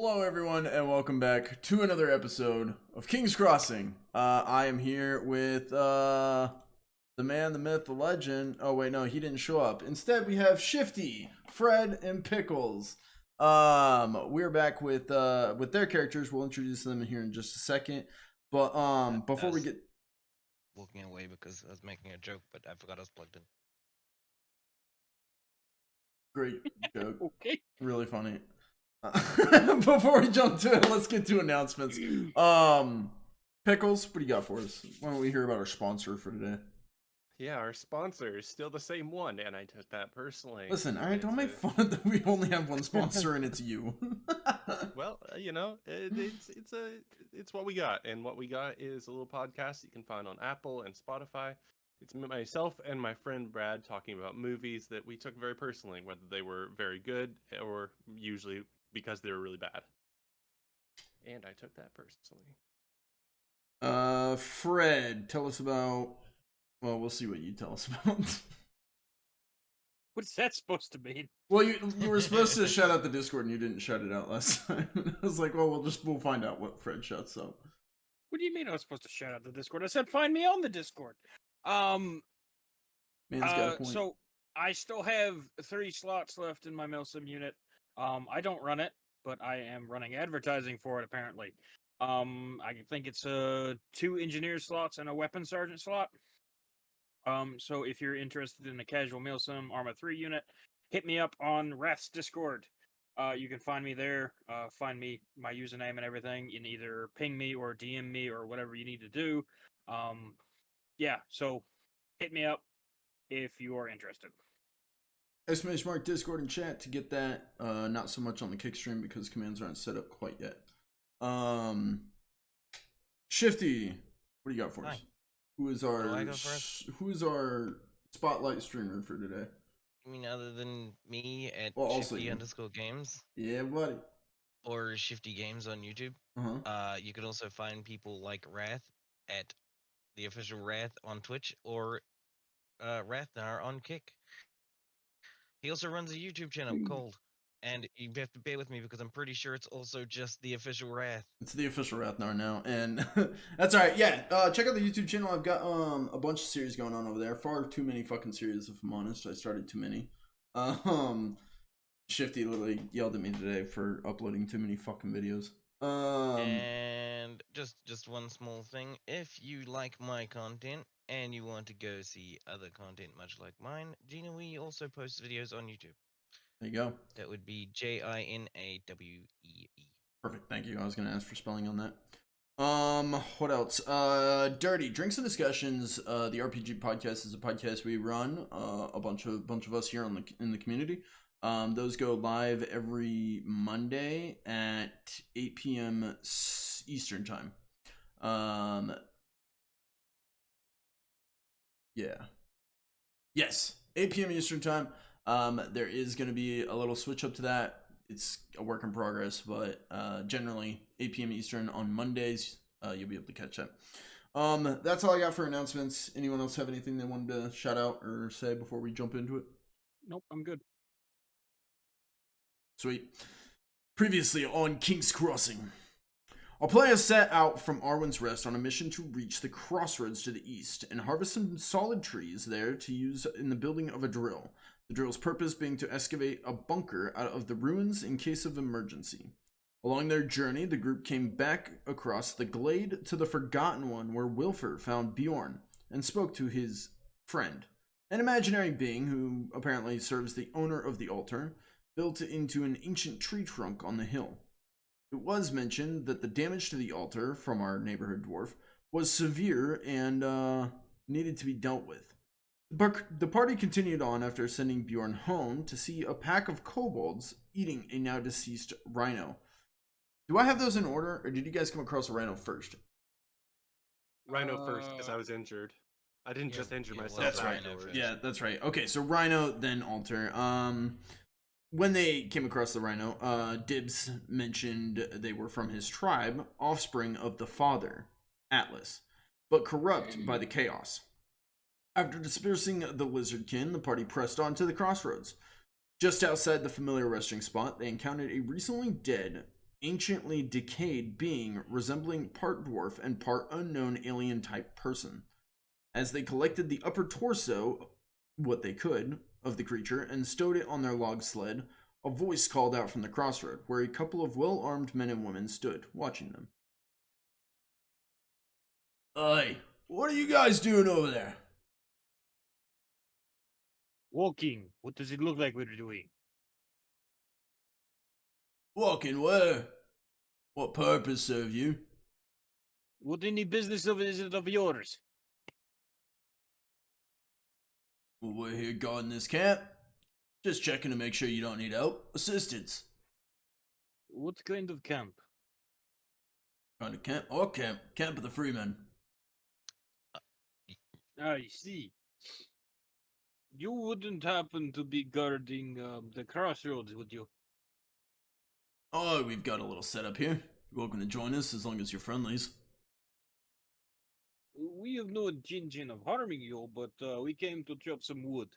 Hello everyone and welcome back to another episode of King's Crossing. I am here with the man, the myth, the legend. Oh wait, no, he didn't show up. Instead we have Shifty, Fred, and Pickles. We're back with their characters. We'll introduce them here in just a second. But before we get walking away because I was making a joke, but I forgot I was plugged in. great joke. Okay. Really funny. Before we jump to it, let's get to announcements. Pickles, what do you got for us? Why don't we hear about our sponsor for today? Yeah, our sponsor is still the same one, and I took that personally. Listen, alright, don't make fun that we only have one sponsor and it's you. Well, you know, it's what we got, and what we got is a little podcast you can find on Apple and Spotify. It's myself and my friend Brad talking about movies that we took very personally, whether they were very good or usually because they were really bad. And I took that personally. Fred, tell us about... Well, we'll see what you tell us about. What's that supposed to mean? Well, you were supposed to shout out the Discord and you didn't shout it out last time. I was like, well, we'll find out what Fred shuts up. What do you mean I was supposed to shout out the Discord? I said find me on the Discord. Man's got a point. So I still have 3 slots left in my mailsim unit. I don't run it, but I am running advertising for it apparently. I think it's 2 engineer slots and a weapon sergeant slot. So if you're interested in a casual mailsim Arma 3 unit, hit me up on Wrath's Discord. You can find me there, find me, my username and everything. You can either ping me or DM me or whatever you need to do. Yeah, so hit me up if you are interested. !mark Discord and chat to get that. Not so much on the kick stream because commands aren't set up quite yet. Shifty, what do you got for us? Who is our spotlight streamer for today? You mean other than me at Shifty_Games? Yeah, buddy. Or Shifty Games on YouTube? You can also find people like Wrath at the official Wrath on Twitch or Rathnar on Kick. He also runs a YouTube channel called, and you have to bear with me because I'm pretty sure it's also just the official Wrath. It's the official Rathnar now, and that's alright. Yeah, check out the YouTube channel. I've got a bunch of series going on over there. Far too many fucking series, if I'm honest. I started too many. Shifty literally yelled at me today for uploading too many fucking videos. And just one small thing. If you like my content and you want to go see other content much like mine, Gina, we also post videos on YouTube. There you go. That would be JINAWEE. Perfect, thank you. I was gonna ask for spelling on that. What else? Dirty Drinks and Discussions. The RPG podcast is a podcast we run. A bunch of us here in the community. Those go live every Monday at 8 p.m. Eastern time. Yeah. Yes, 8 p.m. Eastern time. There is going to be a little switch up to that. It's a work in progress, but generally 8 p.m. Eastern on Mondays, you'll be able to catch that. That's all I got for announcements. Anyone else have anything they wanted to shout out or say before we jump into it? Nope, I'm good. Sweet. Previously on King's Crossing, our players set out from Arwen's Rest on a mission to reach the crossroads to the east and harvest some solid trees there to use in the building of a drill. The drill's purpose being to excavate a bunker out of the ruins in case of emergency. Along their journey, the group came back across the glade to the Forgotten One where Wilfur found Bjorn and spoke to his friend, an imaginary being who apparently serves the owner of the altar, built into an ancient tree trunk on the hill. It was mentioned that the damage to the altar from our neighborhood dwarf was severe and needed to be dealt with. The party continued on after sending Bjorn home to see a pack of kobolds eating a now deceased rhino. Do I have those in order, or did you guys come across a rhino first? Rhino first, because I was injured. I didn't just injure myself. That's right. Yeah, that's right. Okay, so rhino, then altar. When they came across the rhino, Dibs mentioned they were from his tribe, offspring of the father, Atlas, but corrupt by the chaos. After dispersing the lizardkin, the party pressed on to the crossroads. Just outside the familiar resting spot, they encountered a recently dead anciently decayed being resembling part dwarf and part unknown alien type person. As they collected the upper torso, what they could, of the creature and stowed it on their log sled, a voice called out from the crossroad, where a couple of well-armed men and women stood, watching them. Hey, what are you guys doing over there? Walking. What does it look like we're doing? Walking where? What purpose serve you? What any business of is it of yours? Well, we're here guarding this camp. Just checking to make sure you don't need help, assistance. What kind of camp? Kind of camp? Or camp? Camp of the Freemen. I see. You wouldn't happen to be guarding the crossroads, would you? Oh, we've got a little setup here. You're welcome to join us as long as you're friendlies. We have no intention of harming you, but we came to chop some wood.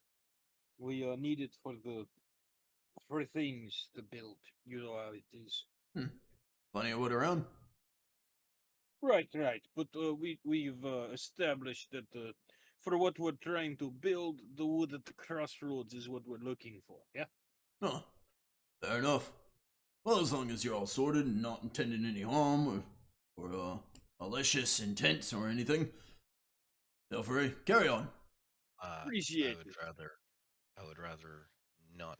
We need it for things to build. You know how it is. Plenty of wood around. Right. But we've established that for what we're trying to build, the wood at the crossroads is what we're looking for. Yeah. Oh, fair enough. Well, as long as you're all sorted and not intending any harm or malicious intent or anything, feel free. Carry on. Appreciate it. I would rather not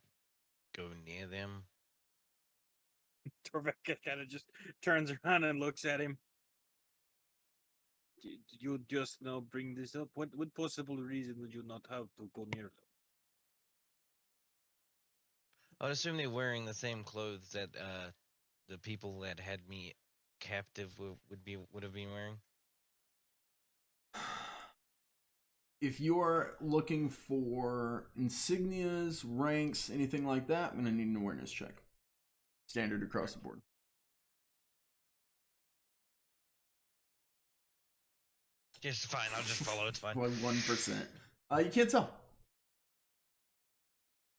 go near them. Torvekek kind of just turns around and looks at him. You just now bring this up. What possible reason would you not have to go near them? I would assume they're wearing the same clothes that the people that had me captive would have been wearing. If you're looking for insignias, ranks, anything like that, I'm gonna need an awareness check. Standard across the board. Just fine. I'll just follow. It's fine. 1%. You can't tell.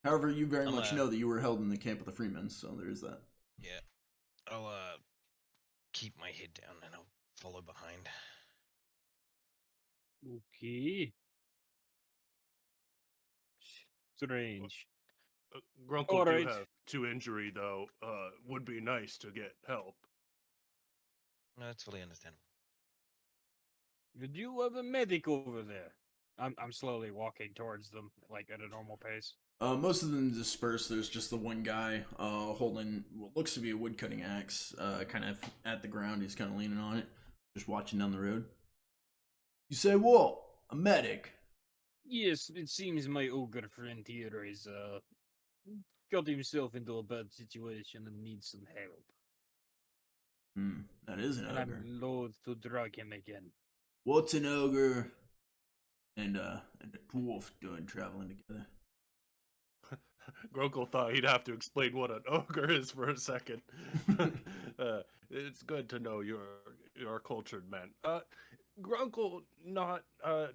However, you very much know that you were held in the camp of the Freemen, so there is that. Yeah, I'll keep my head down and I'll follow behind. Okay. Strange. Grunkle do have 2 injury though. Would be nice to get help. No, that's fully understandable. Did you have a medic over there? I'm slowly walking towards them, like at a normal pace. Most of them dispersed. There's just the one guy holding what looks to be a woodcutting axe, kind of at the ground. He's kind of leaning on it, just watching down the road. You say what? A medic? Yes, it seems my ogre friend here is got himself into a bad situation and needs some help. That is an ogre. I'm loath to drag him again. What's an ogre and a dwarf doing traveling together? Grunkle thought he'd have to explain what an ogre is for a second. It's good to know you're a cultured man. Grunkle not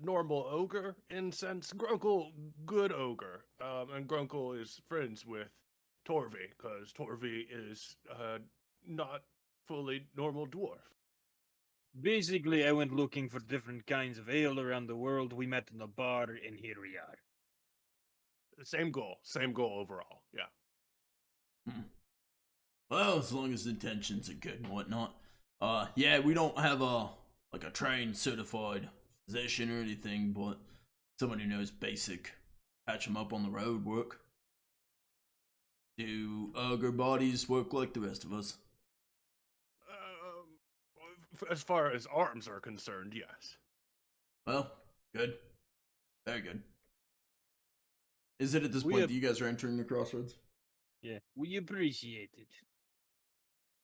normal ogre in sense. Grunkle good ogre. And Grunkle is friends with Torvy because Torvy is not fully normal dwarf. Basically, I went looking for different kinds of ale around the world. We met in a bar, and here we are. Same goal overall. Yeah. Well, as long as the intentions are good and whatnot. Yeah, we don't have a trained, certified physician or anything, but someone who knows basic patch them up on the road work. Do ogre bodies work like the rest of us? As far as arms are concerned, yes. Well, good. Very good. Is it at this point that you guys are entering the crossroads? Yeah, we appreciate it.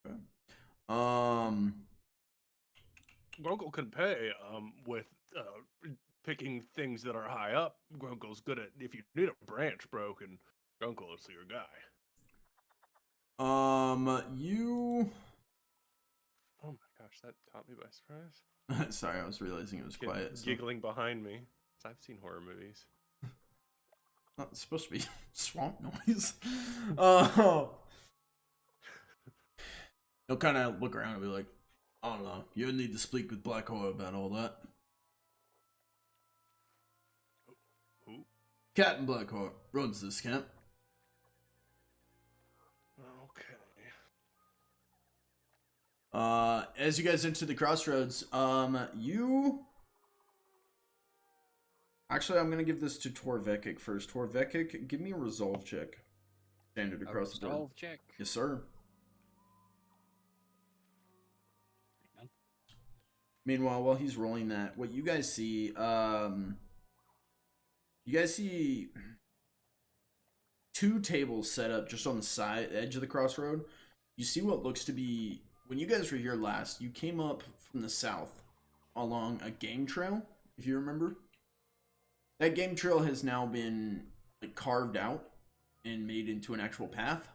Okay. Grunkle can pay with picking things that are high up. Grunkle's good at if you need a branch broken, Grunkle is your guy. You. Oh my gosh, that caught me by surprise. Sorry, I was realizing it was quiet. Giggling behind me. I've seen horror movies. Not supposed to be swamp noise. He'll kind of look around and be like, I don't know, you need to speak with Black Oil about all that. Who? Captain Blackheart runs this camp. Okay. As you guys enter the crossroads, Actually, I'm gonna give this to Torvekek first. Torvekek, give me a resolve check. Standard across the board. Resolve check. Yes, sir. Meanwhile, while he's rolling that, what you guys see, two tables set up just on the edge of the crossroad. You see what looks to be, when you guys were here last, you came up from the south along a game trail, if you remember. That game trail has now been carved out and made into an actual path,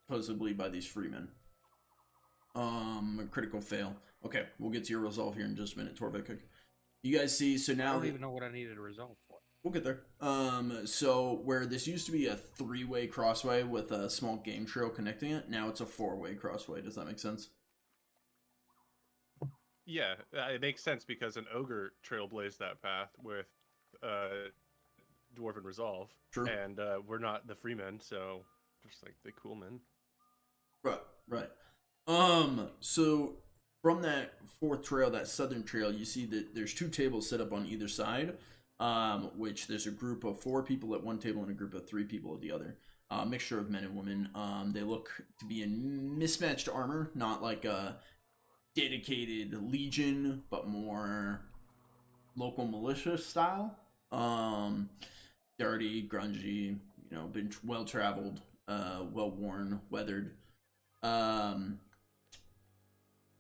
supposedly by these freemen. A critical fail. Okay, we'll get to your resolve here in just a minute, Torvekek. You guys see, so now I don't even know what I needed to resolve for. We'll get there. So where this used to be a 3-way crossway with a small game trail connecting it, now it's a 4-way crossway. Does that make sense? Yeah, it makes sense because an ogre trailblazed that path with Dwarven Resolve. True. And we're not the freemen, so just like the cool men. Right. So from that 4th trail, that southern trail, you see that there's 2 tables set up on either side, which there's a group of 4 people at one table and a group of 3 people at the other. Mixture of men and women. They look to be in mismatched armor, not like a dedicated legion, but more local militia style. Dirty, grungy, been well-traveled, well-worn, weathered.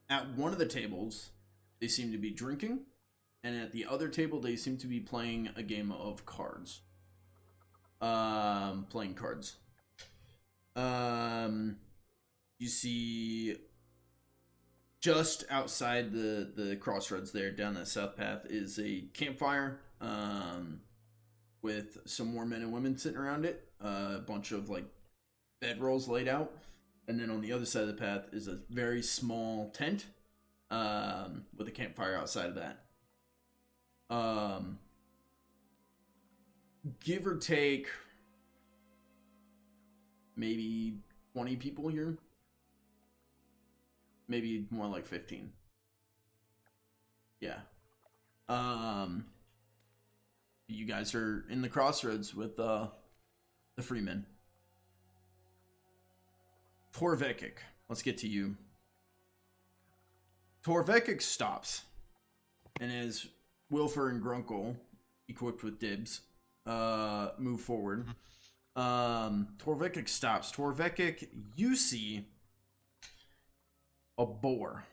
At one of the tables, they seem to be drinking, and at the other table, they seem to be playing a game of cards. Playing cards. You see, just outside the crossroads there, down that south path, is a campfire, with some more men and women sitting around it. A bunch of, bedrolls laid out. And then on the other side of the path is a very small tent, with a campfire outside of that. Give or take, maybe 20 people here. Maybe more like 15. Yeah. You guys are in the crossroads with the freemen. Torvekek, let's get to you. Torvekek stops, and as Wilfer and Grunkle, equipped with dibs, move forward, Torvekek stops. Torvekek, you see a boar.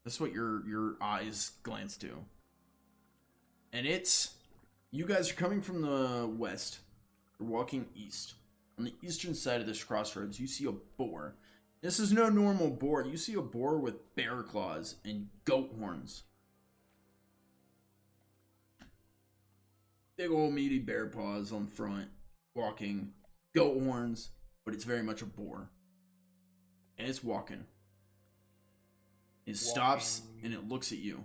That's what your eyes glance to. And you guys are coming from the west. You're walking east. On the eastern side of this crossroads, you see a boar. This is no normal boar. You see a boar with bear claws and goat horns. Big old meaty bear paws on front, walking, goat horns, but it's very much a boar. And it's walking. It stops and it looks at you.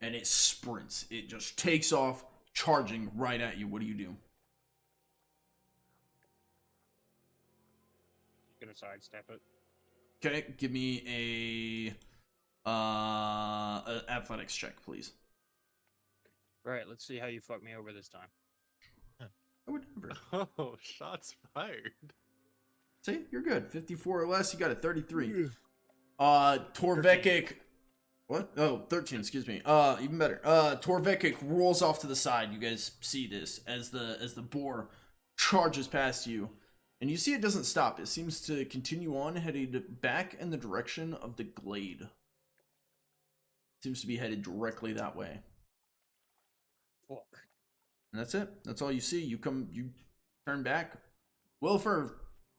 And it sprints. It just takes off, charging right at you. What do you do? Gonna sidestep it. Okay, give me a athletics check, please. Right, let's see how you fuck me over this time. I would never. Oh, shots fired. See, you're good. 54 or less, you got a 33. Torvekek. What? Oh, 13, excuse me. Even better. Torvekek rolls off to the side. You guys see this as the boar charges past you. And you see it doesn't stop. It seems to continue on, headed back in the direction of the glade. Seems to be headed directly that way. Fuck. And that's it. That's all you see. You turn back. Wilfer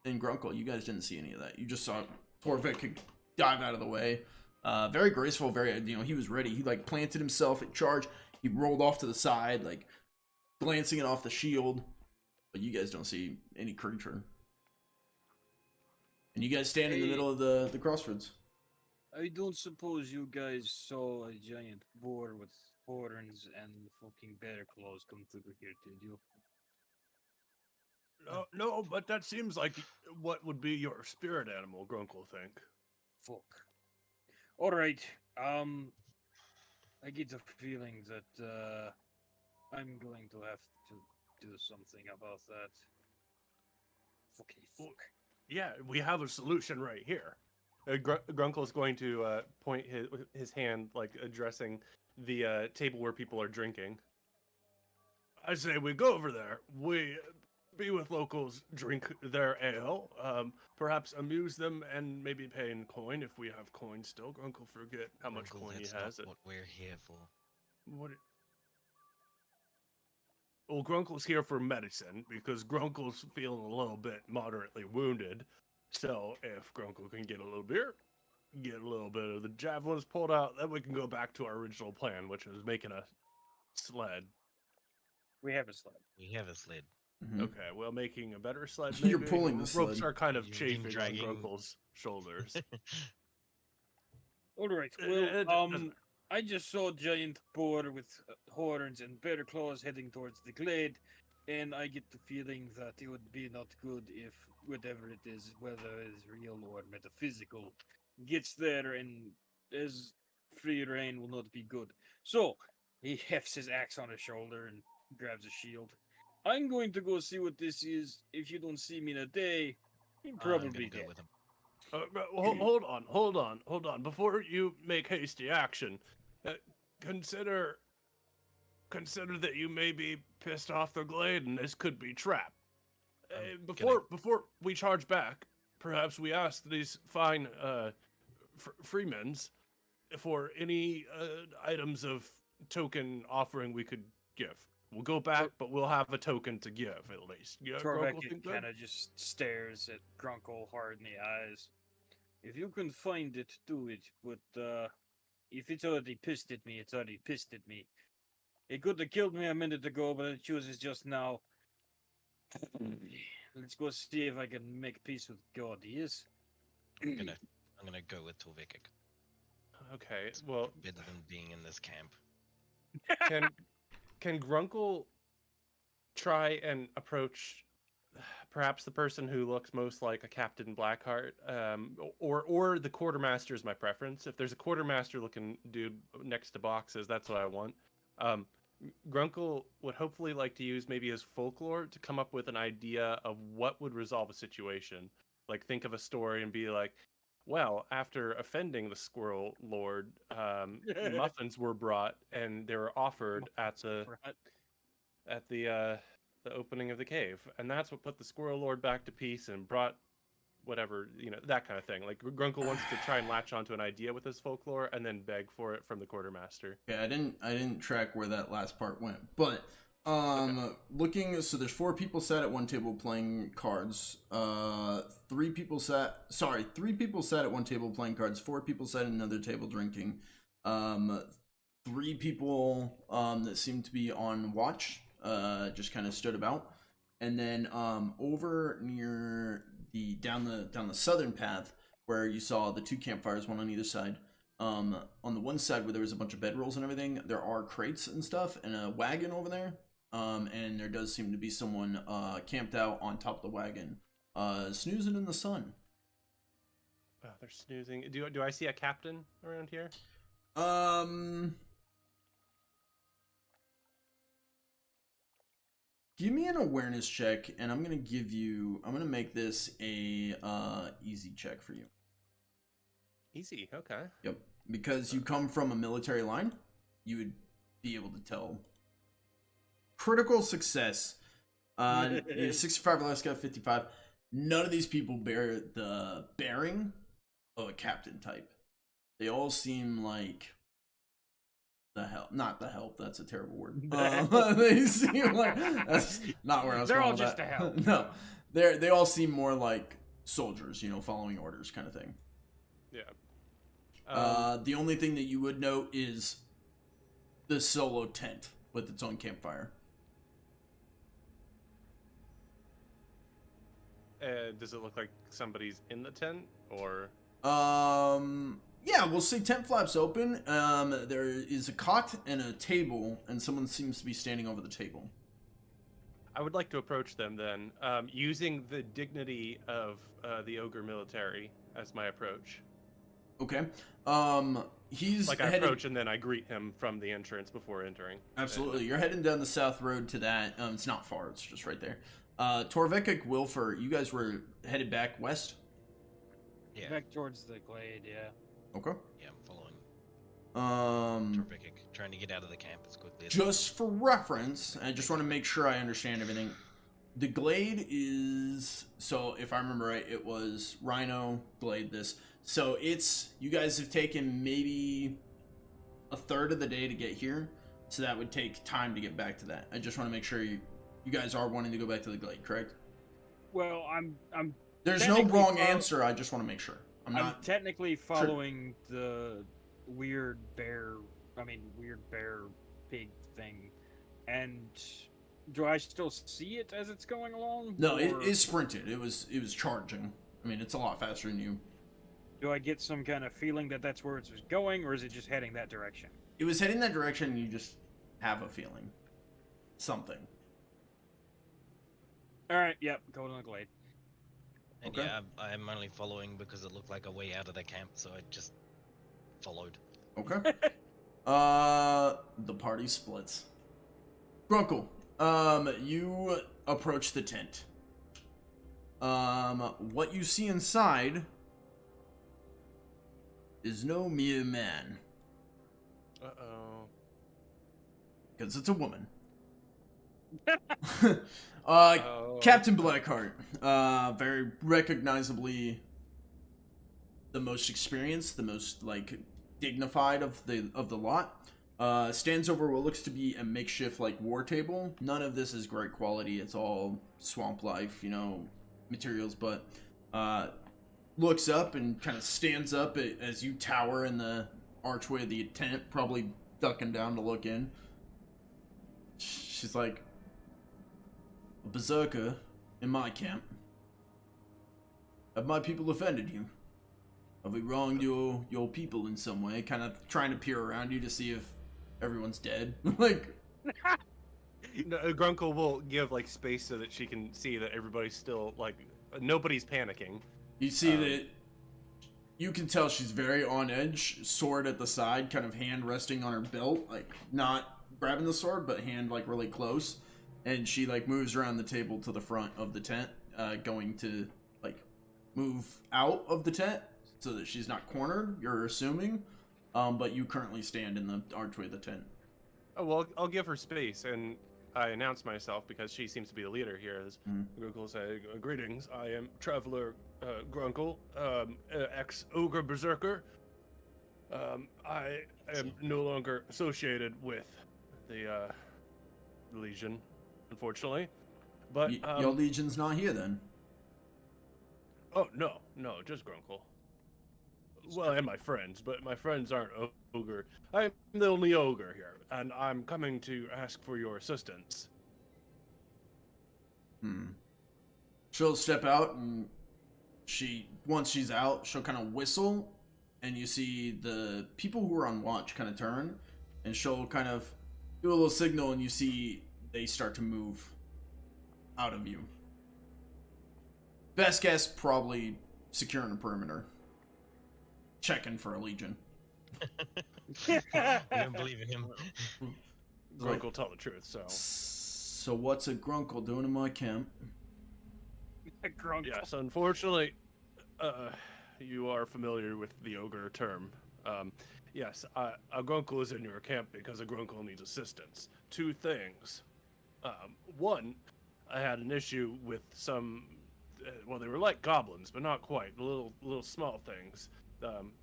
and Grunkle, you guys didn't see any of that. You just saw Torvekek dive out of the way. Very graceful, he was ready. He, planted himself at charge. He rolled off to the side, glancing it off the shield. But you guys don't see any creature. And you guys stand in the middle of the crossroads. I don't suppose you guys saw a giant boar with horns and fucking bear claws come through here, did you? No, but that seems like what would be your spirit animal, Grunkle think. Fuck. Alright, I get the feeling that, I'm going to have to do something about that. Fucking fuck. Yeah, we have a solution right here. Grunkle's going to point his hand, like addressing the table where people are drinking. I say we go over there. We be with locals, drink their ale, perhaps amuse them, and maybe pay in coin if we have coin still. Grunkle forget how much Grunkle, coin he that's has. not what we're here for. What? Well, Grunkle's here for medicine because Grunkle's feeling a little bit moderately wounded. So if Grunkle can get a little beer, get a little bit of the javelins pulled out, then we can go back to our original plan, which was making a sled. We have a sled. We have a sled. Mm-hmm. Okay, well, making a better sled. Maybe. You're pulling the ropes sled. are kind of You've been chafing dragging- on Grunkle's shoulders. All right. Well, I just saw a giant boar with horns and bear claws heading towards the glade, and I get the feeling that it would be not good if whatever it is, whether it's real or metaphysical, gets there, and as free reign will not be good. So he hefts his axe on his shoulder and grabs a shield. I'm going to go see what this is. If you don't see me in a day, you'll I'm probably gonna go dead. with him. Hold on. Before you make hasty action, consider that you may be pissed off the glade, and this could be trap. Before we charge back, perhaps we ask these fine freemans for any items of token offering we could give. We'll go back, but we'll have a token to give at least. Yeah, Torvekek kind of just stares at Grunkle hard in the eyes. If you can find it, do it. But if it's already pissed at me, it's already pissed at me. It could have killed me a minute ago, but it chooses just now. Let's go see if I can make peace with God. Yes. I'm gonna go with Torvekek. Okay, well, Better than being in this camp. can Grunkle try and approach perhaps the person who looks most like a Captain Blackheart, or the quartermaster is my preference. If there's a quartermaster looking dude next to boxes, that's what I want. Grunkle would hopefully like to use maybe his folklore to come up with an idea of what would resolve a situation. Like think of a story and be like, well, after offending the Squirrel Lord, muffins were brought and they were offered at the opening of the cave, and that's what put the Squirrel Lord back to peace and brought whatever, that kind of thing. Like Grunkle wants to try and latch onto an idea with his folklore and then beg for it from the quartermaster. Yeah, I didn't track where that last part went, but looking, so there's 4 people sat at one table playing cards. 3 people sat at one table playing cards. 4 people sat at another table drinking. 3 people that seemed to be on watch just kind of stood about, and then over near the down the southern path where you saw the 2 campfires, one on either side. On the one side where there was a bunch of bedrolls and everything, there are crates and stuff and a wagon over there. And there does seem to be someone camped out on top of the wagon, snoozing in the sun. Oh, they're snoozing. Do I see a captain around here? Give me an awareness check, and I'm gonna make this a easy check for you. Easy, okay. Yep, because you come from a military line, you would be able to tell. Critical success. 65 or less, got 55. None of these people bear the bearing of a captain type. They all seem like not the help. That's a terrible word. They seem like that's not where I was. They're going all with just that. a help. No, they all seem more like soldiers, following orders kind of thing. Yeah. The only thing that you would note is the solo tent with its own campfire. Does it look like somebody's in the tent, or? Yeah, we'll say tent flaps open. There is a cot and a table, and someone seems to be standing over the table. I would like to approach them then, using the dignity of the ogre military as my approach. Okay. He's like I approach and then I greet him from the entrance before entering. Absolutely. You're heading down the south road to that. It's not far. It's just right there. Torvekek, Wilfer, you guys were headed back west? Yeah. Back towards the glade, yeah. Okay. Yeah, I'm following. Torvekek, trying to get out of the camp as quickly as just for reference, I just want to make sure I understand everything. The glade is, so if I remember right, it was Rhino Glade this. So it's, you guys have taken maybe a third of the day to get here. So that would take time to get back to that. I just want to make sure you guys are wanting to go back to the glade, correct? Well, I'm There's no wrong answer. I just want to make sure. I'm not technically following the weird bear pig thing. And do I still see it as it's going along? No, it is sprinted. It was charging. I mean, it's a lot faster than you. Do I get some kind of feeling that that's where it's going, or is it just heading that direction? It was heading that direction, and you just have a feeling. Something. Alright, yep, go to the glade. And okay. yeah, I'm only following because it looked like a way out of the camp, so I just followed. Okay. The party splits. Grunkle, you approach the tent. What you see inside is no mere man. Uh-oh. Because it's a woman. Captain Blackheart, very recognizably the most experienced, the most like dignified of the lot. Stands over what looks to be a makeshift like war table. None of this is great quality. It's all swamp life, materials, but looks up and kind of stands up as you tower in the archway of the tent, probably ducking down to look in. She's like, a berserker in my camp. Have my people offended you? Have we wronged your people in some way? Kind of trying to peer around you to see if everyone's dead. Like, no, Grunkle will give like space so that she can see that everybody's still like nobody's panicking. You see that you can tell she's very on edge, sword at the side, kind of hand resting on her belt, like not grabbing the sword, but hand like really close. And she like moves around the table to the front of the tent, going to like move out of the tent so that she's not cornered, you're assuming. But you currently stand in the archway of the tent. Oh, well, I'll give her space, and I announce myself because she seems to be the leader here. As Grunkle say, greetings, I am Traveler Grunkle, ex-ogre berserker. I am no longer associated with the Legion, unfortunately. But your Legion's not here then? Oh, no, just Grunkle. Well, and my friends, but my friends aren't ogre. I'm the only ogre here, and I'm coming to ask for your assistance. She'll step out, and once she's out, she'll kind of whistle, and you see the people who are on watch kind of turn, and she'll kind of do a little signal, and you see they start to move out of view. Best guess, probably securing a perimeter. Checking for a Legion. I don't believe in him. Grunkle tell the truth, so. So what's a Grunkle doing in my camp? Grunkle. Yes, unfortunately, you are familiar with the ogre term. Yes, a Grunkle is in your camp because a Grunkle needs assistance. Two things. One, I had an issue with some, well, they were like goblins, but not quite. Little small things.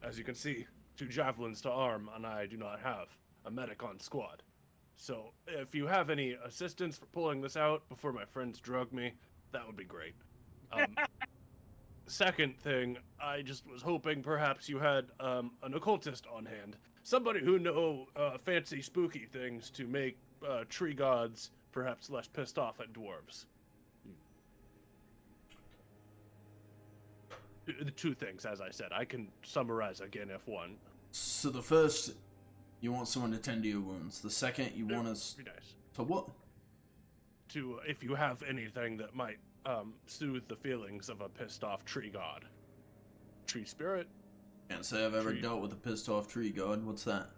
As you can see, 2 javelins to arm, and I do not have a medic on squad. So, if you have any assistance for pulling this out before my friends drug me, that would be great. Second thing, I just was hoping perhaps you had an occultist on hand. Somebody who know fancy spooky things to make tree gods perhaps less pissed off at dwarves. The two things, as I said. I can summarize again if one. So the first, you want someone to tend to your wounds. The second, you want us Be nice. to what? To, if you have anything that might soothe the feelings of a pissed off tree god. Tree spirit. Can't say I've ever Tree. dealt with a pissed off tree god. What's that?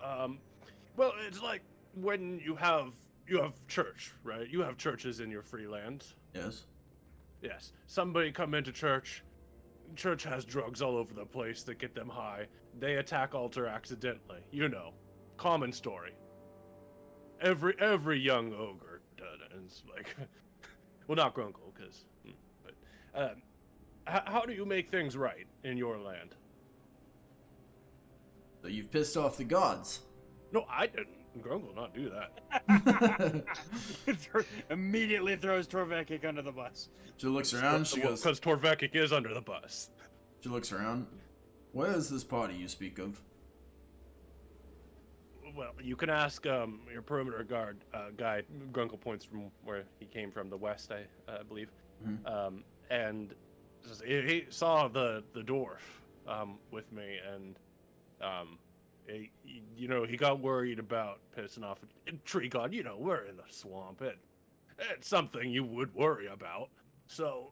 Well, it's like when you have church, right? You have churches in your free land. Yes. Yes. Somebody come into church. Church has drugs all over the place that get them high. They attack altar accidentally. You know, common story. Every young ogre does. It's like, well, not Grunkle, because, but how do you make things right in your land? So you've pissed off the gods. No, I didn't. Grunkle will not do that. Immediately throws Torvekek under the bus. She looks around. She goes. Because Torvekek is under the bus. She looks around. Where is this party you speak of? Well, you can ask your perimeter guard guy. Grunkle points from where he came from, the west, I believe. Mm-hmm. And he saw the dwarf with me, and he got worried about pissing off a tree god. You know, we're in the swamp. It's something you would worry about. So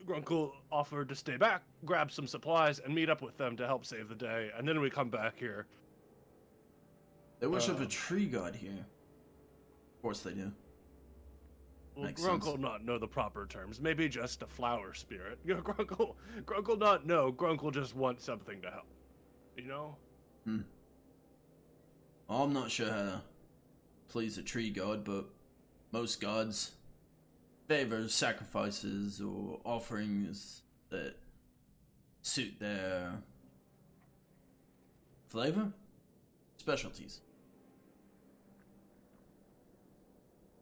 Grunkle offered to stay back, grab some supplies, and meet up with them to help save the day. And then we come back here. They worship a tree god here. Of course they do. Well, Makes Grunkle sense. not know the proper terms. Maybe just a flower spirit. You know, Grunkle not know. Grunkle just wants something to help. You know? Well, I'm not sure how to please a tree god, but most gods favor sacrifices or offerings that suit their flavor, specialties.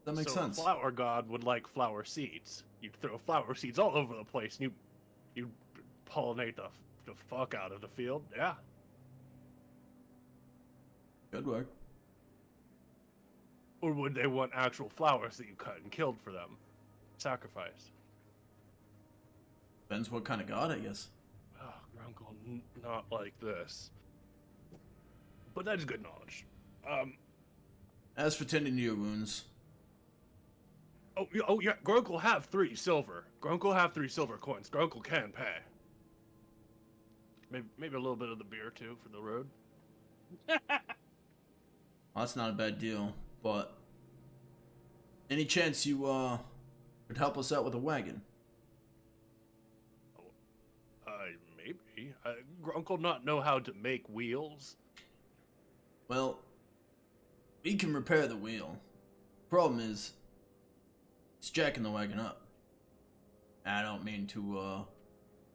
That makes sense. A flower god would like flower seeds. You'd throw flower seeds all over the place, and you'd pollinate the fuck out of the field. Yeah. Good work. Or would they want actual flowers that you cut and killed for them? Sacrifice. Depends what kind of god, I guess. Oh, Grunkle, not like this. But that is good knowledge. As for tending to your wounds, Oh yeah, Grunkle have 3 silver. Grunkle have 3 silver coins. Grunkle can pay. Maybe a little bit of the beer too for the road. well, that's not a bad deal. But any chance you could help us out with a wagon? Maybe. Grunkle not know how to make wheels. Well, we can repair the wheel. Problem is, it's jacking the wagon up. I don't mean to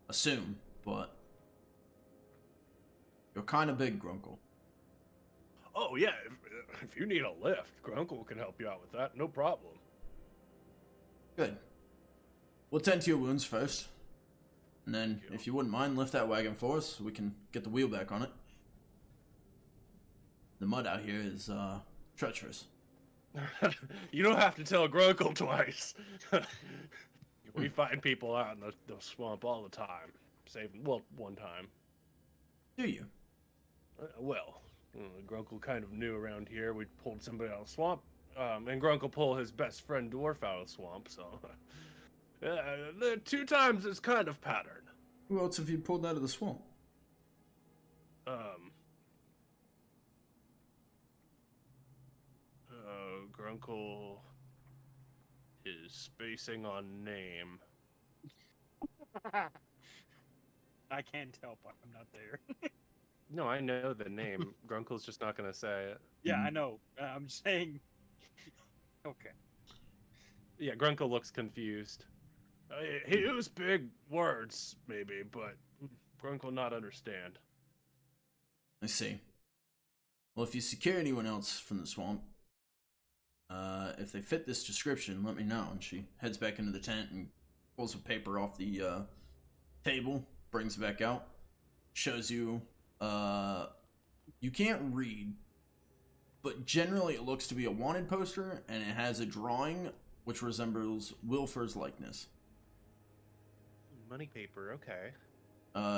assume, but you're kind of big, Grunkle. Oh yeah, if you need a lift, Grunkle can help you out with that. No problem. Good. We'll tend to your wounds first. And then, if you wouldn't mind, lift that wagon for us so we can get the wheel back on it. The mud out here is treacherous. You don't have to tell Grunkle twice. We find people out in the swamp all the time. One time. Do you? Grunkle kind of new around here. We pulled somebody out of the swamp, and Grunkle pulled his best friend Dwarf out of the swamp, so... the 2 times is kind of pattern. Who else have you pulled out of the swamp? Grunkle is spacing on name. I can't help. I'm not there. No, I know the name. Grunkle's just not gonna say it. Yeah, I know. I'm saying. Okay. Yeah, Grunkle looks confused. He used big words, maybe, but Grunkle not understand. I see. Well, if you secure anyone else from the swamp, if they fit this description, let me know. And she heads back into the tent and pulls a paper off the table, brings it back out, shows you. You can't read, but generally it looks to be a wanted poster, and it has a drawing which resembles Wilfer's likeness. Money paper, okay.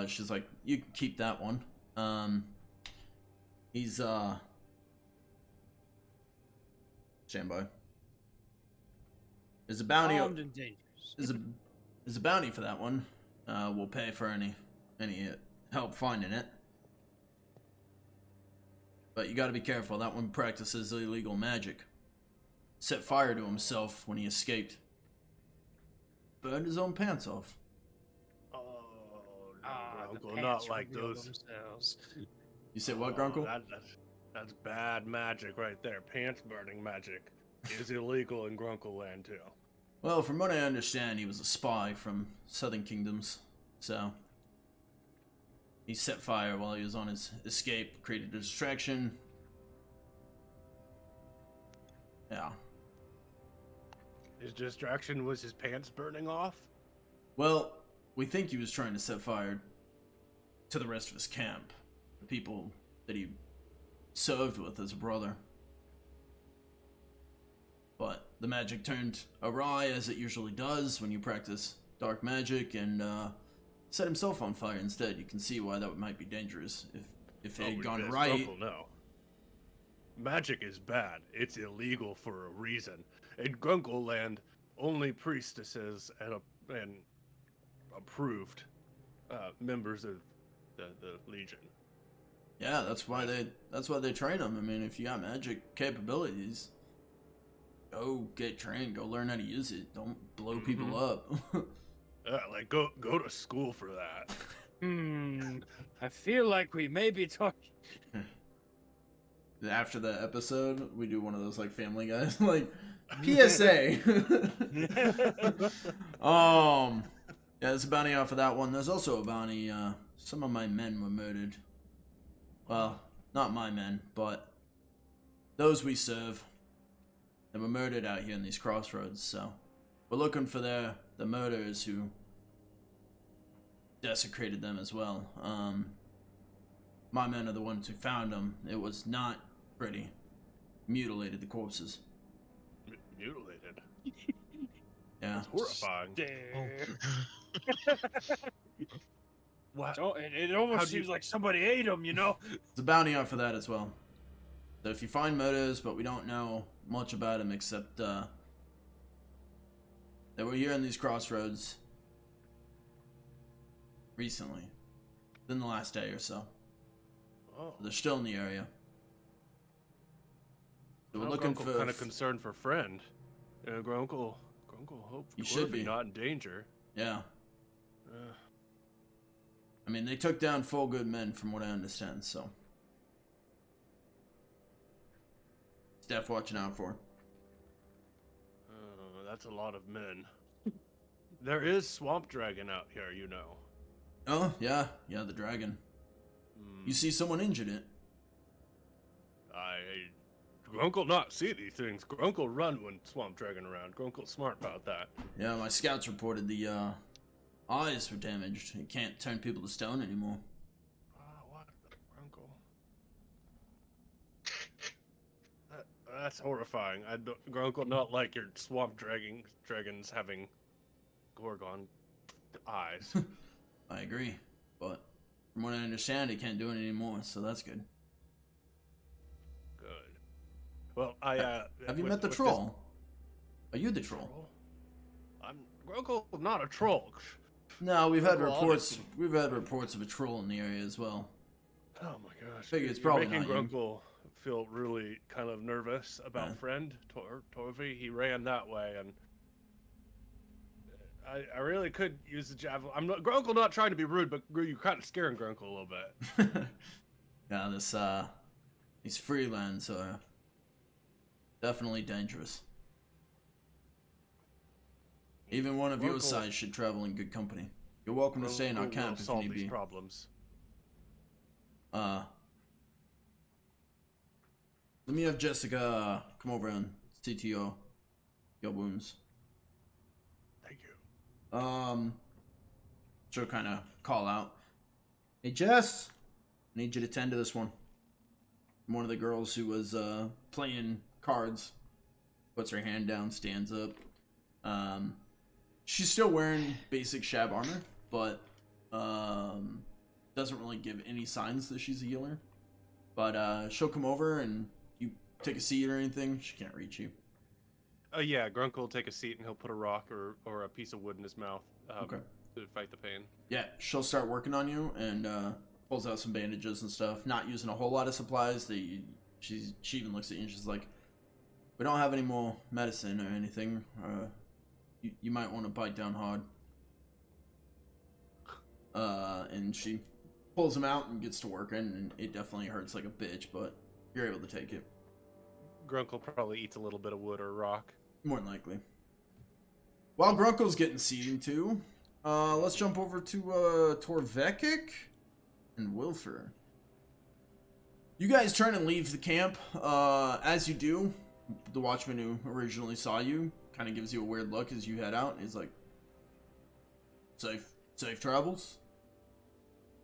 She's like, you can keep that one. He's stand by. There's a bounty. Armed and dangerous. There's a bounty for that one. We'll pay for any help finding it. But you got to be careful. That one practices illegal magic. Set fire to himself when he escaped. Burned his own pants off. Oh, The Uncle, pants not like reveal those. themselves. You said what, Oh, Grunkle? That's bad magic right there. Pants burning magic is illegal in Grunkle Land too. Well, from what I understand, he was a spy from Southern Kingdoms. So he set fire while he was on his escape, created a distraction. Yeah. His distraction was his pants burning off? Well, we think he was trying to set fire to the rest of his camp. The people that he served with as a brother. But the magic turned awry, as it usually does when you practice dark magic, and set himself on fire instead. You can see why that might be dangerous if it had gone right. Grunkle, no. Magic is bad. It's illegal for a reason. In Grunkle Land, only priestesses and approved members of the Legion. Yeah, that's why they train him. I mean, if you got magic capabilities, go get trained. Go learn how to use it. Don't blow people up. Like go to school for that. I feel like we may be talking. After the episode, we do one of those like Family Guys, like PSA. Yeah, there's a bounty off of that one. There's also a bounty. Some of my men were murdered. Well, not my men, but those we serve. They were murdered out here in these crossroads. So we're looking for the murderers who desecrated them as well. My men are the ones who found them. It was not pretty. Mutilated the corpses. Mutilated. Yeah. That's horrifying. What? It almost seems like somebody ate them, you know? There's a bounty out for that as well. So if you find murders, but we don't know much about them except they were here in these crossroads recently, within the last day or so. Oh. They're still in the area. So we're Well, looking Grunkle for. kind of concerned for friend. Grunkle hopes You should be. not in danger. Yeah. I mean, they took down 4 good men, from what I understand. So, staff watching out for. That's a lot of men. There is swamp dragon out here, you know. Oh yeah, the dragon. You see someone injured it. Grunkle not see these things. Grunkle run when swamp dragon around. Grunkle's smart about that. Yeah, my scouts reported the eyes were damaged. It can't turn people to stone anymore. What the Grunkle? That's horrifying. Grunkle not like your swamp dragons having Gorgon eyes. I agree, but from what I understand, it can't do it anymore, so that's good. Good. Well, have you met the troll? Are you the troll? I'm Grunkle, not a troll. No, we've had Well, reports. honestly. We've had reports of a troll in the area as well. Oh my gosh! Figure it's You're probably making not you. Grunkle feel really kind of nervous about friend Torvekek. He ran that way, and I really could use the javelin. I'm not Grunkle, not trying to be rude, but you're kind of scaring Grunkle a little bit. Yeah, these freelands are definitely dangerous. Even one of your Grunkle- size should travel in good company. You're welcome to stay in our Grunkle will camp if you solve need these be. problems. Let me have Jessica come over and see to your wounds. Thank you. She'll kind of call out, "Hey Jess, I need you to tend to this one." One of the girls who was playing cards puts her hand down, stands up. She's still wearing basic shab armor, but doesn't really give any signs that she's a healer. But she'll come over and you take a seat or anything. She can't reach you. Oh yeah, Grunkle will take a seat and he'll put a rock or a piece of wood in his mouth Okay. to fight the pain. Yeah, she'll start working on you and pulls out some bandages and stuff. Not using a whole lot of supplies. She even looks at you and she's like, "We don't have any more medicine or anything. You might want to bite down hard." And she pulls him out and gets to working, and it definitely hurts like a bitch, but you're able to take it. Grunkle probably eats a little bit of wood or rock. More than likely. While Grunkle's getting seating too, let's jump over to Torvekek and Wilfer. You guys turn and leave the camp. As you do, the watchman who originally saw you kind of gives you a weird look as you head out, and he's like, Safe travels?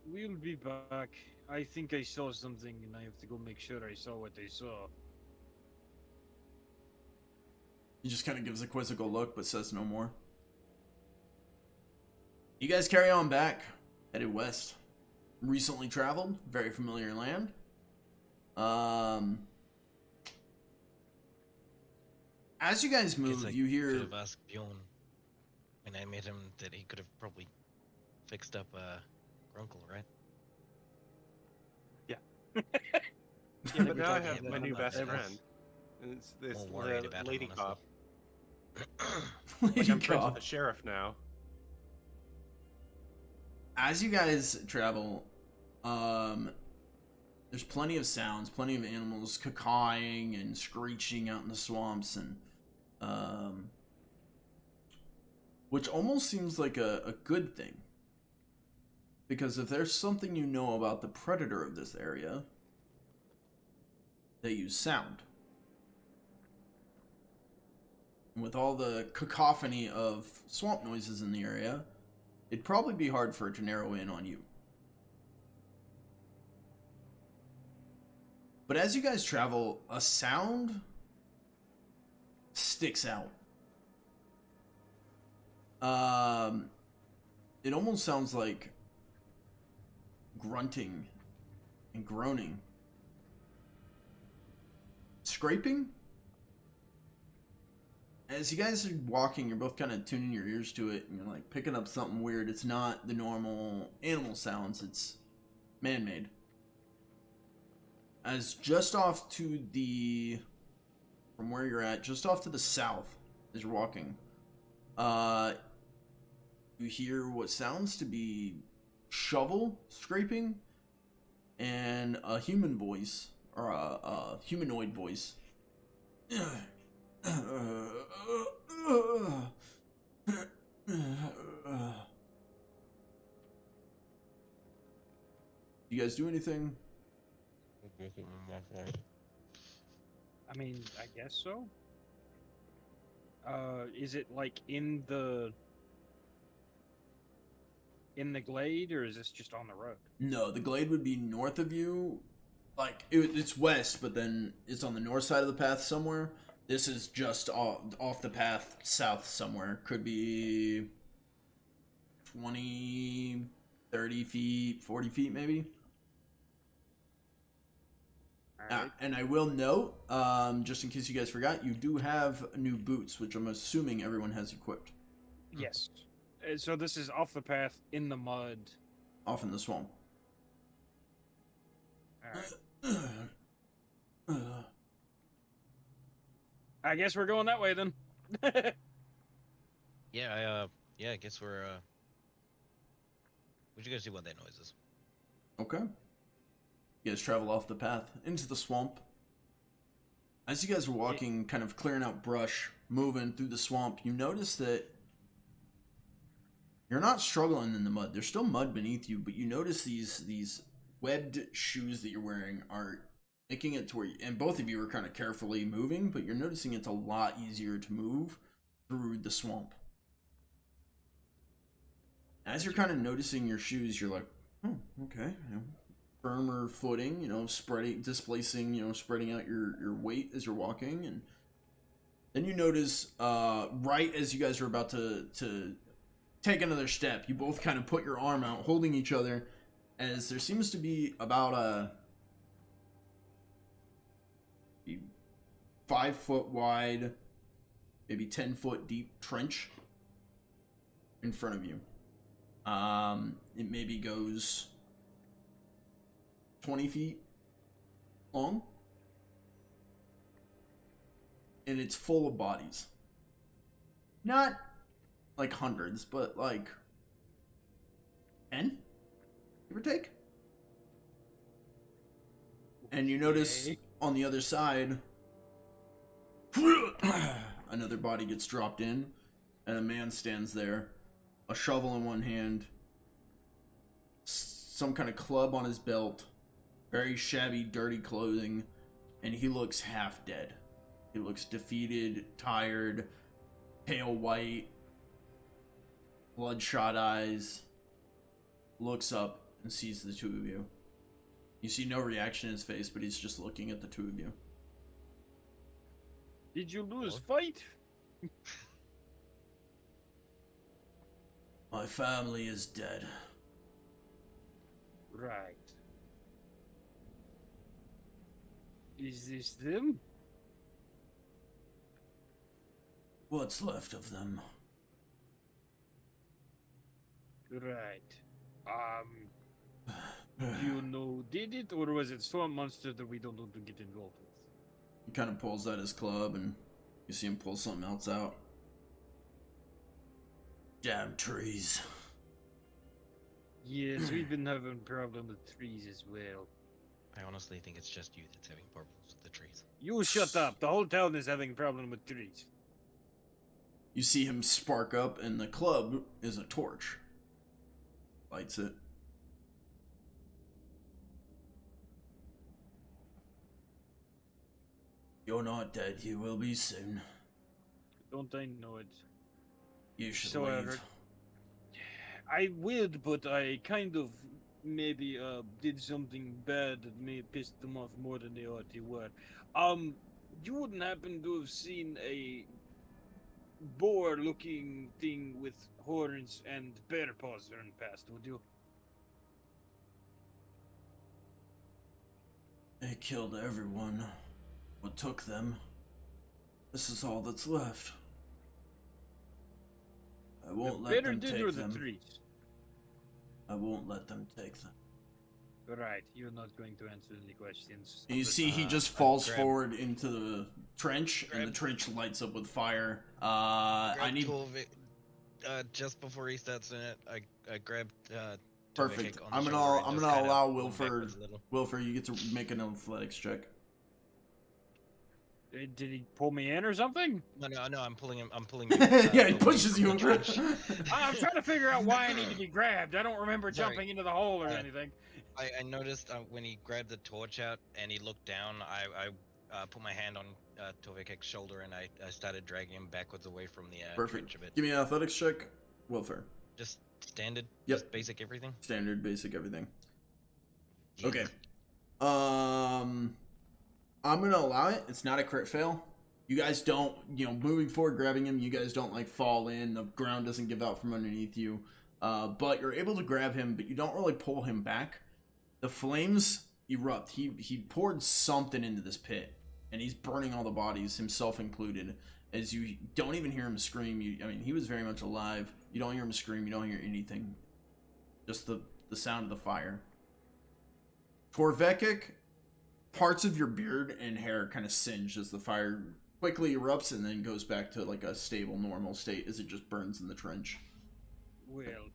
We'll be back. I think I saw something, and I have to go make sure I saw what I saw. He just kind of gives a quizzical look, but says no more. You guys carry on back, headed west. Recently traveled, very familiar land. As you guys move, you hear. Could have asked Bjorn when I met him that he could have probably fixed up Grunkle, right? Yeah. Yeah, but now I talking have my about new that best business. friend. And it's this More worried about him, lady cop. Lady Like I'm friends cop. with the sheriff now. As you guys travel, there's plenty of sounds, plenty of animals cacawing and screeching out in the swamps, and which almost seems like a good thing. Because if there's something you know about the predator of this area, they use sound. And with all the cacophony of swamp noises in the area, it'd probably be hard for it to narrow in on you. But as you guys travel, a sound sticks out. It almost sounds like grunting and groaning. Scraping? As you guys are walking, you're both kind of tuning your ears to it, and you're like picking up something weird. It's not the normal animal sounds, it's man-made. As just off to the, from where you're at, just off to the south, as you're walking, you hear what sounds to be shovel scraping, and a human voice, or a humanoid voice. You guys do anything? I mean, I guess so. Is it like in the glade, or is this just on the road? No, the glade would be north of you. Like, it's west, but then it's on the north side of the path somewhere. This is just off the path south somewhere. Could be 20, 30 feet, 40 feet maybe. Alright. And I will note, just in case you guys forgot, you do have new boots, which I'm assuming everyone has equipped. Yes. So this is off the path in the mud. Off in the swamp. Alright. I guess we're going that way then. Yeah, I guess we're What'd you guys do about that noises? Okay. You guys travel off the path into the swamp. As you guys are walking, kind of clearing out brush, moving through the swamp, you notice that you're not struggling in the mud. There's still mud beneath you, but you notice these webbed shoes that you're wearing are making it to where, and both of you are kind of carefully moving, but you're noticing it's a lot easier to move through the swamp. As you're kind of noticing your shoes, you're like, oh, okay, firmer footing, displacing, spreading out your weight as you're walking, and then you notice, right as you guys are about to take another step. You both kind of put your arm out, holding each other, as there seems to be about a 5-foot wide, maybe 10-foot deep trench in front of you. It maybe goes 20 feet long, and it's full of bodies. Not like hundreds, but like 10, give or take. And you notice on the other side, another body gets dropped in, and a man stands there, a shovel in one hand, some kind of club on his belt, very shabby, dirty clothing, and he looks half dead. He looks defeated, tired, pale white, bloodshot eyes, looks up and sees the two of you. You see no reaction in his face, but he's just looking at the two of you. Did you lose fight? My family is dead. Right. Is this them? What's left of them? Right. You know, did it, or was it swamp monster that we don't want to get involved with? He kind of pulls out his club, and you see him pull something else out. Damn trees. Yes, we've been having problem with trees as well. I honestly think it's just you that's having problems with the trees. You shut up. The whole town is having problem with trees. You see him spark up, and the club is a torch. Lights it. You're not dead. You will be soon. Don't I know it? You should So leave. I would, but I kind of maybe did something bad that may have pissed them off more than they already were. You wouldn't happen to have seen a boar-looking thing with horns and bear paws run past, would you? They killed everyone. What took them? This is all that's left. I won't let them take them. The trees? I won't let them take them. Right, you're not going to answer any questions. And you see he just falls forward into the trench, and the trench lights up with fire. I need... just before he starts in it, I grabbed Perfect. Torvekek on I'm the gonna shoulder and just allow kinda pulled him backwards a little. Wilfer, you get to make an athletics check. Did he pull me in or something? No, I'm pulling him. Yeah, he pushes you. I'm trying to figure out why I need to be grabbed. I don't remember jumping into the hole or anything. I noticed when he grabbed the torch out and he looked down, I put my hand on Torvekek's shoulder and I started dragging him backwards away from the Perfect. trench a bit. Give me an athletics check, Wilfer. Just standard? Yep. Just basic everything? Standard, basic everything. Jeez. Okay. I'm gonna allow it. It's not a crit fail. You guys don't, moving forward, grabbing him, you guys don't, like, fall in. The ground doesn't give out from underneath you. But you're able to grab him, but you don't really pull him back. The flames erupt. He poured something into this pit, and he's burning all the bodies, himself included, as you don't even hear him scream. He was very much alive. You don't hear him scream. You don't hear anything. Just the sound of the fire. Torvekek, parts of your beard and hair kind of singe as the fire quickly erupts and then goes back to like a stable, normal state as it just burns in the trench. Well,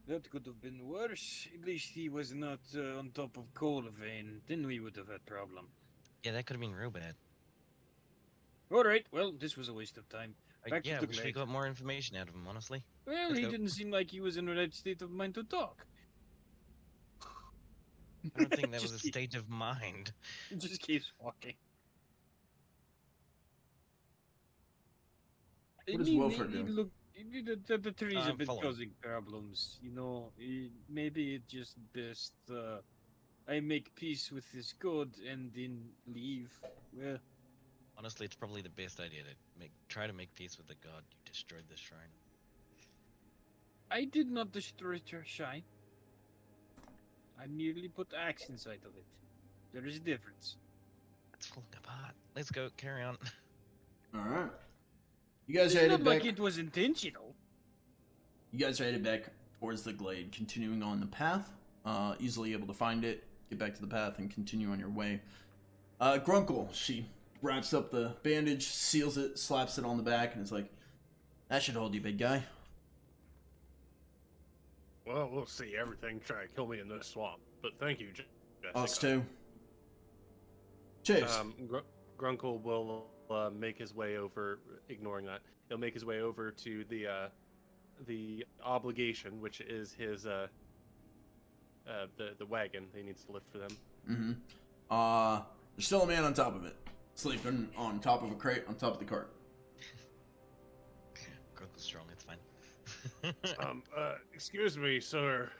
that could have been worse. At least he was not on top of coal vein. Then we would have had problem. Yeah, that could have been real bad. Alright, well, this was a waste of time. Back Yeah, to the wish we glade. got more information out of him, honestly. Well, Let's he go. didn't seem like he was in the right state of mind to talk. I don't think that was a Just keep- state of mind. He just keeps walking. What does Wilford do? Look, the trees have been following. causing problems. Maybe it just best I make peace with this god and then leave. Well, Honestly, it's probably the best idea to try to make peace with the god you destroyed the shrine. I did not destroy your shine. I merely put axe inside of it. There is a difference. It's falling apart. Let's go. Carry on. All right. You guys It's headed not back. like it was intentional. You guys are headed back towards the glade, continuing on the path. Easily able to find it, get back to the path, and continue on your way. Grunkle, she wraps up the bandage, seals it, slaps it on the back, and is like, "That should hold you, big guy." Well, we'll see. Everything try to kill me in this swamp, but thank you, Jessica. Us too. Cheers. Grunkle will make his way over. Ignoring that, he'll make his way over to the obligation, which is his the wagon he needs to lift for them. Mm-hmm. There's still a man on top of it, sleeping on top of a crate on top of the cart. Grunkle's strong. It's fine. Excuse me, sir.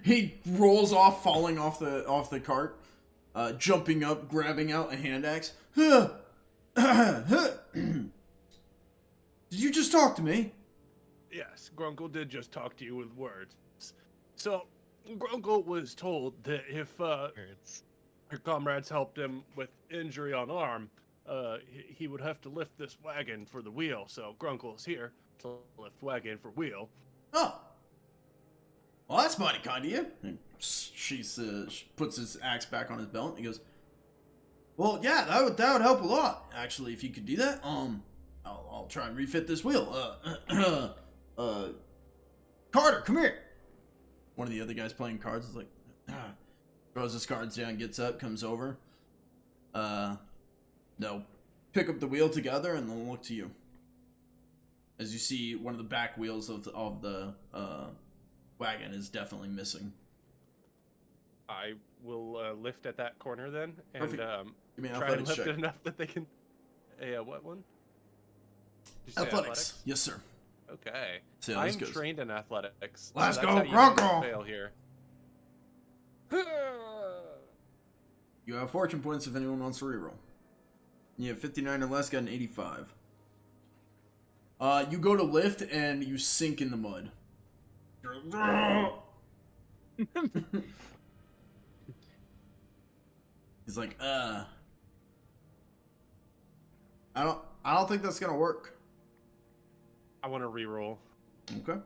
He rolls off, falling off the cart, jumping up, grabbing out a hand axe. Did you just talk to me? Yes, Grunkle did just talk to you with words. So, Grunkle was told that if your comrades helped him with injury on arm, he would have to lift this wagon for the wheel. So Grunkle's here to lift wagon for wheel. Oh. Well, that's mighty kind of you. And she puts his axe back on his belt and he goes, "Well, yeah, that would help a lot, actually, if you could do that. I'll try and refit this wheel. Carter, come here." One of the other guys playing cards is like, throws his cards down, gets up, comes over. No. Pick up the wheel together and they'll look to you. As you see, one of the back wheels of the wagon is definitely missing. I will lift at that corner then, and Perfect. Give me an try and athletics lift check. it enough that they can. What one? Did you say Athletics. Yes, sir. Okay. See how this I'm goes. trained in athletics. Let's so go, that's how you don't Grunkle! fail here. You have fortune points if anyone wants to reroll. You have 59 or less, got an 85. You go to lift and you sink in the mud. He's like, I don't think that's gonna work. I want to reroll. Okay. I'm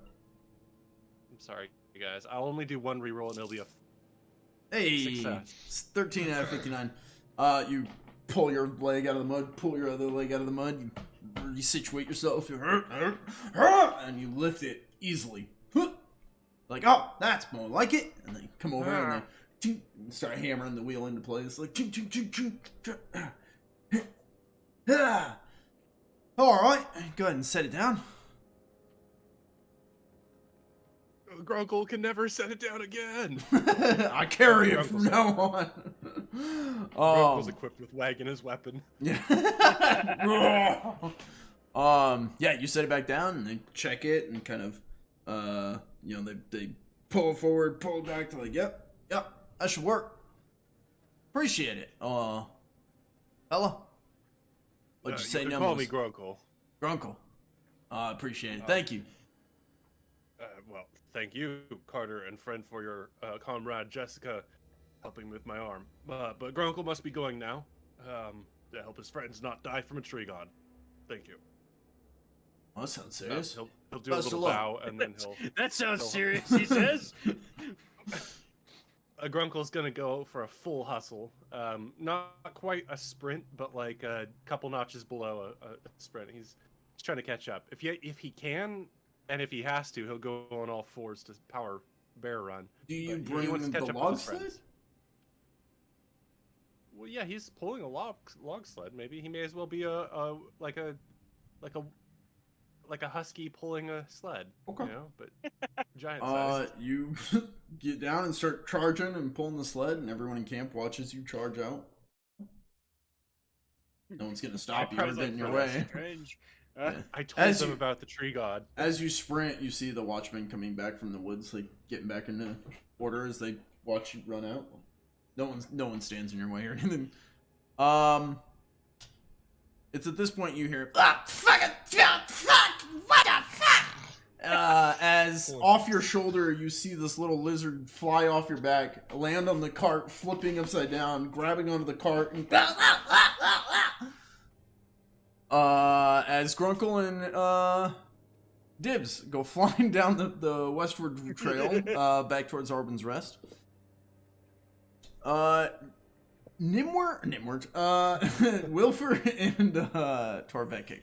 sorry, you guys. I'll only do one reroll and it'll be a Hey, success. it's 13 out of 59. You pull your leg out of the mud, pull your other leg out of the mud, you resituate yourself, and you lift it easily. Like, oh, that's more like it. And they come over and they start hammering the wheel into place. Like, all right, go ahead and set it down. Grunkle can never set it down again. I carry it from now on. Grunkle's equipped with wagon as weapon. Yeah. Yeah, you set it back down and they check it and kind of, they pull it forward, pull it back to like, yep, that should work. Appreciate it. Fella. What'd you say? You can call me Grunkle. Grunkle. Appreciate it. Thank you. Well, thank you, Carter, and friend, for your comrade Jessica helping with my arm. But Grunkle must be going now to help his friends not die from a tree god. Thank you. Well, that sounds serious. He'll do a little bow and then he'll. That sounds serious, he says. Grunkle's gonna go for a full hustle. Not quite a sprint, but like a couple notches below a sprint. He's trying to catch up. If he can, and if he has to, he'll go on all fours to power bear run. Do you But bring he wants to catch the up with log his sled? friends. Well, yeah, he's pulling a log sled. Maybe he may as well be a husky pulling a sled. Okay. You know, but giant size. You get down and start charging and pulling the sled, and everyone in camp watches you charge out. No one's gonna stop you or get in your way. Strange. I told them about the tree god. As you sprint, you see the watchmen coming back from the woods, like getting back into order as they watch you run out. No one stands in your way or anything. It's at this point you hear, fucking, what the fuck? As off your shoulder, you see this little lizard fly off your back, land on the cart, flipping upside down, grabbing onto the cart, and as Grunkle and Dibs go flying down the westward trail, back towards Arbin's Rest. Nimwort, Wilfer and Torvekek.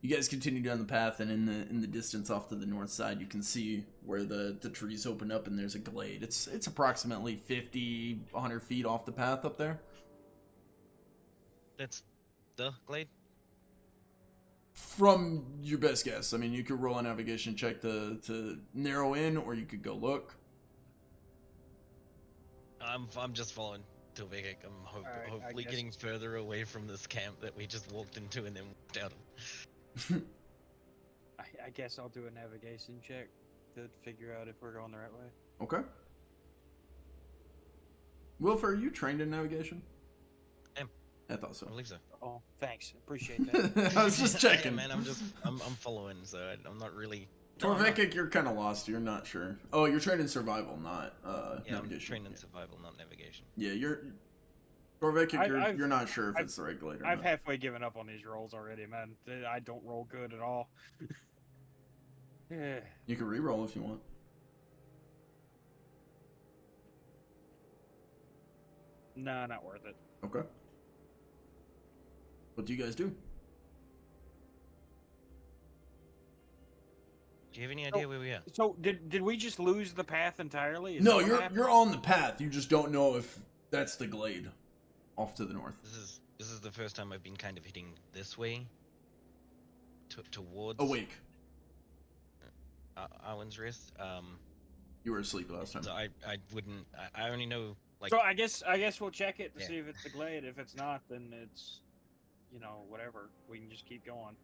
You guys continue down the path, and in the distance off to the north side, you can see where the trees open up, and there's a glade. It's approximately 50, 100 feet off the path up there. That's the glade? From your best guess. I mean, you could roll a navigation check to narrow in, or you could go look. I'm just following Torvekek. I'm hopefully getting further away from this camp that we just walked into and then walked out of. I guess I'll do a navigation check to figure out if we're going the right way. Okay. Wilfer, are you trained in navigation? I thought so. I believe so. Oh, thanks. Appreciate that. I was just checking. Yeah, man, I'm following, so I'm not really. Torvekek, you're kind of lost. You're not sure. Oh, you're trained in survival, not yeah, navigation. I'm trained in survival, not navigation. Yeah, Torvekek, you're not sure if it's the right glade or I've not. halfway given up on these rolls already, man. I don't roll good at all. Yeah. You can re-roll if you want. Nah, not worth it. Okay. What do you guys do? Do you have any idea where we are? So did we just lose the path entirely? Is No, that what happened? you're on the path. You just don't know if that's the glade off to the north. This is the first time I've been kind of hitting this way towards Awake. Arwen's Rest. You were asleep last time. So I wouldn't. I only know like. So I guess we'll check it to see if it's the glade. If it's not, then it's, whatever. We can just keep going.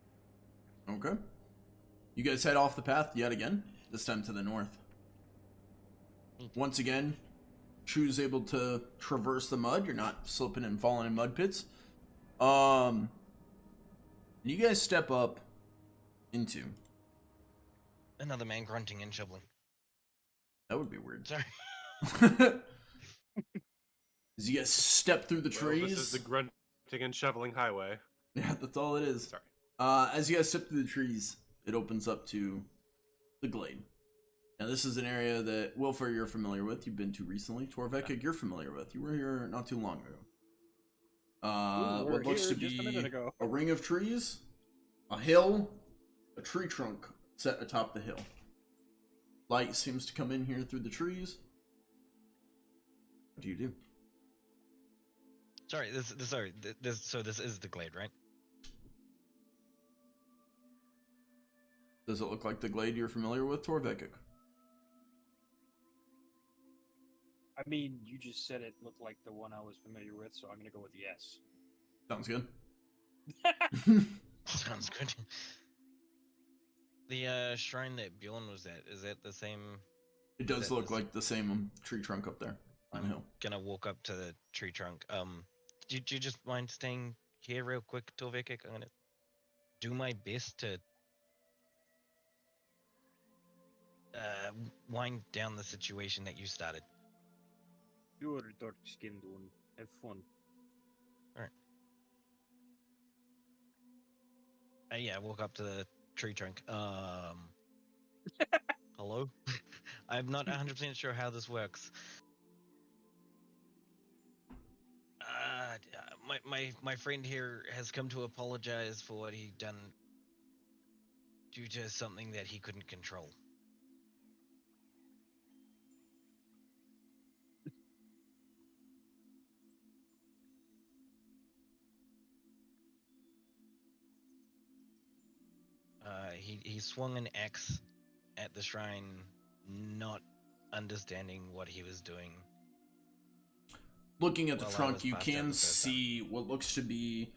Okay. You guys head off the path yet again, this time to the north. Once again, Chu's able to traverse the mud. You're not slipping and falling in mud pits. You guys step up into... Another man grunting and shoveling. That would be weird. Sorry. As you guys step through the trees... Well, this is the grunting and shoveling highway. Yeah, that's all it is. Sorry. As you guys step through the trees, it opens up to the glade. Now, this is an area that, Wilfer, you're familiar with. You've been to recently. Torvekek, you're familiar with. You were here not too long ago. What looks to be a ring of trees, a hill, a tree trunk set atop the hill. Light seems to come in here through the trees. What do you do? Sorry, this is the glade, right? Does it look like the glade you're familiar with, Torvekek? I mean, you just said it looked like the one I was familiar with, so I'm gonna go with yes. Sounds good. Sounds good. The shrine that Bjorn was at, is that the same? It does look like the same tree trunk up there on the hill. Gonna walk up to the tree trunk. Do you just mind staying here real quick, Torvekek? I'm gonna do my best to wind down the situation that you started. You're a dark-skinned one. Have fun. Alright. Yeah, walk up to the tree trunk. Hello? I'm not 100% sure how this works. My friend here has come to apologize for what he done due to something that he couldn't control. He swung an axe at the shrine, not understanding what he was doing. Looking at the trunk, you can see what looks to be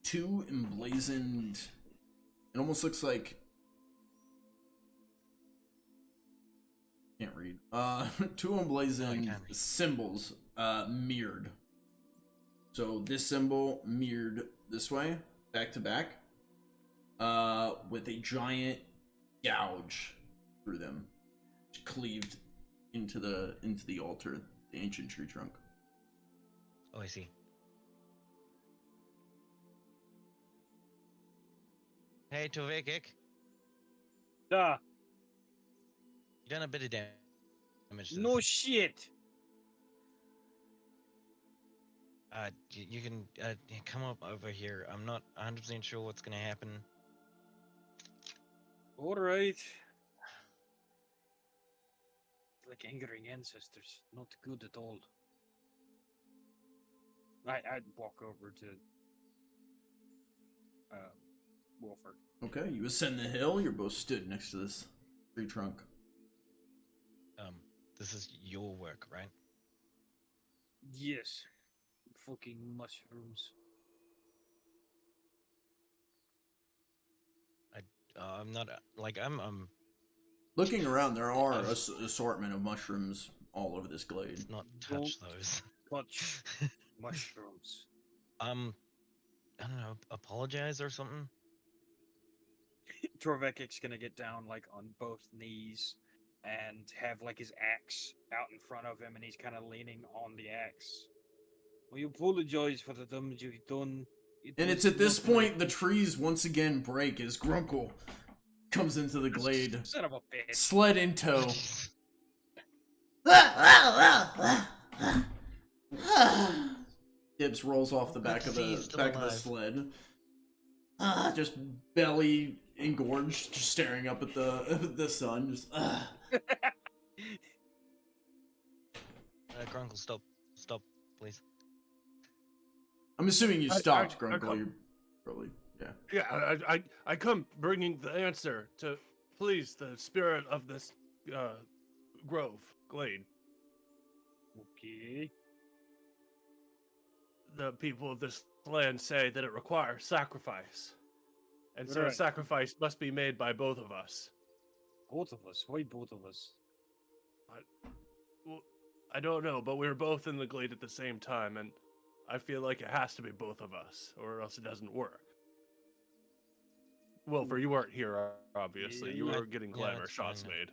two emblazoned... It almost looks like... Can't read. Two emblazoned symbols mirrored. So this symbol mirrored this way, back to back. With a giant gouge through them, cleaved into the altar, the ancient tree trunk. Oh, I see. Hey, Torvekek. Duh. You done a bit of damage. To No this. shit. You can come up over here. I'm not 100% sure what's gonna happen. All right. Like angering ancestors. Not good at all. I'd walk over to Wolford. Okay, you ascend the hill. You're both stood next to this tree trunk. This is your work, right? Yes. Fucking mushrooms. I'm not like I'm Looking around, there are an assortment of mushrooms all over this glade. Let's not touch those. Touch mushrooms. I don't know, apologize or something? Torvekek's gonna get down like on both knees and have like his axe out in front of him, and he's kind of leaning on the axe. We apologize for the damage you've done. And it's at this point the trees once again break as Grunkle comes into the glade. Son of a bitch. Sled in tow. Gibbs rolls off the back of the sled. Just belly engorged, just staring up at the sun. Just Grunkle, stop, please. I'm assuming you stopped, Grunkle. You're probably Yeah, I come bringing the answer to please the spirit of this glade. Okay. The people of this land say that it requires sacrifice. And so a Right. sacrifice must be made by both of us. Both of us? Why both of us? Well, I don't know, but we were both in the glade at the same time, and I feel like it has to be both of us, or else it doesn't work. Wilfer, you weren't here, obviously. You were getting glamour shots made.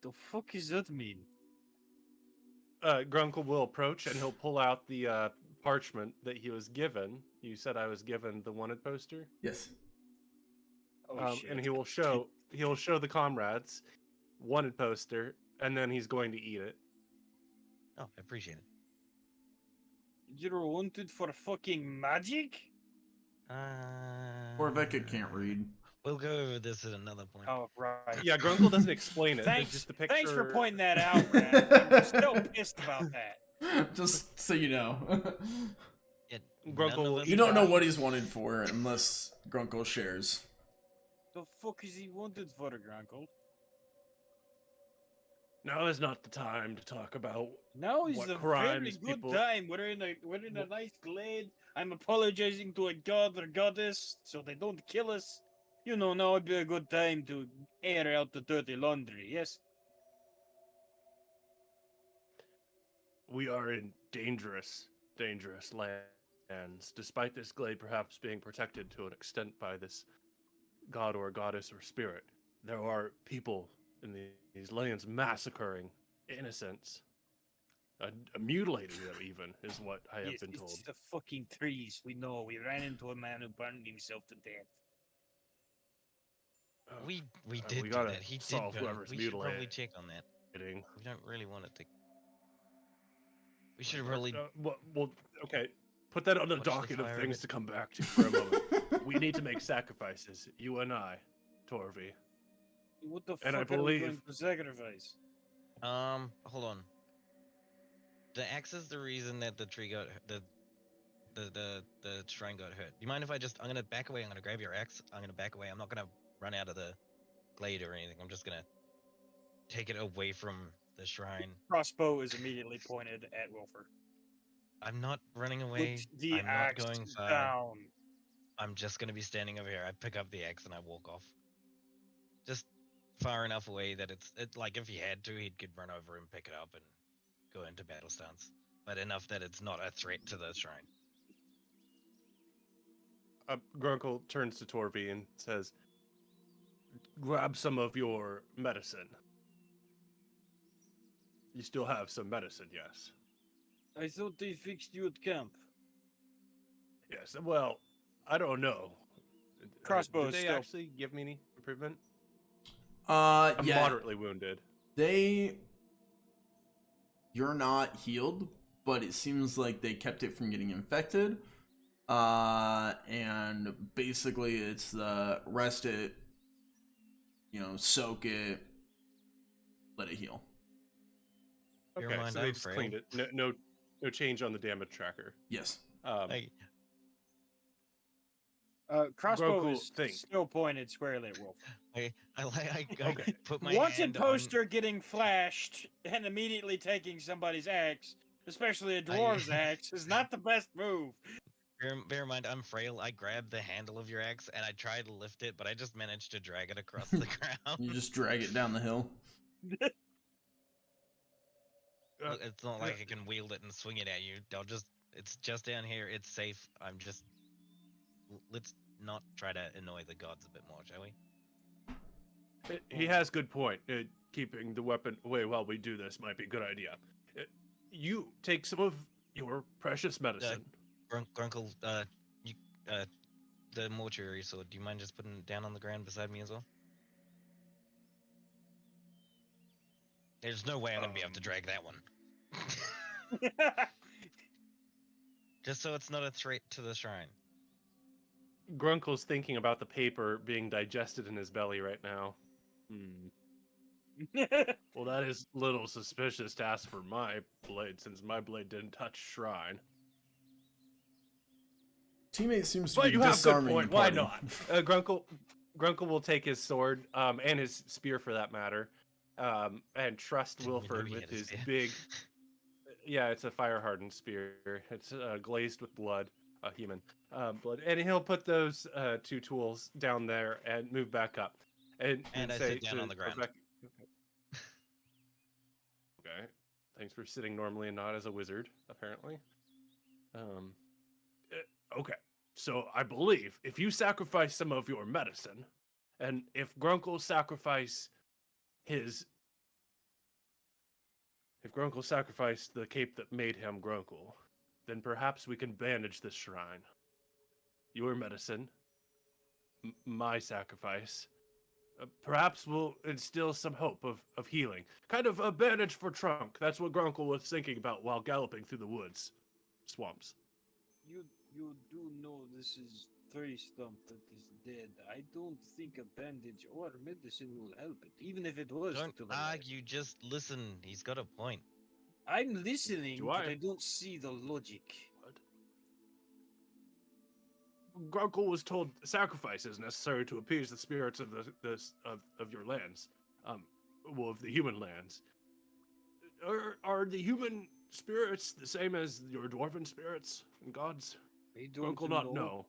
The fuck does that mean? Grunkle will approach, and he'll pull out the parchment that he was given. You said I was given the wanted poster? yes. Oh, shit. And he'll show the comrades wanted poster, and then he's going to eat it. Oh, I appreciate it. You're wanted for fucking magic? Torvekek can't read. We'll go over this at another point. Oh, right. Yeah, Grunkle doesn't explain it. Thanks, It's just a picture. thanks for pointing that out, Brad. I'm still pissed about that. Just so you know. Yeah, Grunkle, You don't know what he's wanted for unless Grunkle shares. The fuck is he wanted for, Grunkle? Now is not the time to talk about Now is what a very crimes good people. time. We're in a nice glade. I'm apologizing to a god or goddess so they don't kill us. You know, now would be a good time to air out the dirty laundry, yes? We are in dangerous lands, despite this glade perhaps being protected to an extent by this god or goddess or spirit. There are people in these lands massacring innocents, mutilating them even, is what I have been told. It's the fucking trees. We know. We ran into a man who burned himself to death. We did we do gotta that. He did solve burn. whoever's We should probably mutilating. check on that. We don't really want it to. We should really. Well, okay. Put that on the Watch the docket of fire things bit. to come back to for a moment. We need to make sacrifices, you and I, Torvi. What the And I fuck are we believe- going to sacrifice? Hold on. The axe is the reason that the tree got the shrine got hurt. Do you mind if I'm gonna back away? I'm gonna grab your axe. I'm gonna back away. I'm not gonna run out of the glade or anything. I'm just gonna take it away from the shrine. Crossbow is immediately pointed at Wilfer. I'm not running away. Put the I'm not axe going far. down. I'm just gonna be standing over here. I pick up the axe and I walk off. Just far enough away that it's like if he had to, he could run over and pick it up and go into battle stance. But enough that it's not a threat to the shrine. Grunkle turns to Torvi and says, "Grab some of your medicine. You still have some medicine, yes?" I thought they fixed you at camp. Yes. Well, I don't know. Crossbow Did is they still. actually give me any improvement? Yeah. I'm moderately wounded. You're not healed, but it seems like they kept it from getting infected. And basically it's the rest it, soak it, let it heal. Bear Okay, in mind, so they I'm just frail. cleaned it. No change on the damage tracker. Yes. Hey, Crossbow Gronkle, is think. still pointed squarely at Wolf. I Okay. put my Wanted hand poster getting flashed and immediately taking somebody's axe, especially a I- dwarf's axe, is not the best move. bear in mind, I'm frail. I grabbed the handle of your axe and I tried to lift it, but I just managed to drag it across the ground. You just drag it down the hill. Look, it's not like I can wield it and swing it at you. It's just down here. It's safe. Let's not try to annoy the gods a bit more, shall we? He has good point. Keeping the weapon away while we do this might be a good idea. You take some of your precious medicine. Grunkle, the mortuary sword. Do you mind just putting it down on the ground beside me as well? There's no way I'm gonna be able to drag that one. Just so it's not a threat to the shrine. Grunkle's thinking about the paper being digested in his belly right now. Well, that is a little suspicious to ask for my blade, since my blade didn't touch shrine. Teammate seems to But be you have good disarming point. the Why party. not? Grunkle will take his sword, and his spear for that matter, and trust Didn't even know Wilford he with had a his spear. big. Yeah, it's a fire-hardened spear. It's glazed with blood, human blood, and he'll put those two tools down there and move back up, and I say sit down to on the ground. Okay, thanks for sitting normally and not as a wizard, apparently. Okay, so I believe if you sacrifice some of your medicine, and if Grunkle sacrificed the cape that made him Grunkle, then perhaps we can bandage this shrine. Your medicine, my sacrifice, perhaps will instill some hope of healing. Kind of a bandage for Trunk. That's what Grunkle was thinking about while galloping through the woods. Swamps. You do know this is Tree Stump that is dead. I don't think a bandage or medicine will help it, even if it was Don't to the last. argue, just listen. He's got a point. I'm listening, Do but I? I don't see the logic. Grunkle was told sacrifice is necessary to appease the spirits of of your lands, well, of the human lands. Are the human spirits the same as your dwarven spirits and gods? I don't Grunkle not know.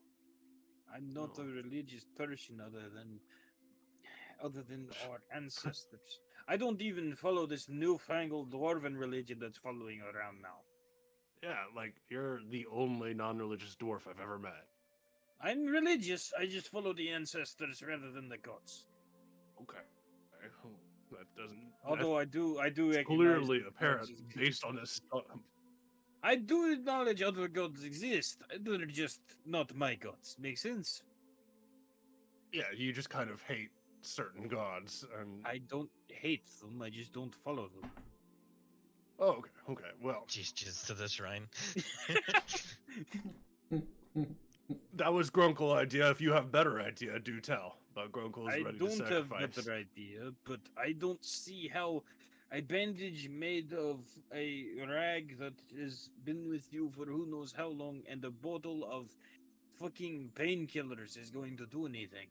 I'm not No. a religious person other than our ancestors. I don't even follow this newfangled dwarven religion that's following around now. Yeah, like you're the only non-religious dwarf I've ever met. I'm religious. I just follow the ancestors rather than the gods. Okay. That doesn't. Although I do that's acknowledge clearly that apparent gods exist. based on this. I do acknowledge other gods exist. They're just not my gods. Make sense? Yeah, you just kind of hate certain gods, and I don't hate them. I just don't follow them. oh, okay. Well, Just to the shrine. that was Grunkle idea. If you have better idea, do tell. But Grunkle is I ready to don't have sacrifice. better idea, but I don't see how a bandage made of a rag that has been with you for who knows how long and a bottle of fucking painkillers is going to do anything.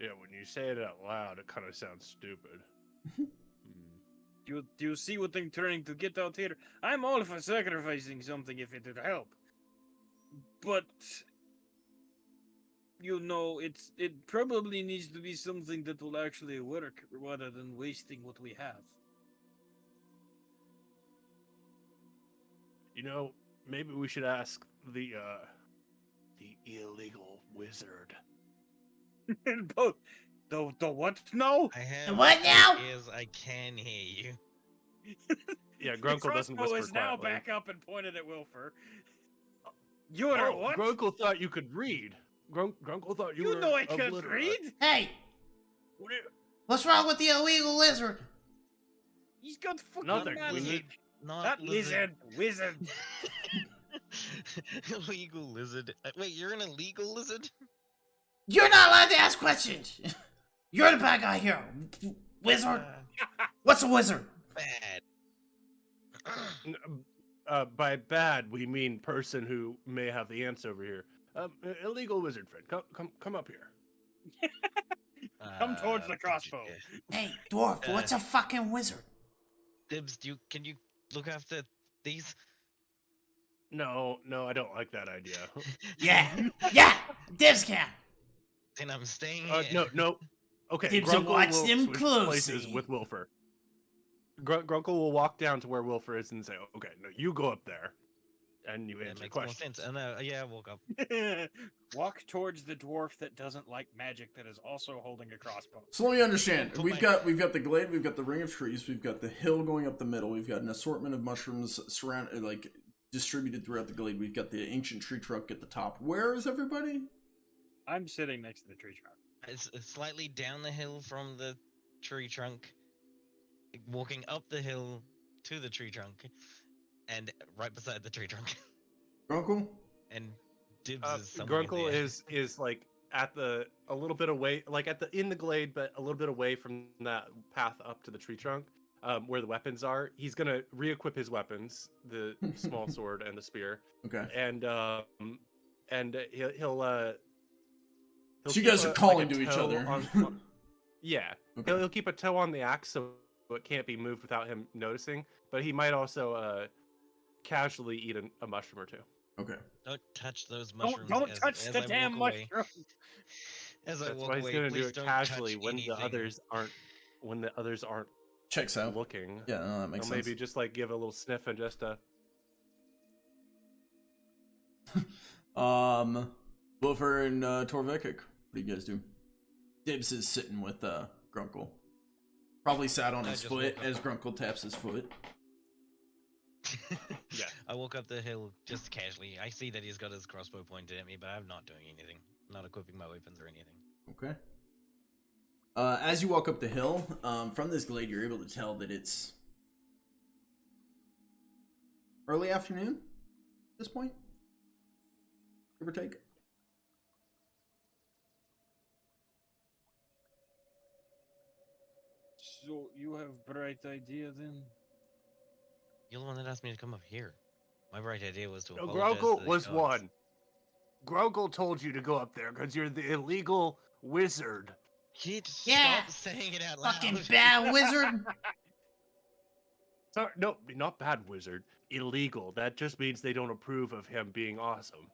Yeah, when you say it out loud, it kind of sounds stupid. Do you see what I'm trying to get out here? I'm all for sacrificing something if it would help. But it probably needs to be something that will actually work rather than wasting what we have. You know, maybe we should ask the illegal wizard. Both. The what? No. I have what now? ears, I can hear you. Yeah, The Grunkle doesn't crossbow whisper is now quietly. back up and pointed at Wilfer. You are Oh, what? Grunkle thought you could read. Grunkle thought you were You know I can't illiterate. read. Hey, what's wrong with the illegal lizard? He's got fucking Nothing. magic. Not Not wizard. Illegal lizard. Wait, you're an illegal lizard? You're not allowed to ask questions. You're the bad guy here. Wizard? What's a wizard? Bad. By bad, we mean person who may have the ants over here. Illegal wizard friend, come up here. Come towards the crossbow. Hey, dwarf, what's a fucking wizard? Dibs, can you look after these? No, I don't like that idea. Yeah, Dibs can. Then I'm staying here. No. Okay, Dibs will Grunkle watch will them switch places closely. with Wilfer. Grunkle will walk down to where Wilfer is and say, "Okay, no, you go up there, and you That answer makes more questions." sense. Yeah, I woke up. Walk towards the dwarf that doesn't like magic that is also holding a crossbow. So let me understand. Put We've got the glade, we've got the ring of trees, we've got the hill going up the middle, we've got an assortment of mushrooms distributed throughout the glade. We've got the ancient tree trunk at the top. Where is everybody? I'm sitting next to the tree trunk. It's slightly down the hill from the tree trunk, walking up the hill to the tree trunk, and right beside the tree trunk. Grunkle? And Dibs is somewhere Grunkle there. is like at a little bit away, like in the glade, but a little bit away from that path up to the tree trunk, where the weapons are. He's gonna re-equip his weapons, the small sword and the spear. Okay. And he'll So you keep guys are calling a to each toe other. yeah. Okay. He'll keep a toe on the axe so it can't be moved without him noticing. But he might also casually eat a mushroom or two. Okay. Don't touch those mushrooms. Don't as, touch as the I damn walk away. mushroom. As I That's walk why he's away, gonna do please it don't casually touch when the anything. others aren't Checks out. looking. Yeah, no, that makes He'll sense. maybe just like give a little sniff and just Wilfer and Torvekek, what do you guys do? Dibs is sitting with Grunkle. Probably sat on I his just foot woke up. as Grunkle taps his foot. Yeah. I walk up the hill just casually. I see that he's got his crossbow pointed at me, but I'm not doing anything. I'm not equipping my weapons or anything. Okay. As you walk up the hill, from this glade, you're able to tell that it's early afternoon at this point, give or take. So you have bright idea then? You're the one that asked me to come up here. My right idea was to apologize to Grunkle the was gods. one. Grunkle told you to go up there because you're the illegal wizard. Kid, Yeah. stop saying it out loud. Fucking bad wizard. Sorry, no, not bad wizard. Illegal. That just means they don't approve of him being awesome.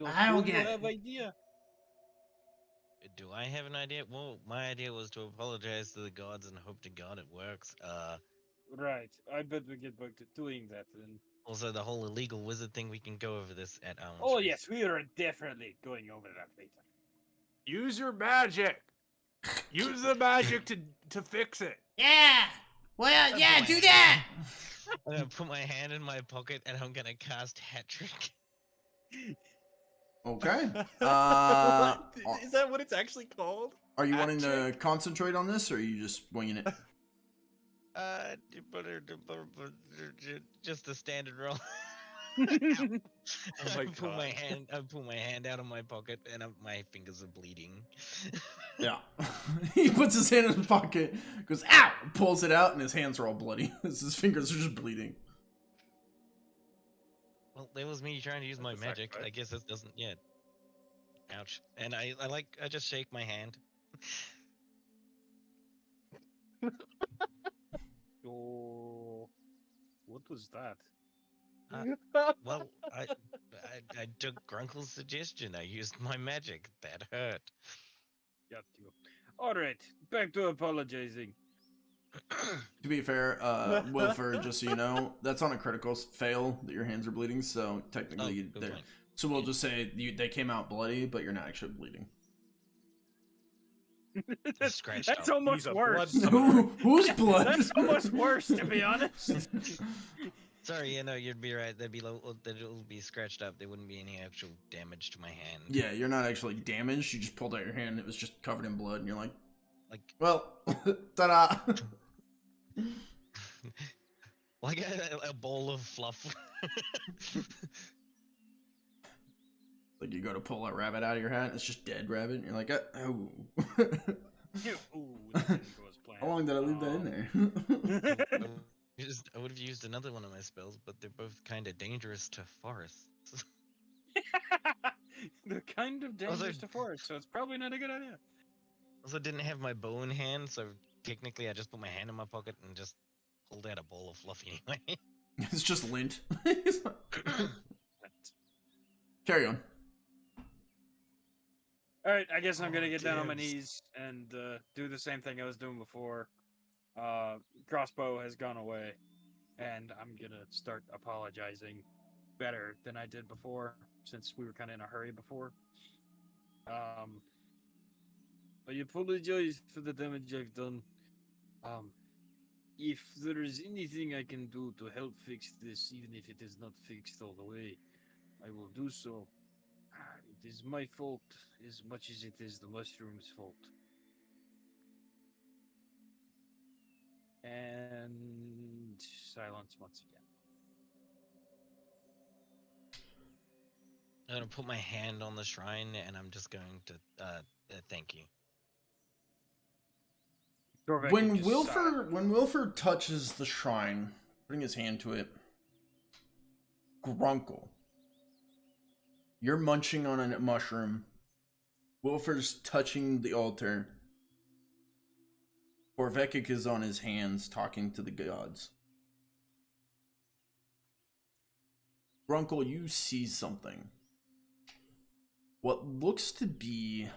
So I don't you get have it. idea. Do I have an idea? Well, my idea was to apologize to the gods and hope to God it works. Right. I bet we get back to doing that then. Also, the whole illegal wizard thing, we can go over this at our own Oh space. yes, we are definitely going over that later. Use your magic. Use the magic to fix it. Yeah. Well, yeah, do that. I'm gonna put my hand in my pocket and I'm gonna cast hat trick. Okay. What? Is that what it's actually called? Are you Hat wanting to trick? concentrate on this, or are you just winging it? Just a standard roll. Oh I my pull God. my hand out of my pocket and my fingers are bleeding. Yeah. He puts his hand in his pocket, goes, ow! Pulls it out, and his hands are all bloody. His fingers are just bleeding. Well, that was me trying to use my That's a magic. sacrifice. I guess it doesn't yet. Ouch. And I just shake my hand. So, what was that? Well, I took Grunkle's suggestion. I used my magic. That hurt. Got you. All right, back to apologizing. To be fair, Wilford, just so you know, that's on a critical fail that your hands are bleeding, so technically good they're. point. So we'll just say they came out bloody, but you're not actually bleeding. Scratched That's up. almost He's a worse. blood Who's blood? That's almost worse, to be honest. Sorry, you'd be right. That'll be scratched up. There wouldn't be any actual damage to my hand. Yeah, you're not actually damaged. You just pulled out your hand. It was just covered in blood, and you're like, Like, well, ta-da. like a bowl of fluff. Like you go to pull a rabbit out of your hat, it's just dead rabbit, and you're like, oh. Ooh, that didn't go as planned. How long did I leave that in there? I would have used another one of my spells, but they're both kind of dangerous to forests. They're kind of dangerous to forest, so it's probably not a good idea. Also, didn't have my bow in hand, so technically I just put my hand in my pocket and just pulled out a bowl of fluff anyway. It's just lint. Carry on. All right, I guess I'm gonna Oh, get down on my dibs. knees and do the same thing I was doing before. Crossbow has gone away, and I'm gonna start apologizing better than I did before, since we were kind of in a hurry before. I apologize for the damage I've done. If there is anything I can do to help fix this, even if it is not fixed all the way, I will do so. It is my fault as much as it is the mushroom's fault. And silence once again. I'm gonna put my hand on the shrine, and I'm just going to thank you. Torvekek When just sighed. Wilford touches the shrine, putting his hand to it, Grunkle, you're munching on a mushroom. Wilford's touching the altar. Torvekek is on his hands talking to the gods. Grunkle, you see something. What looks to be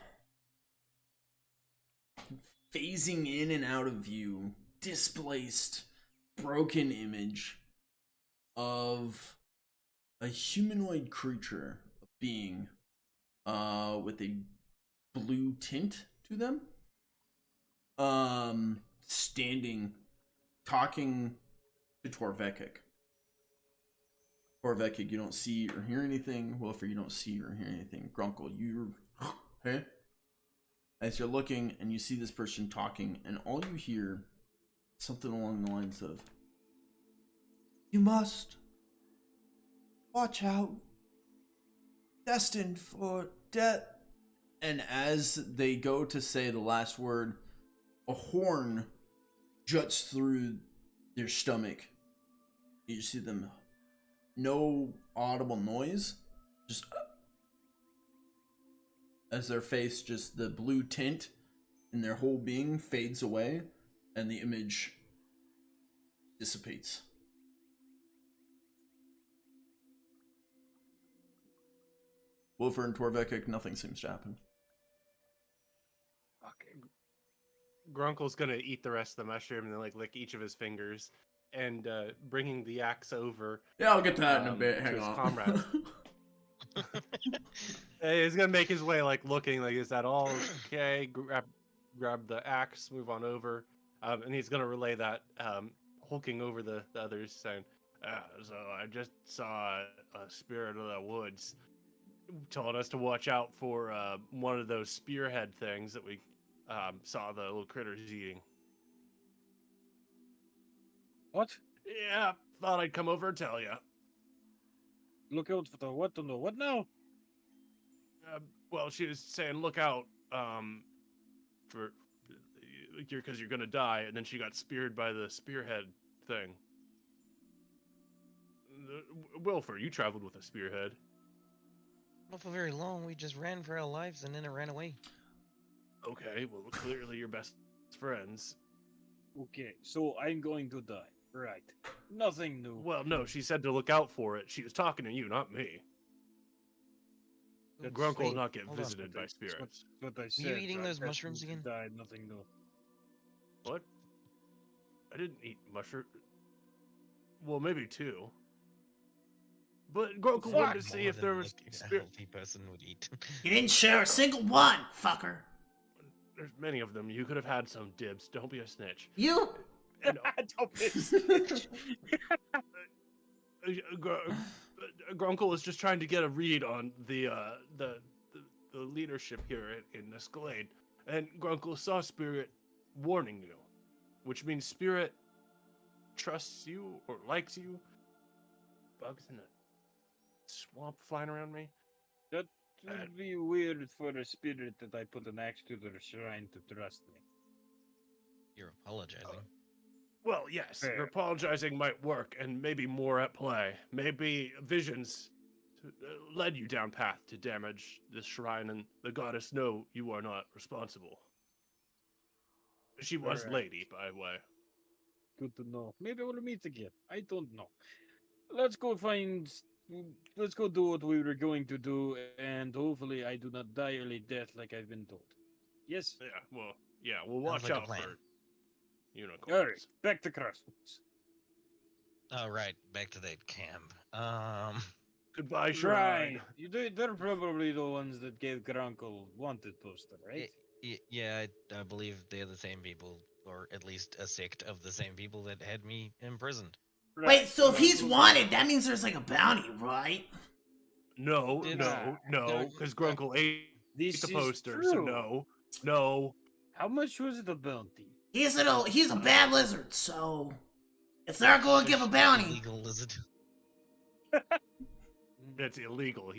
phasing in and out of view, displaced, broken image of a humanoid creature, a being, with a blue tint to them, standing, talking to Torvekek. Torvekek, you don't see or hear anything. Wilford, you don't see or hear anything. Grunkle, you're hey. As you're looking and you see this person talking, and all you hear is something along the lines of, "You must watch out, destined for death." And as they go to say the last word, a horn juts through their stomach. You see them, no audible noise, just as their face, just the blue tint in their whole being fades away and the image dissipates. Wilford and Torvekek, nothing seems to happen. Okay. Grunkle's gonna eat the rest of the mushroom and then like lick each of his fingers, and bringing the axe over. Yeah, I'll get to that in a bit. to Hang his on. comrades. He's gonna make his way, like looking like, is that all okay? Grab the axe, move on over, and he's gonna relay that, hulking over the others, saying, "So I just saw a spirit of the woods, telling us to watch out for one of those spearhead things that we saw the little critters eating." What? Yeah, thought I'd come over and tell you. Look out for the what and the what now? Well, she was saying, look out, for because you're gonna die, and then she got speared by the spearhead thing. Wilford, you traveled with a spearhead. Not for very long. We just ran for our lives, and then it ran away. Okay, well, clearly you're best friends. Okay, so I'm going to die. Right. Nothing new. Well, no, she said to look out for it. She was talking to you, not me. The Grunkle will Wait, not get hold on. visited by That's spirits. what I Were said. you eating I'm those destined mushrooms to again? Die, nothing new. What? I didn't eat mushroom. Well, maybe 2. But Gronkle wanted to see More if there than, was like, a spirit. healthy person would eat. You didn't share a single one, fucker. There's many of them. You could have had some dibs. Don't be a snitch. You? And, Don't be a snitch. Grunkle is just trying to get a read on the leadership here in Escalade, and Grunkle saw Spirit warning you, which means Spirit trusts you or likes you. Bugs in a swamp flying around me. That would be weird for a spirit that I put an axe to the shrine to trust me. You're apologizing. Well, yes, Fair. your apologizing might work, and maybe more at play. Maybe visions led you down path to damage the shrine, and the goddess know you are not responsible. She was Alright. lady, by the way. Good to know. Maybe we'll meet again. I don't know. Let's go find. Let's go do what we were going to do, and hopefully I do not die early death like I've been told. Yes. Yeah, we'll watch like a out plan. for unicorns. All right. Back to crossroads. All right, back to that camp. Goodbye, shrine. Right. They're probably the ones that gave Grunkle wanted poster, right? Yeah, I believe they're the same people, or at least a sect of the same people that had me imprisoned. Right. Wait, so if he's Grunkle's- wanted, that means there's like a bounty, right? No, It's- no, because Grunkle ate This the is poster, so true. no. How much was the bounty? He's a bad lizard, so if they're going to give a bounty, Illegal lizard. That's illegal.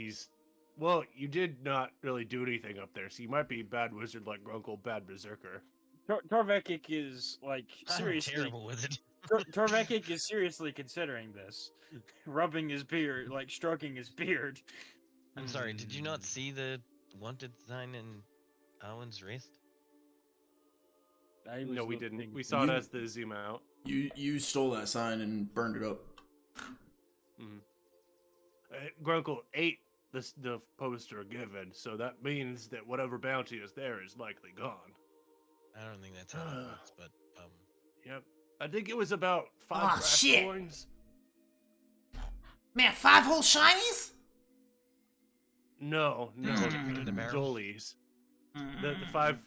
Well, you did not really do anything up there, so you might be bad wizard like Grunkle, bad berserker. Torvekek is like I'm seriously. terrible with it. Torvekek is seriously considering this, rubbing his beard, like stroking his beard. I'm sorry, did you not see the wanted sign in Owen's wrist? I was No, we not didn't. thinking- We saw it as the zoom out. You stole that sign and burned it up. Grunkle ate the poster given, so that means that whatever bounty is there is likely gone. I don't think that's how that works, but Yep. I think it was about 5 Aw, brass shit. coins. man, 5 whole shinies? No, Stick it in the barrel. dullies. The five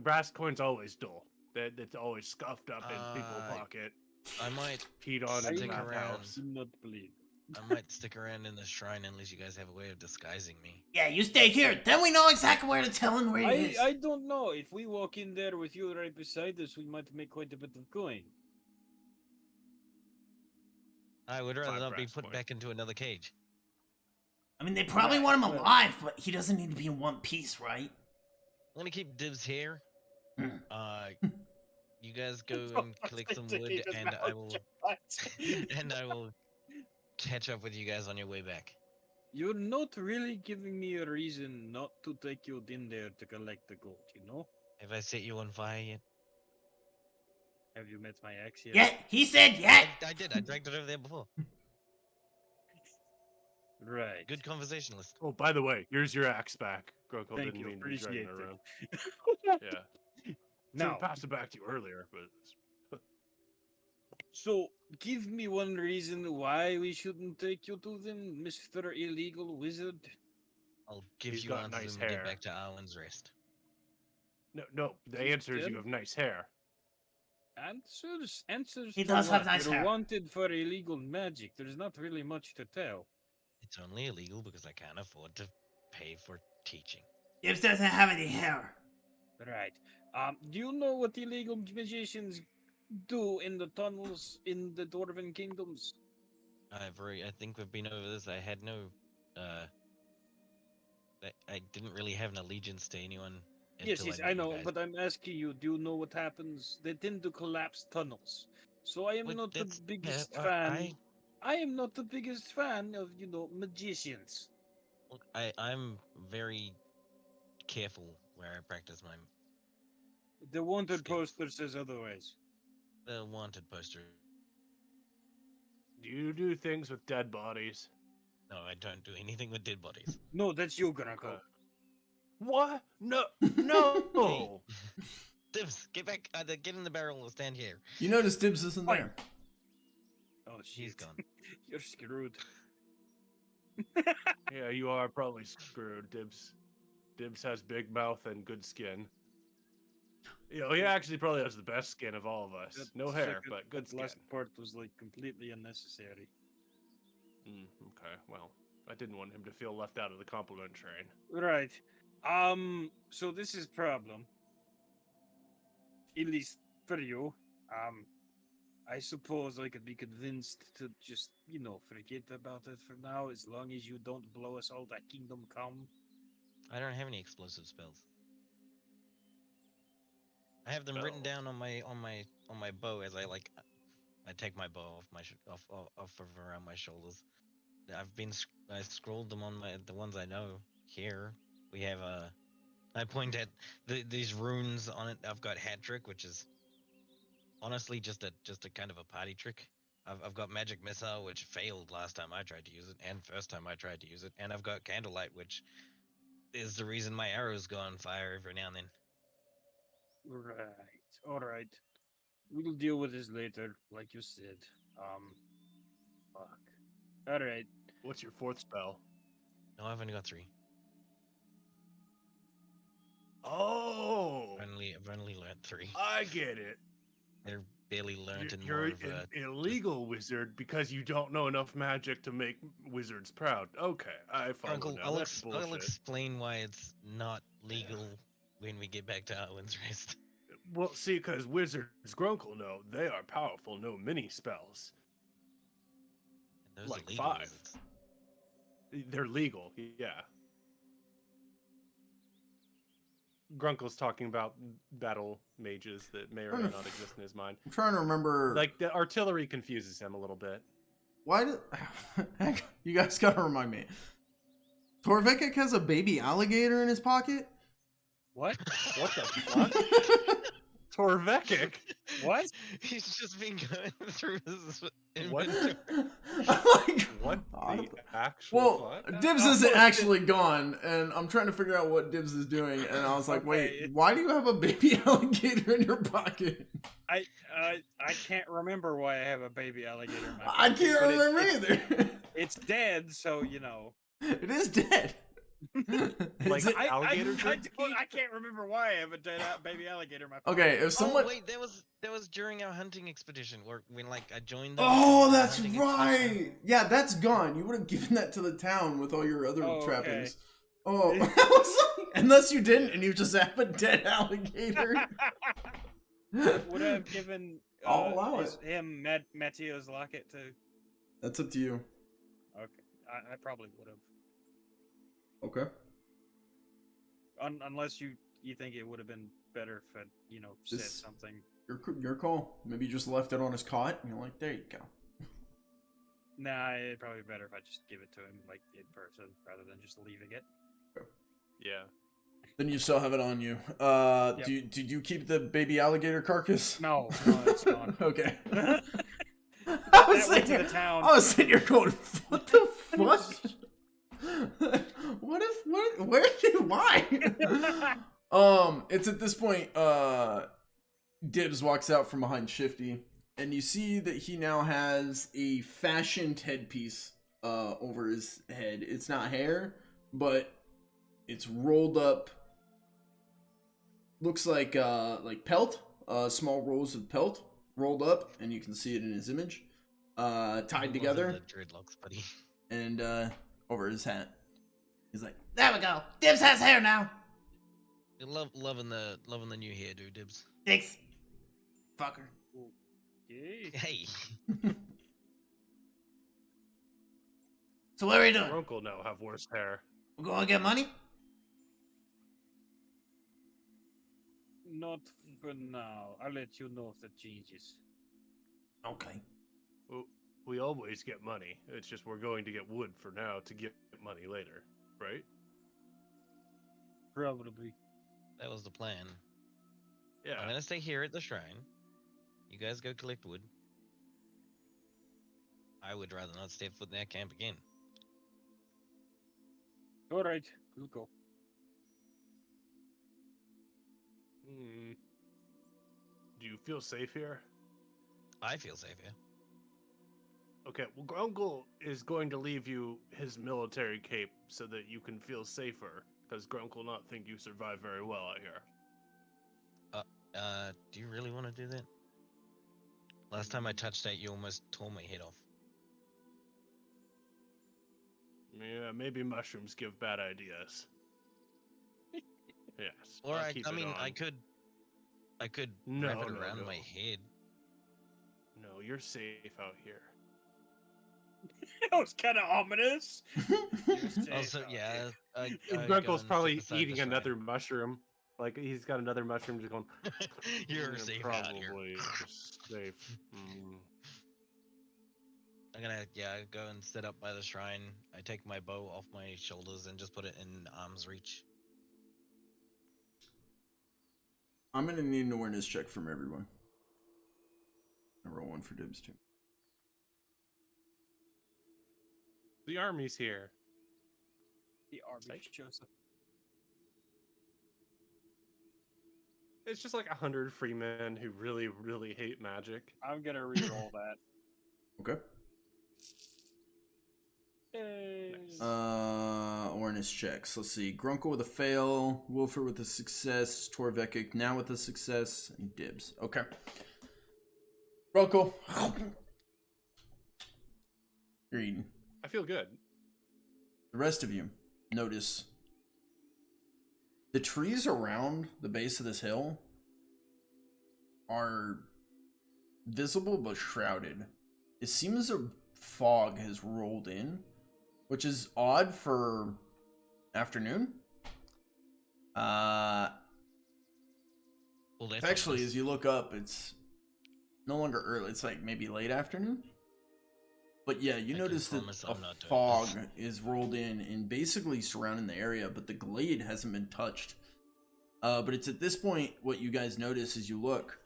brass coins always dull. That's always scuffed up in people's pocket, I might peed on in the stick math around. house. Do not believe. I might stick around in the shrine unless you guys have a way of disguising me. Yeah, you stay here. Then we know exactly where to tell him where he is. I don't know. If we walk in there with you right beside us, we might make quite a bit of coin. I would rather 5 not be brass put coins. back into another cage. I mean, they probably Right, want him but- alive, but he doesn't need to be in one piece, right? I'm gonna keep dibs here. Hmm. You guys go and collect some wood, and I will and I will catch up with you guys on your way back. You're not really giving me a reason not to take you in there to collect the gold, you know? Have I set you on fire yet? Have you met my ex yet? Yeah, he said yeah. I did. I dragged it over there before. Right. Good conversationalist. Oh, by the way, here's your axe back. Grunkle Thank didn't you, mean to be dragging appreciate it it. around. Yeah. Should Now, have passed it back to you earlier, but so give me one reason why we shouldn't take you to them, Mr. Illegal Wizard. I'll give He's you got answers nice when we hair. get back to Owen's rest. no. The answer is Good. you have nice hair. Answers. He to does have what? nice You're hair. wanted for illegal magic. There's not really much to tell. It's only illegal because I can't afford to pay for teaching. Gibbs doesn't have any hair. Right. Do you know what illegal magicians do in the tunnels in the Dwarven kingdoms? I think we've been over this. I had no, I didn't really have an allegiance to anyone. Yes, until yes, met I you know, guys. but I'm asking you, do you know what happens? They tend to collapse tunnels. So I am But not the that's- biggest I- fan. I am not the biggest fan of, magicians. Look, I'm very careful where I practice my The wanted Skills. poster says otherwise. the wanted poster. Do you do things with dead bodies? No, I don't do anything with dead bodies. No, that's you, Grunkle. What? No, no. Dibs, get back. Either get in the barrel or stand here. You notice Dibs isn't Fine. there. Oh, She's shit. gone. You're screwed. Yeah, you are probably screwed, Dibs. Dibs has big mouth and good skin. You know, he actually probably has the best skin of all of us. That No hair, second- but good that skin. last part was like completely unnecessary. Okay, well, I didn't want him to feel left out of the compliment train. Right. So this is problem. At least for you. I suppose I could be convinced to just, forget about it for now, as long as you don't blow us all that Kingdom Come. I don't have any explosive spells. I have them written down on my bow as I take my bow off my off of around my shoulders. I scrolled them on the ones I know. Here we have I point at these runes on it. I've got hat trick, which is honestly just a kind of a party trick. I've got magic missile, which failed last time I tried to use it, and first time I tried to use it, and I've got candlelight, which is the reason my arrows go on fire every now and then. Right. Alright. We'll deal with this later, like you said. Fuck. Alright. What's your fourth spell? No, I've only got 3. Oh! I've only learned 3. I get it. They're barely learned in You're more of an illegal wizard because you don't know enough magic to make wizards proud. Okay, I follow Uncle, now. I'll That's bullshit. explain why it's not legal when we get back to Arwen's Rest. Well, see, because wizards Grunkle know they are powerful, no mini spells. And those Like are legal 5. wizards. They're legal, yeah. Grunkle's talking about battle mages that may or may not exist in his mind. I'm trying to remember. Like, the artillery confuses him a little bit. Why did you guys gotta remind me? Torvekek has a baby alligator in his pocket. What? What the fuck? Torvekek? What? He's just been going through his What? inventory. Like, What I the don't- actual well, fuck? Dibs isn't actually gone, and I'm trying to figure out what Dibs is doing, and I was like, Okay. wait, why do you have a baby alligator in your pocket? I can't remember why I have a baby alligator in my I pocket, can't but remember either. It's dead, so It is dead. Like Is it- alligator I jerky? can't remember why I have a dead baby alligator in my pocket. okay, if someone. Oh wait, that was during our hunting expedition, or when I joined them. Oh, for the that's hunting expedition. right. Yeah, that's gone. You would have given that to the town with all your other Oh, okay. trappings. Oh, I was like, unless you didn't, and you just have a dead alligator. Would have given I'll allow him Matteo's locket to. That's up to you. Okay, I probably would have. Okay. Unless you think it would have been better if it, said This- something. Your call. Maybe you just left it on his cot, and you're like, there you go. Nah, it'd probably be better if I just give it to him like in person rather than just leaving it. Yeah. Then you still have it on you. Yep. Did you keep the baby alligator carcass? No, it's gone. Okay. That I was went to sitting, the town. I was sitting here going, what the fuck? Where did why? It's at this point, Dibs walks out from behind Shifty, and you see that he now has a fashioned headpiece over his head. It's not hair, but it's rolled up. Looks like pelt, small rolls of pelt rolled up, and you can see it in his image, tied together, The dreadlocks, buddy. and over his hat. He's like, There we go. Dibs has hair now. You're loving the new hairdo, Dibs. Thanks. Fucker. Okay. Hey, So what are we doing? Grunkle now have worse hair. We're going to get money? Not for now. I'll let you know if that changes. Okay. We always get money. It's just we're going to get wood for now to get money later, right? Probably. that was the plan. I'm Yeah. gonna stay here at the shrine. You guys go collect wood. I would rather not step foot in that camp again. All right, we'll go. Do you feel safe here? I feel safe here. Okay, well, Grunkle is going to leave you his military cape so that you can feel safer, because Grunkle will not think you survive very well out here. Do you really want to do that? Last time I touched that, you almost tore my head off. Yeah, maybe mushrooms give bad ideas. Yes. Or I'll I keep it mean, on. I could No, wrap it no, around no. my head. No, you're safe out here. That was kind of ominous. Also, yeah, I go Grunkle's and probably sit beside the eating shrine. another mushroom. Like, he's got another mushroom just going, You're "Mm, safe probably out here. safe. Mm." I'm gonna, go and sit up by the shrine. I take my bow off my shoulders and just put it in arm's reach. I'm gonna need an awareness check from everyone. I roll one for Dibs too. The army's here. The army shows up. It's just like 100 free men who really, really hate magic. I'm gonna re-roll that. Okay. Yay. Awareness checks. Let's see. Grunkle with a fail, Wolfer with a success, Torvekek now with a success, and Dibs. Okay. Grunkle. You're eating. I feel good. The rest of you notice the trees around the base of this hill are visible but shrouded. It seems a fog has rolled in, which is odd for afternoon. Well, Actually, as you look up, it's no longer early. It's like maybe late afternoon. But yeah, you notice that a fog is rolled in and basically surrounding the area, but the glade hasn't been touched. But it's at this point, what you guys notice as you look,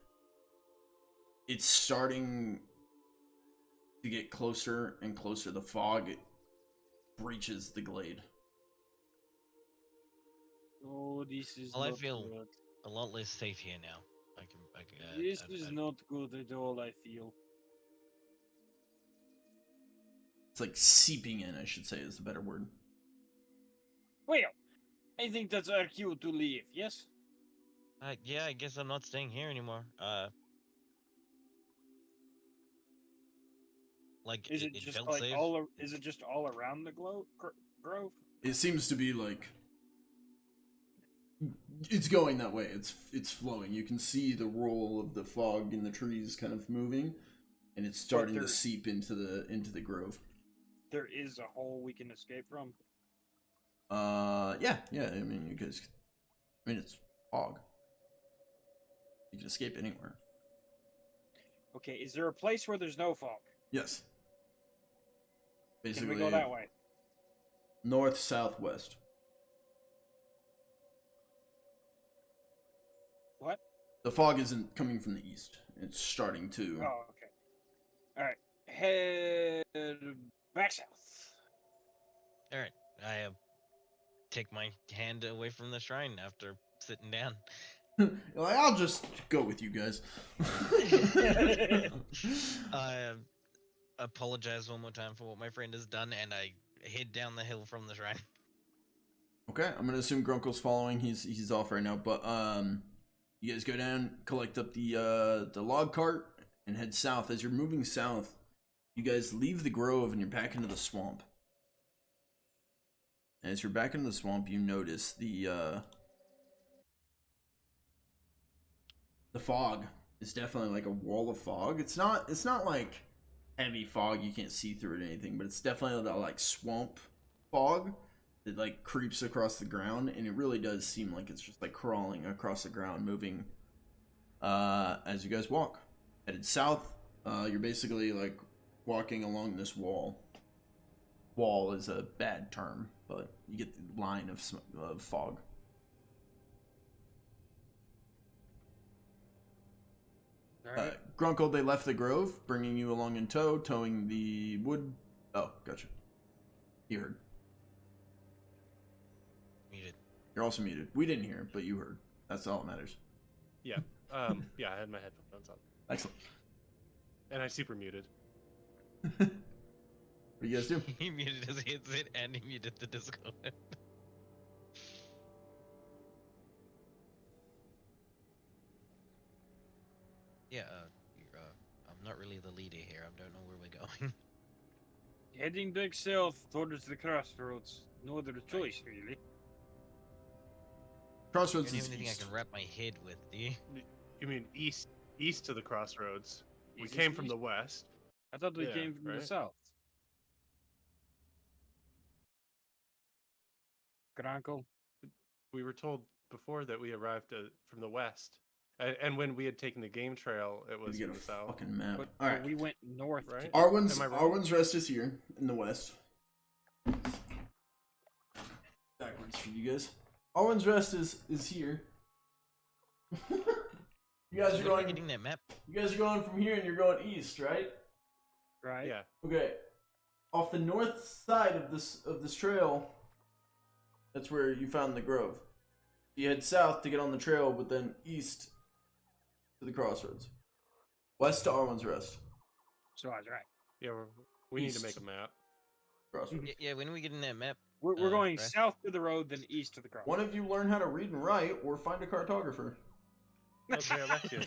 it's starting to get closer and closer. The fog breaches the glade. Oh, this is Well, I not feel good. a lot less safe here now. This is not good at all, I feel. It's like seeping in, I should say, is the better word. Well, I think that's our cue to leave, yes? Yeah, I guess I'm not staying here anymore. Like, Is it it just felt like safe. is it just all around the grove? It seems to be like it's going that way. It's flowing. You can see the roll of the fog in the trees kind of moving, and it's starting to seep into the grove. There is a hole we can escape from. Yeah. I mean, you guys. I mean, it's fog. You can escape anywhere. Okay, is there a place where there's no fog? Yes. Basically, Can we go that way? North, southwest. What? The fog isn't coming from the east. It's starting to. Oh, okay. All right, head back south. All right, I take my hand away from the shrine after sitting down. Like, I'll just go with you guys. I apologize one more time for what my friend has done, and I head down the hill from the shrine. Okay, I'm gonna assume Grunkle's following. He's off right now, but you guys go down, collect up the log cart, and head south. As you're moving south, you guys leave the grove and you're back into the swamp. And as you're back into the swamp, you notice the fog is definitely like a wall of fog. It's not like heavy fog, you can't see through it or anything, but it's definitely that like swamp fog that like creeps across the ground, and it really does seem like it's just like crawling across the ground, moving as you guys walk. Headed south, you're basically like walking along this wall. Wall is a bad term, but you get the line of fog. Grunkle, they left the grove, bringing you along in tow, towing the wood. Oh, gotcha. You heard. Muted. You're also muted. We didn't hear, but you heard. That's all that matters. Yeah. Yeah, I had my headphones on. Excellent. And I super muted. What do you guys do? He muted his headset and he muted the Discord. Yeah, I'm not really the leader here. I don't know where we're going. Heading back south towards the crossroads. No other choice, really. I Crossroads don't is have anything east. I can wrap my head with, do you? You mean east to the crossroads? We Is it came from east? the west. I thought we Yeah, came from right? the south. Granko? We were told before that we arrived from the west, and when we had taken the game trail, it Let was me get from a the south. fucking map. But, All right. we went north. Right? To Arwen's Am I wrong? Arwen's Rest is here in the west. Backwards for you guys. Arwen's Rest is here. You guys So are when are we going. getting that map? You guys are going from here, and you're going east, right? right? Yeah. Okay. Off the north side of this trail, that's where you found the grove. You head south to get on the trail, but then east to the crossroads. West to Arwen's Rest. So I was right. Yeah, we need to East. make a map. Crossroads. Yeah, when are we getting that map? We're going right? south to the road, then east to the crossroads. One of you learn how to read and write, or find a cartographer. Okay, Alexius.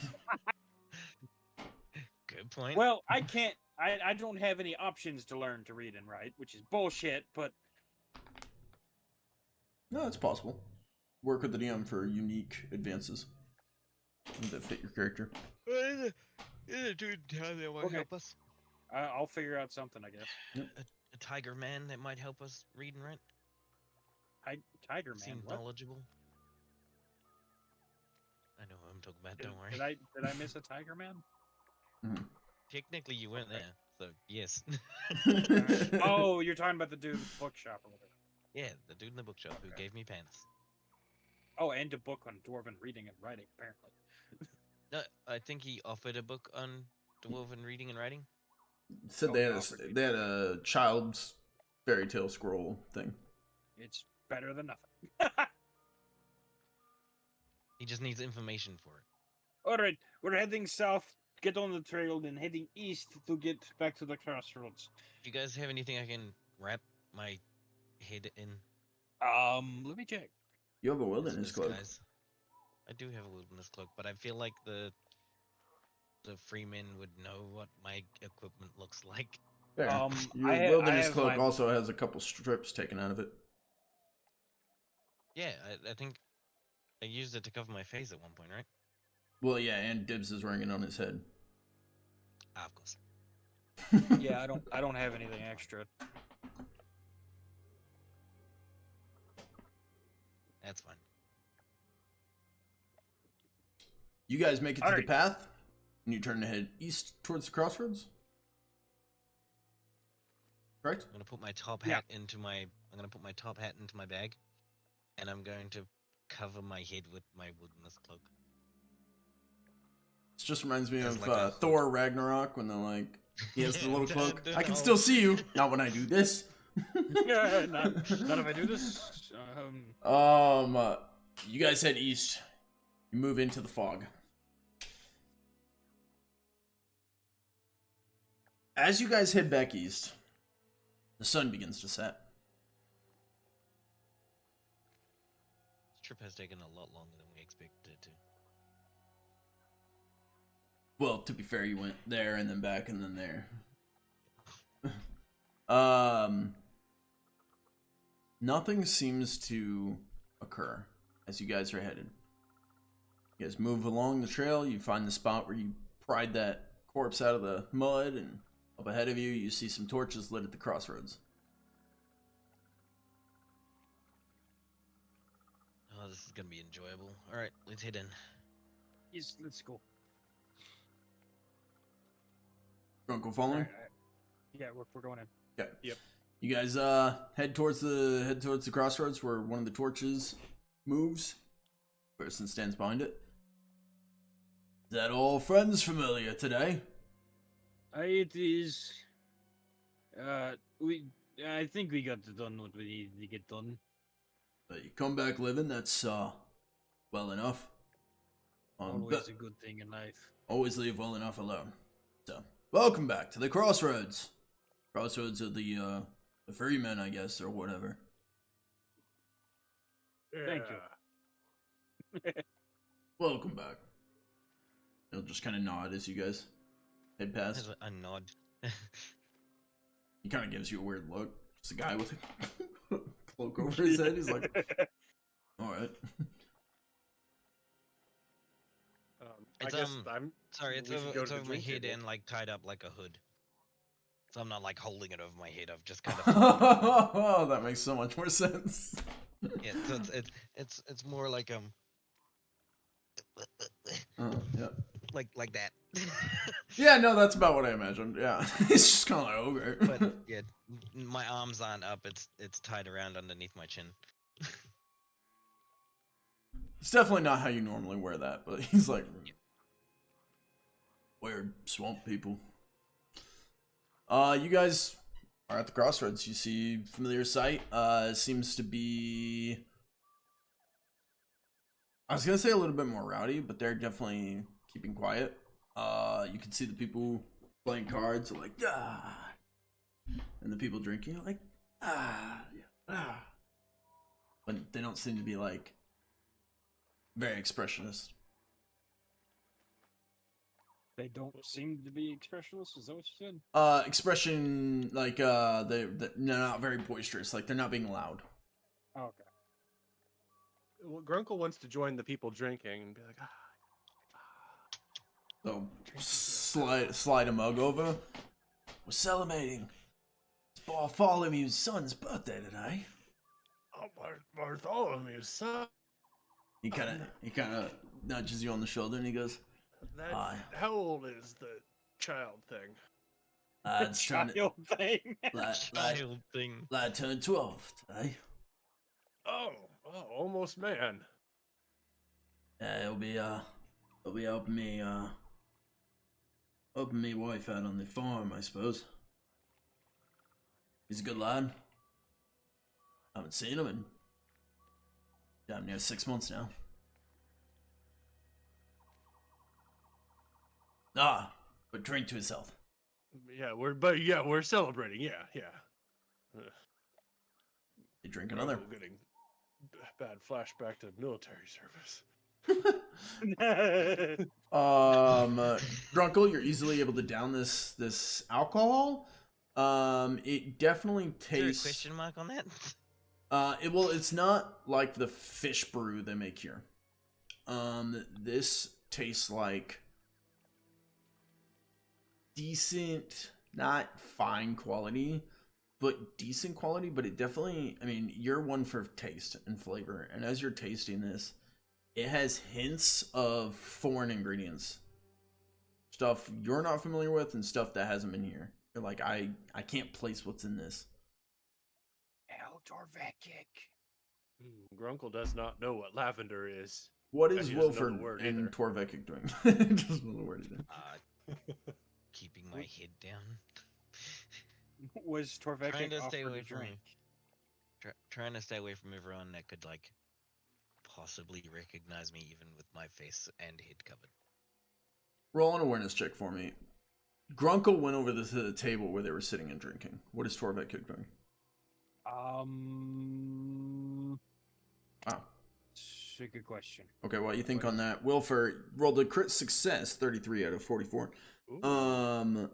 Good point. Well, I can't. I don't have any options to learn to read and write, which is bullshit. But No, it's possible. Work with the DM for unique advances that fit your character. Is a dude in town that might Okay. help us? I'll figure out something, I guess. A tiger man that might help us read and write? Tiger man. Seems What? knowledgeable. I know what I'm talking about, Did, don't worry. did I miss a tiger man? Technically, you weren't there, so yes. Oh, you're talking about the dude with the bookshop or whatever. Yeah, the dude in the bookshop who Okay. gave me pants. Oh, and a book on dwarven reading and writing, apparently. No, I think he offered a book on dwarven reading and writing. Said they had a child's fairy tale scroll thing. It's better than nothing. He just needs information for it. All right, we're heading south. Get on the trail, then heading east to get back to the crossroads. Do you guys have anything I can wrap my head in? Let me check. You have a as wilderness cloak. disguise? I do have a wilderness cloak, but I feel like the freemen would know what my equipment looks like. There. Your I wilderness have cloak my- also has a couple strips taken out of it. Yeah, I think I used it to cover my face at one point, right? Well, yeah, and Dibs is wearing it on his head. Ah, of course. Yeah, I don't have anything extra. That's fine. You guys make it to the Alright. path, and you turn to head east towards the crossroads. Correct? I'm gonna put my top Yeah. hat into my. I'm gonna put my top hat into my bag, and I'm going to cover my head with my wilderness cloak. This just reminds me There's of like a- Thor Ragnarok when they're like, he has the Yeah, little dun, cloak. dun, I can oh. still see you. Not when I do this. not if I do this. You guys head east. You move into the fog. As you guys head back east, the sun begins to set. This trip has taken a lot longer than we expected it to. Well, to be fair, you went there and then back and then there. Nothing seems to occur as you guys are headed. You guys move along the trail. You find the spot where you pried that corpse out of the mud, and up ahead of you, you see some torches lit at the crossroads. Oh, this is gonna be enjoyable. All right, let's head in. Yes, let's go. Grunkle following? Alright. Yeah, we're going in. Okay. Yep. You guys head towards the crossroads where one of the torches moves. Person stands behind it. Is that all friends familiar today? It is. I think we got done what we needed to get done. You come back living, that's well enough. Always a good thing in life. Always leave well enough alone. So, welcome back to the crossroads. Crossroads of the free men, I guess, or whatever. Thank you. Welcome back. He'll just kind of nod as you guys head past. There's a nod. He kind of gives you a weird look. Just a guy with a cloak over his head. He's like, all right. I It's guess I'm sorry, it's we should over, go it's to the over my drink head table. and like tied up like a hood. So I'm not like holding it over my head. I've just kind of Oh, that makes so much more sense. yeah. So it's more like Yeah. like that. Yeah, no, that's about what I imagined. Yeah, it's just kind of like okay. But yeah, my arms aren't up. It's tied around underneath my chin. It's definitely not how you normally wear that, but he's like weird swamp people. You guys are at the crossroads. You see familiar sight. Seems to be, I was gonna say a little bit more rowdy, but they're definitely keeping quiet. You can see the people playing cards are like ah, and the people drinking are like ah, yeah, ah. But they don't seem to be like very expressionist. They don't seem to be expressionless. Is that what you said? Expression like they're not very boisterous. Like they're not being loud. Oh, okay. Well, Grunkle wants to join the people drinking and be like, So slide a mug over. We're celebrating Bartholomew's son's birthday today. "Oh, Bartholomew's son." He kind of nudges you on the shoulder and he goes, That, Aye. how old is the child thing? "It's trying to Child thing. Child thing. lad turned 12 today. Oh, almost man. Yeah, he'll be helping me wife out on the farm, I suppose. He's a good lad. Haven't seen him in damn near 6 months now. Ah, but drink to his health. Yeah, we're celebrating. Yeah. You drink another. Grunkle getting bad flashback to military service. Grunkle, you're easily able to down this alcohol. It definitely Is there a tastes. question mark on that? It's not like the fish brew they make here. This tastes like decent, not fine quality, but decent quality. But it definitely, I mean, you're one for taste and flavor, and as you're tasting this, it has hints of foreign ingredients, stuff you're not familiar with, and stuff that hasn't been here. You're like, I can't place what's in this. Hell, Torvekek. Grunkle does not know what lavender is. What And is he doesn't know the Wilford word and either. Torvekek doing? Doesn't know the word either. Keeping my head down. Was Torvekek Trying to stay offered away a from drink? trying to stay away from everyone that could like possibly recognize me even with my face and head covered. Roll an awareness check for me. Grunkle went over to the table where they were sitting and drinking. What is Torvekek doing? Ah, It's a good question. okay, what do you think on that? Wilford rolled a crit success, 33 out of 44. Ooh.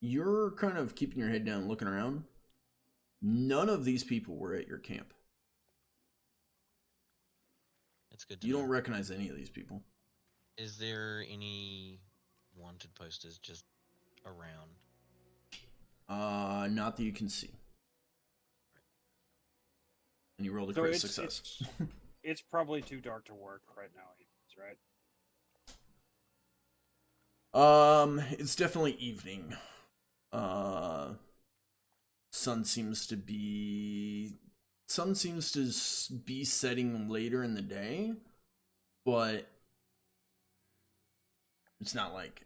You're kind of keeping your head down, looking around. None of these people were at your camp. That's good to You know. don't recognize any of these people. Is there any wanted posters just around? Not that you can see. And you rolled a So crit it's, success. it's probably too dark to work right now, right? It's definitely evening. Sun seems to be setting later in the day, but it's not like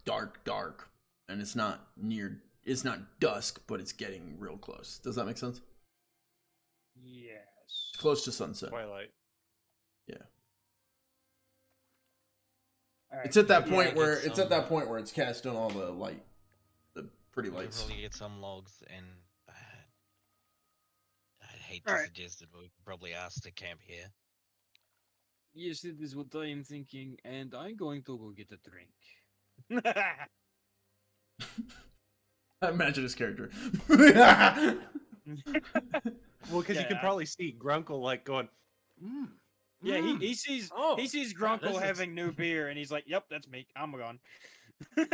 dark, and it's not dusk, but it's getting real close. Does that make sense? Yes. Close to sunset. Twilight. Yeah. All right. It's at that Yeah, point get where it's at some- that point where it's casting all the light, the pretty We could lights. probably get some logs, and I'd hate All to right. suggest it, but we could probably ask to camp here. Yes, it is what I am thinking, and I'm going to go get a drink. I imagine his character. Well, because you can Yeah. probably see Grunkle like going, Yeah, he sees Oh, he sees yeah, Grunkle this is- having new beer, and he's like, "Yep, that's me. I'm gone." And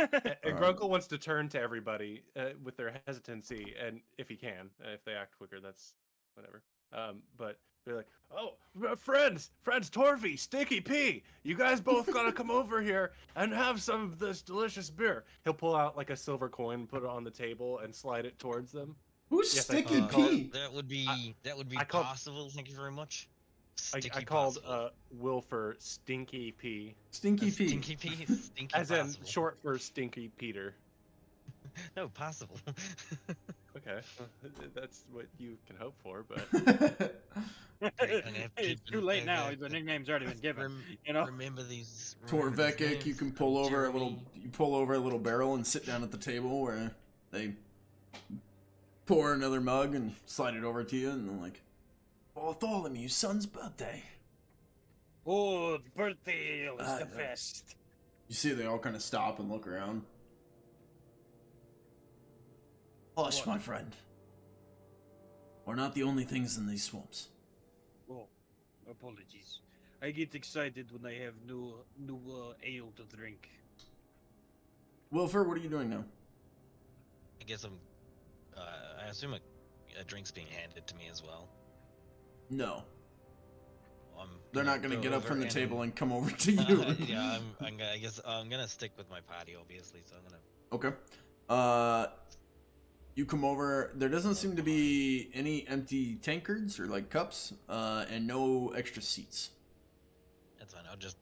Grunkle wants to turn to everybody with their hesitancy, and if he can, if they act quicker, that's whatever. But they're like, "Oh, friends, Torvy, Sticky P, you guys both gotta come over here and have some of this delicious beer." He'll pull out like a silver coin, put it on the table, and slide it towards them. Who's Yes, Sticky call- P? That would be I called- possible. Thank you very much. I Sticky called possible. Wilfer Stinky P, Stinky P. Stinky P. Stinky as in possible. short for Stinky Peter. No, possible. Okay, that's what you can hope for, but It's too late now. The nickname's already been given. You know. Remember these. Torvekek, you can pull over a little. You pull over a little barrel and sit down at the table where they pour another mug and slide it over to you, and they're like, "Bartholomew's son's birthday." Oh, the birthday ale is the know. best. You see, they all kind of stop and look around. Hush, What? my friend. We're not the only things in these swamps. Oh, apologies. I get excited when I have new ale to drink. Wilfer, what are you doing now? I guess I'm. I assume a drink's being handed to me as well. No, I'm they're gonna not going to go get up over from the and- table and come over to you. Yeah, I guess I'm gonna stick with my party, obviously. So I'm gonna. Okay. You come over. There doesn't seem to be any empty tankards or like cups, and no extra seats. That's fine. I'll just.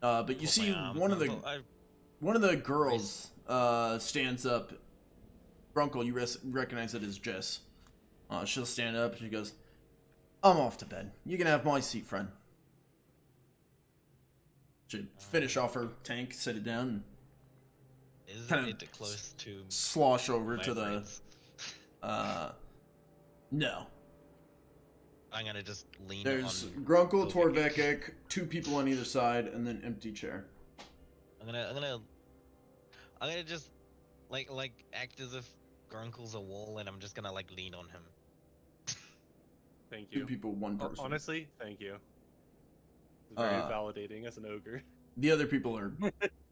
But you put see my arm- one of the I- one of the girls stands up. Grunkle, you recognize it as Jess. She'll stand up and she goes, "I'm off to bed. You can have my seat, friend." She'd finish off her tank, set it down, and Is kind of it close to slosh over my to the. friends? No. I'm gonna just lean There's on. Grunkle, Torvekek. Torvekek, two people on either side, and then empty chair. I'm gonna just like act as if Grunkle's a wall, and I'm just gonna like lean on him. thank Two you. people, one person. Honestly, thank you. It's very Uh, validating as an ogre. The other people are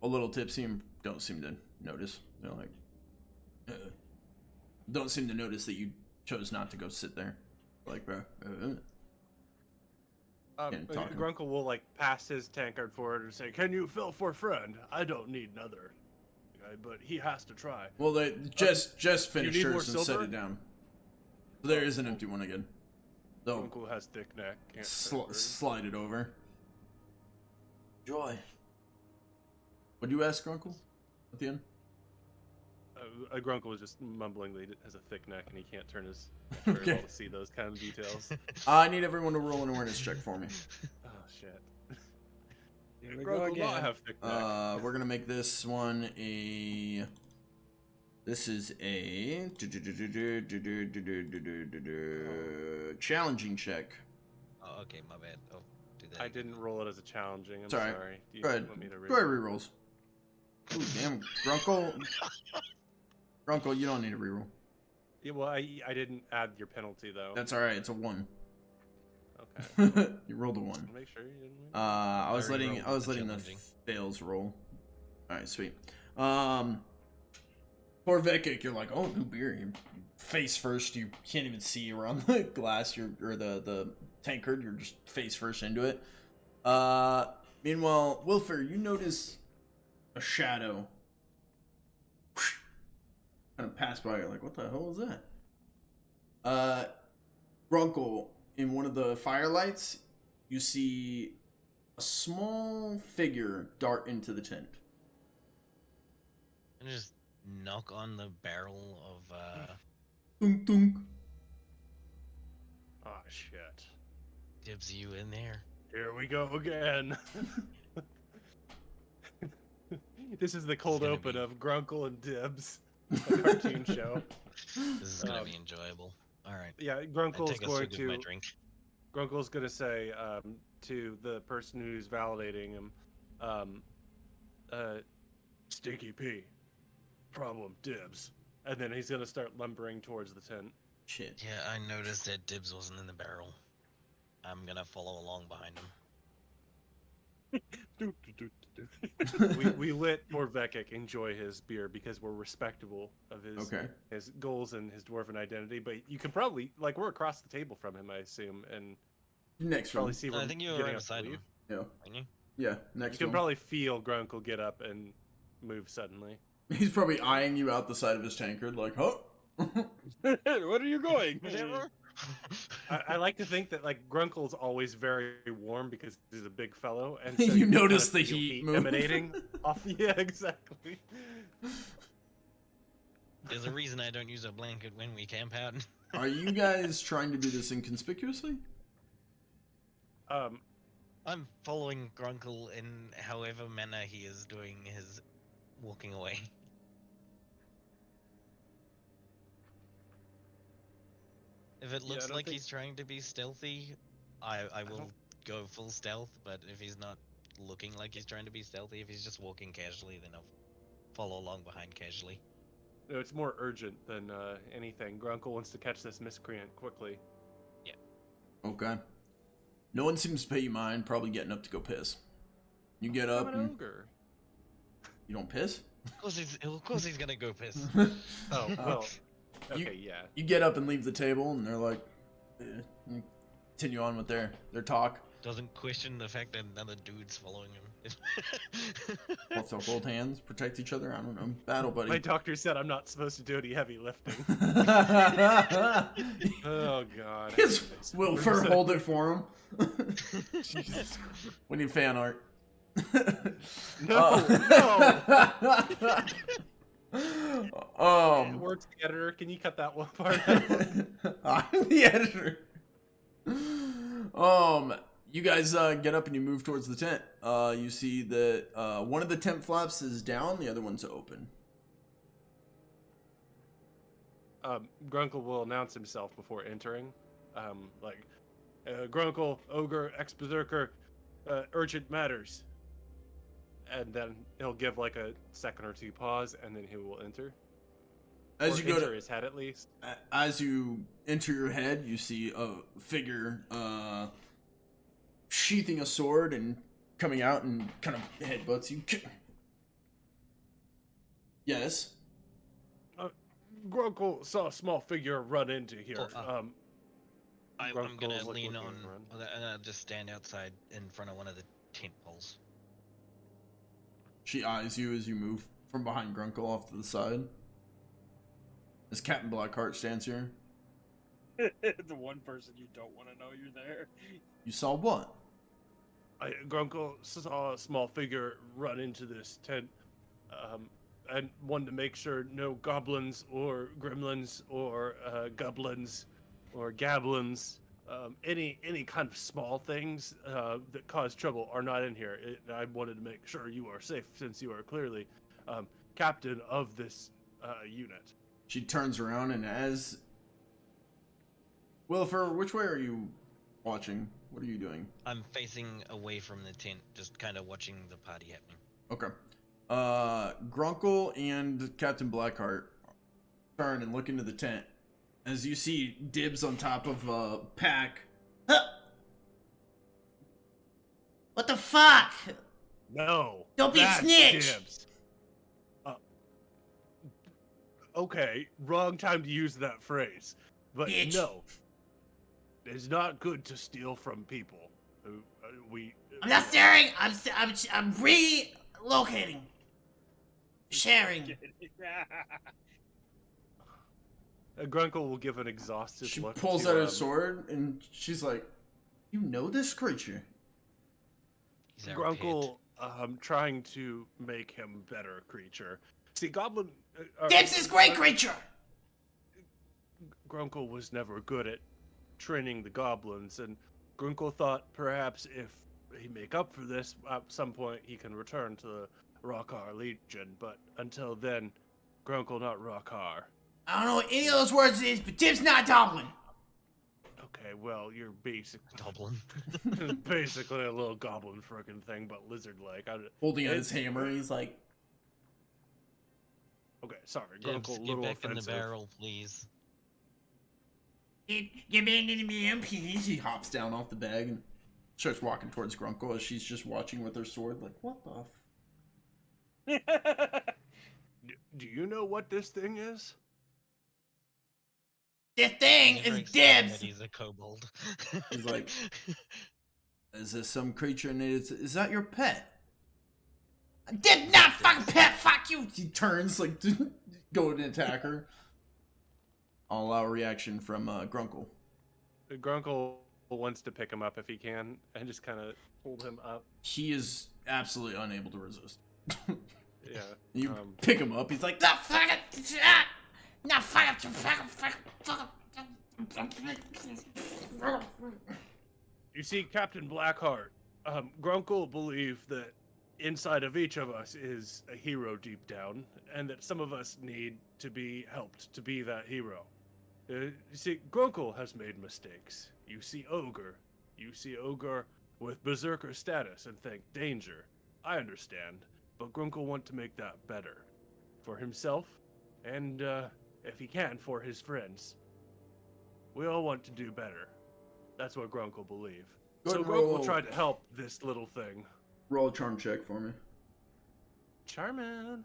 a little tipsy and don't seem to notice. They're like, don't seem to notice that you chose not to go sit there. Like, bro. Talking. Grunkle will like pass his tankard forward and say, "Can you fill for friend? I don't need another, guy, but he has to try." Well, they just finished need more hers and set silver? it down. There is an empty one again. So Grunkle has thick neck. Can't carry it. slide it over. Joy. Would you ask Grunkle at the end? Grunkle was just mumbling that he has a thick neck and he can't turn his neck very Okay. well to see those kind of details. I need everyone to roll an awareness check for me. Oh shit. Here we go Grunkle not again. have thick neck. We're gonna make this one a. This is a challenging check. Oh, okay, my bad. Oh, do that. I didn't roll it as a challenging. I'm It's alright. sorry. Do you Go ahead. want me to Go ahead, reroll? rerolls. Ooh, damn, Grunkle. Grunkle, you don't need a reroll. Yeah, well, I didn't add your penalty though. That's alright. It's a 1. Okay. You rolled a 1. Just make sure you didn't win. I was I letting rerolled the the challenging. fails roll. All right, sweet. Torvekek, you're like, oh, new beer. You face first. You can't even see around the glass. Or the tankard. You're just face first into it. Meanwhile, Wilfer, you notice a shadow kind of pass by. You're like, what the hell is that? Grunkle, in one of the firelights, you see a small figure dart into the tent. And just knock on the barrel of Dunk, dunk. Oh shit. Dibs you in there. Here we go again. This is the cold gonna open be- of Grunkle and Dibs, a cartoon show. This is gonna be enjoyable. All right. Yeah, I Grunkle's take a going swig of my to drink. Grunkle's gonna say to the person who's validating him, Stinky P, problem Dibs, and then he's gonna start lumbering towards the tent. Shit. Yeah, I noticed that Dibs wasn't in the barrel. I'm gonna follow along behind him. We let Torvekek enjoy his beer because we're respectable of his goals and his dwarven identity. But you can probably we're across the table from him, I assume, and Next probably one. see No, him I think you were getting right up to beside leave. him. Yeah. Aren't you? Yeah. Next You can one. probably feel Grunkle get up and move suddenly. He's probably eyeing you out the side of his tankard, like, huh? What are you going? I like to think that Grunkle's always very warm because he's a big fellow, and so You can notice kinda the feel heat move. emanating off. Yeah, exactly. There's a reason I don't use a blanket when we camp out. Are you guys trying to do this inconspicuously? I'm following Grunkle in however manner he is doing his walking away. If it looks don't like think- he's trying to be stealthy, I will go full stealth, but if he's not looking like he's trying to be stealthy, if he's just walking casually, then I'll follow along behind casually. No, it's more urgent than anything. Grunkle wants to catch this miscreant quickly. Okay. No one seems to pay you mind, probably getting up to go piss. You get I'm up an and ogre. you don't piss? Of course he's gonna go piss. Oh, well. Okay, You- yeah. You get up and leave the table, and they're like, and continue on with their talk. Doesn't question the fact that another dude's following him. What's up, hold hands, protect each other? I don't know. Battle buddy. My doctor said I'm not supposed to do any heavy lifting. Oh, God. His Wilfur hold it for him. Jesus. We need fan art. No, no. Words editor, can you cut that one part out? I'm the editor. You guys get up and you move towards the tent. You see that one of the tent flaps is down, the other one's open. Grunkle will announce himself before entering. Grunkle, ogre, ex-berserker, urgent matters. And then he'll give a second or two pause, and then he will enter. As Or you go enter to his head at least. As you enter your head, you see a figure sheathing a sword and coming out and kind of headbutts you. Yes. Grunkle saw a small figure run into here. I'm Grunkle's, gonna like, lean looking on. around. I'm gonna just stand outside in front of one of the tent poles. She eyes you as you move from behind Grunkle off to the side. As Captain Blackheart stands here. The one person you don't want to know you're there. You saw what? Grunkle saw a small figure run into this tent, and wanted to make sure no goblins or gremlins or goblins or gablins, any kind of small things that cause trouble are not in here. I wanted to make sure you are safe since you are clearly captain of this unit. She turns around and as... Wilfer, which way are you watching? What are you doing? I'm facing away from the tent, just kind of watching the party happening. Okay. Grunkle and Captain Blackheart turn and look into the tent. As you see Dibs on top of a pack. What the fuck? No. Don't be a that's snitch! Dibs. Okay, wrong time to use that phrase. But Bitch. no. It's not good to steal from people. I'm not staring. I'm relocating. Sharing. Grunkle will give an exhausted She look. pulls to, out her sword and she's like, "You know this creature?" He's our Grunkle, trying to make him better creature. See, Goblin. Dibs is great creature. Grunkle was never good at training the goblins, and Grunkle thought perhaps if he make up for this, at some point he can return to Rockar Legion, but until then, Grunkle not Rockar. I don't know what any of those words is, but Tim's not Dublin. Okay, well, you're Dublin. basically a little goblin frickin' thing, but lizard-like. Holding out his hammer, he's like, okay, sorry, Dibs, Grunkle, get little back in the offensive. barrel, please. Get back into me, MP. he hops down off the bag and starts walking towards Grunkle as she's just watching with her sword, like, what the Do you know what this thing is? This thing Never is explain Dibs. that he's a kobold. He's like, is this some creature native to, is that your pet? Dibs not fucking pet. Fuck you. He turns, like, go to attack her. I'll allow a reaction from Grunkle. Grunkle wants to pick him up if he can, and just kind of hold him up. He is absolutely unable to resist. Yeah. You pick him up, he's like, No fucking. No fucking. You see, Captain Blackheart, Grunkle believed that inside of each of us is a hero deep down, and that some of us need to be helped to be that hero. You see, Grunkle has made mistakes. You see Ogre with Berserker status and think danger. I understand, but Grunkle want to make that better. For himself, and if he can, for his friends. We all want to do better. That's what Grunkle believe. Go So and Grunkle roll. tried to help this little thing. roll a charm check for me. Charmin.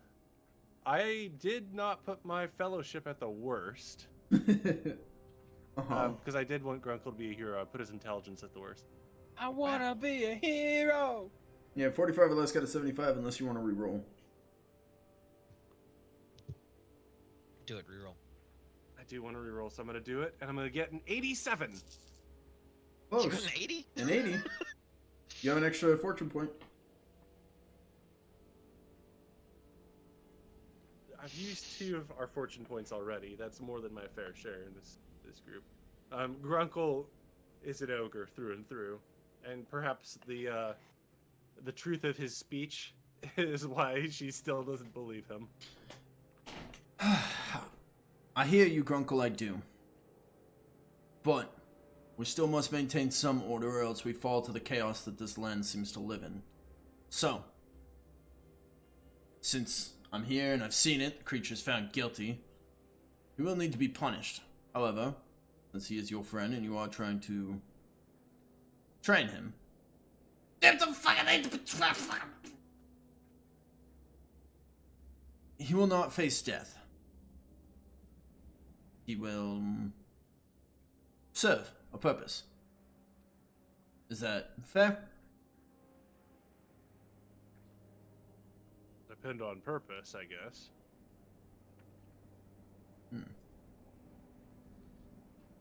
I did not put my fellowship at the worst. Because I did want Grunkle to be a hero. I put his intelligence at the worst. I wanna be a hero. Yeah, 45 or less got a 75 unless you want to re-roll. Do it, reroll. I do want to reroll, so I'm going to do it. And I'm going to get an 87. Close. You got an 80? An 80. You have an extra fortune point. I've used 2 of our fortune points already. That's more than my fair share in this group. Grunkle is an ogre through and through, and perhaps the truth of his speech is why she still doesn't believe him. I hear you, Grunkle, I do. But we still must maintain some order or else we fall to the chaos that this land seems to live in. So, since I'm here and I've seen it, the creature's found guilty, he will need to be punished. However, since he is your friend and you are trying to train him, he will not face death. He will serve a purpose. Is that fair? Depend on purpose, I guess.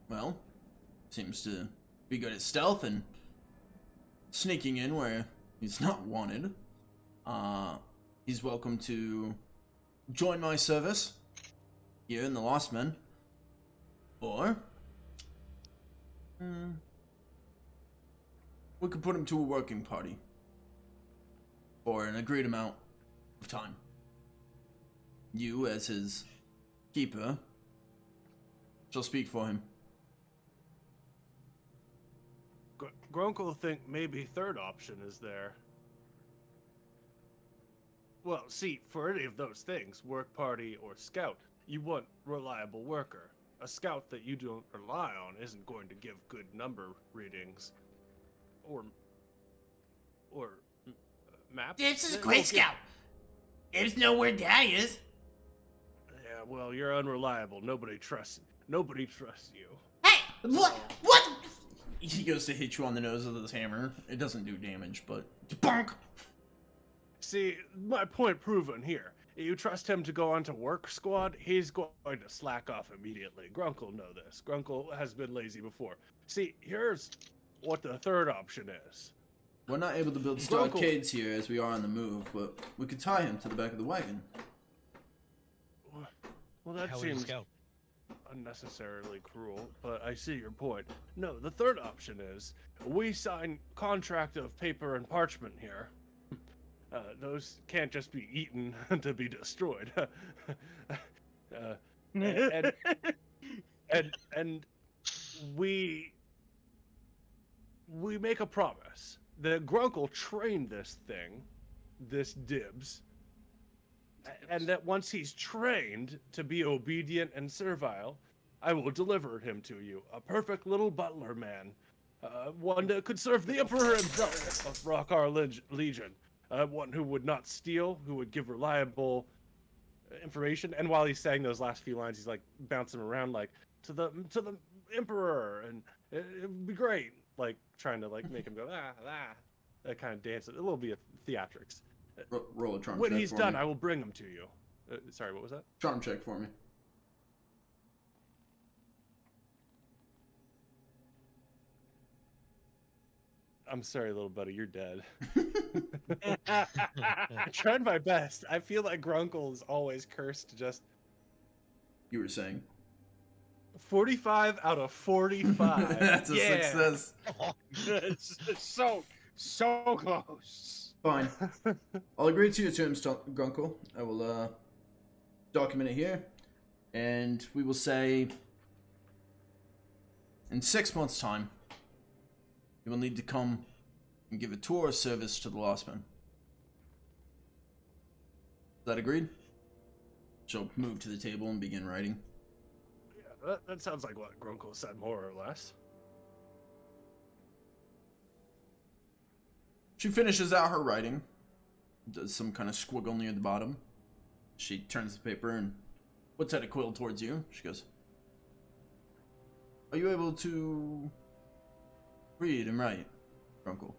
Well, seems to be good at stealth and sneaking in where he's not wanted. He's welcome to join my service here in the Lost Men. Or we could put him to a working party for an agreed amount of time. You, as his keeper, shall speak for him. Grunkle think maybe third option is there. Well, see, for any of those things, work party or scout, you want reliable worker. A scout that you don't rely on isn't going to give good number readings. Or maps. This is a They'll great give- scout. There's know where Daddy is. Yeah, well, you're unreliable. Nobody trusts you. Hey, what? He goes to hit you on the nose with his hammer. It doesn't do damage, but bonk. See, my point proven here. You trust him to go onto work squad, he's going to slack off immediately. Grunkle know this. Grunkle has been lazy before. See, here's what the third option is. We're not able to build stockades here as we are on the move, but we could tie him to the back of the wagon. Well, that How would you seems scout? unnecessarily cruel, but I see your point. No, the third option is we sign contract of paper and parchment here. Those can't just be eaten to be destroyed. And we make a promise that Grunkle trained this thing, this Dibs, and that once he's trained to be obedient and servile, I will deliver him to you, a perfect little butler man, one that could serve the Emperor himself of Rockar Legion, one who would not steal, who would give reliable information. And while he's saying those last few lines, he's like bouncing around like to the Emperor, and it'd be great, like trying to like make him go that kind of dance, a little bit of theatrics. Roll a charm When check he's for done, me. I will bring him to you. Sorry, what was that? Charm check for me. I'm sorry, little buddy, you're dead. I tried my best. I feel like Grunkle is always cursed to just You were saying. 45 out of 45. That's a success. It's so close. Fine. I'll agree to your terms, Grunkle. I will document it here, and we will say in 6 months' time, you will need to come and give a tour of service to the Lost Men. Is that agreed? She'll move to the table and begin writing. Yeah, that sounds like what Grunkle said, more or less. She finishes out her writing, does some kind of squiggle near the bottom. She turns the paper and puts out a quill towards you. She goes, "Are you able to read and write, Grunkle?"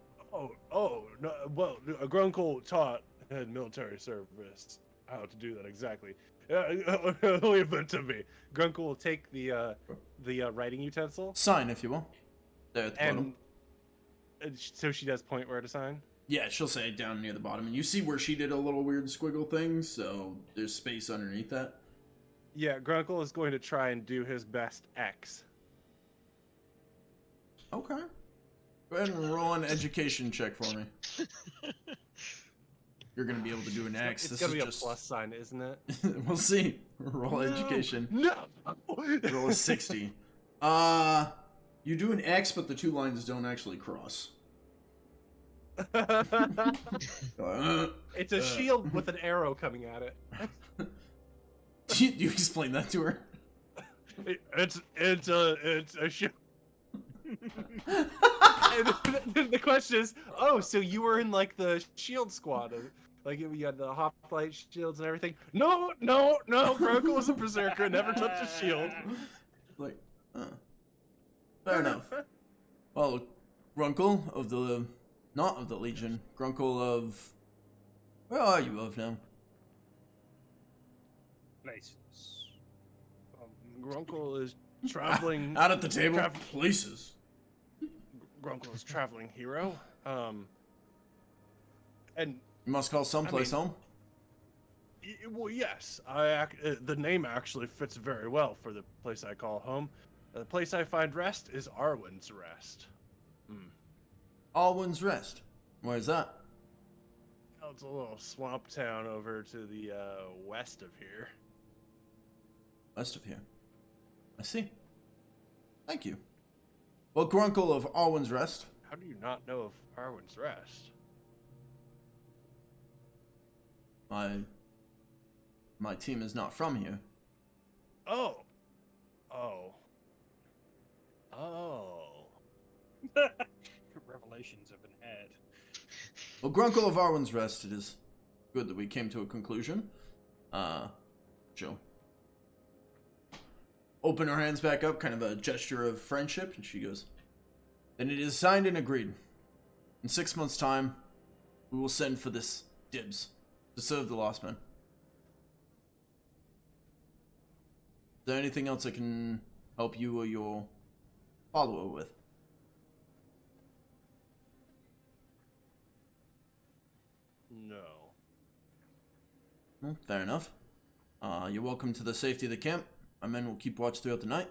Oh, no, well, Grunkle taught in military service how to do that exactly. Leave it to me. Grunkle will take the writing utensil. Sign, if you will. There at the bottom. So she does point where to sign? Yeah, she'll say it down near the bottom. And you see where she did a little weird squiggle thing, so there's space underneath that. Yeah, Grunkle is going to try and do his best X. Okay. Go ahead and roll an education check for me. You're going to be able to do an X. It's going to be a plus sign, isn't it? We'll see. Roll education. No! Roll a 60. You do an X, but the two lines don't actually cross. It's a shield with an arrow coming at it. Do you explain that to her? It's a shield. And the question is, oh, so you were in like the shield squad, like you had the hoplite shields and everything? No, Grunkle was a berserker, never touched a shield. Like, fair enough. Well, Grunkle of the, not of the Legion, Grunkle of, where are you of now? Places. Grunkle is traveling. Out at the table. Places. Grunkle is traveling hero. And You must call someplace home. Well, yes. The name actually fits very well for the place I call home. The place I find rest is Arwen's Rest. Alwyn's Rest. Where's that? Oh, it's a little swamp town over to the west of here. West of here. I see. Thank you. Well, Grunkle of Alwyn's Rest. How do you not know of Arwen's Rest? My team is not from here. Oh. Revelations have been had. Well, Grunkle of Arwen's Rest, it is good that we came to a conclusion. She'll open her hands back up, kind of a gesture of friendship, and she goes, "Then it is signed and agreed. In 6 months' time, we will send for this Dibs to serve the Lost Men. Is there anything else I can help you or your follower with?" No. Well, fair enough. You're welcome to the safety of the camp. My men will keep watch throughout the night.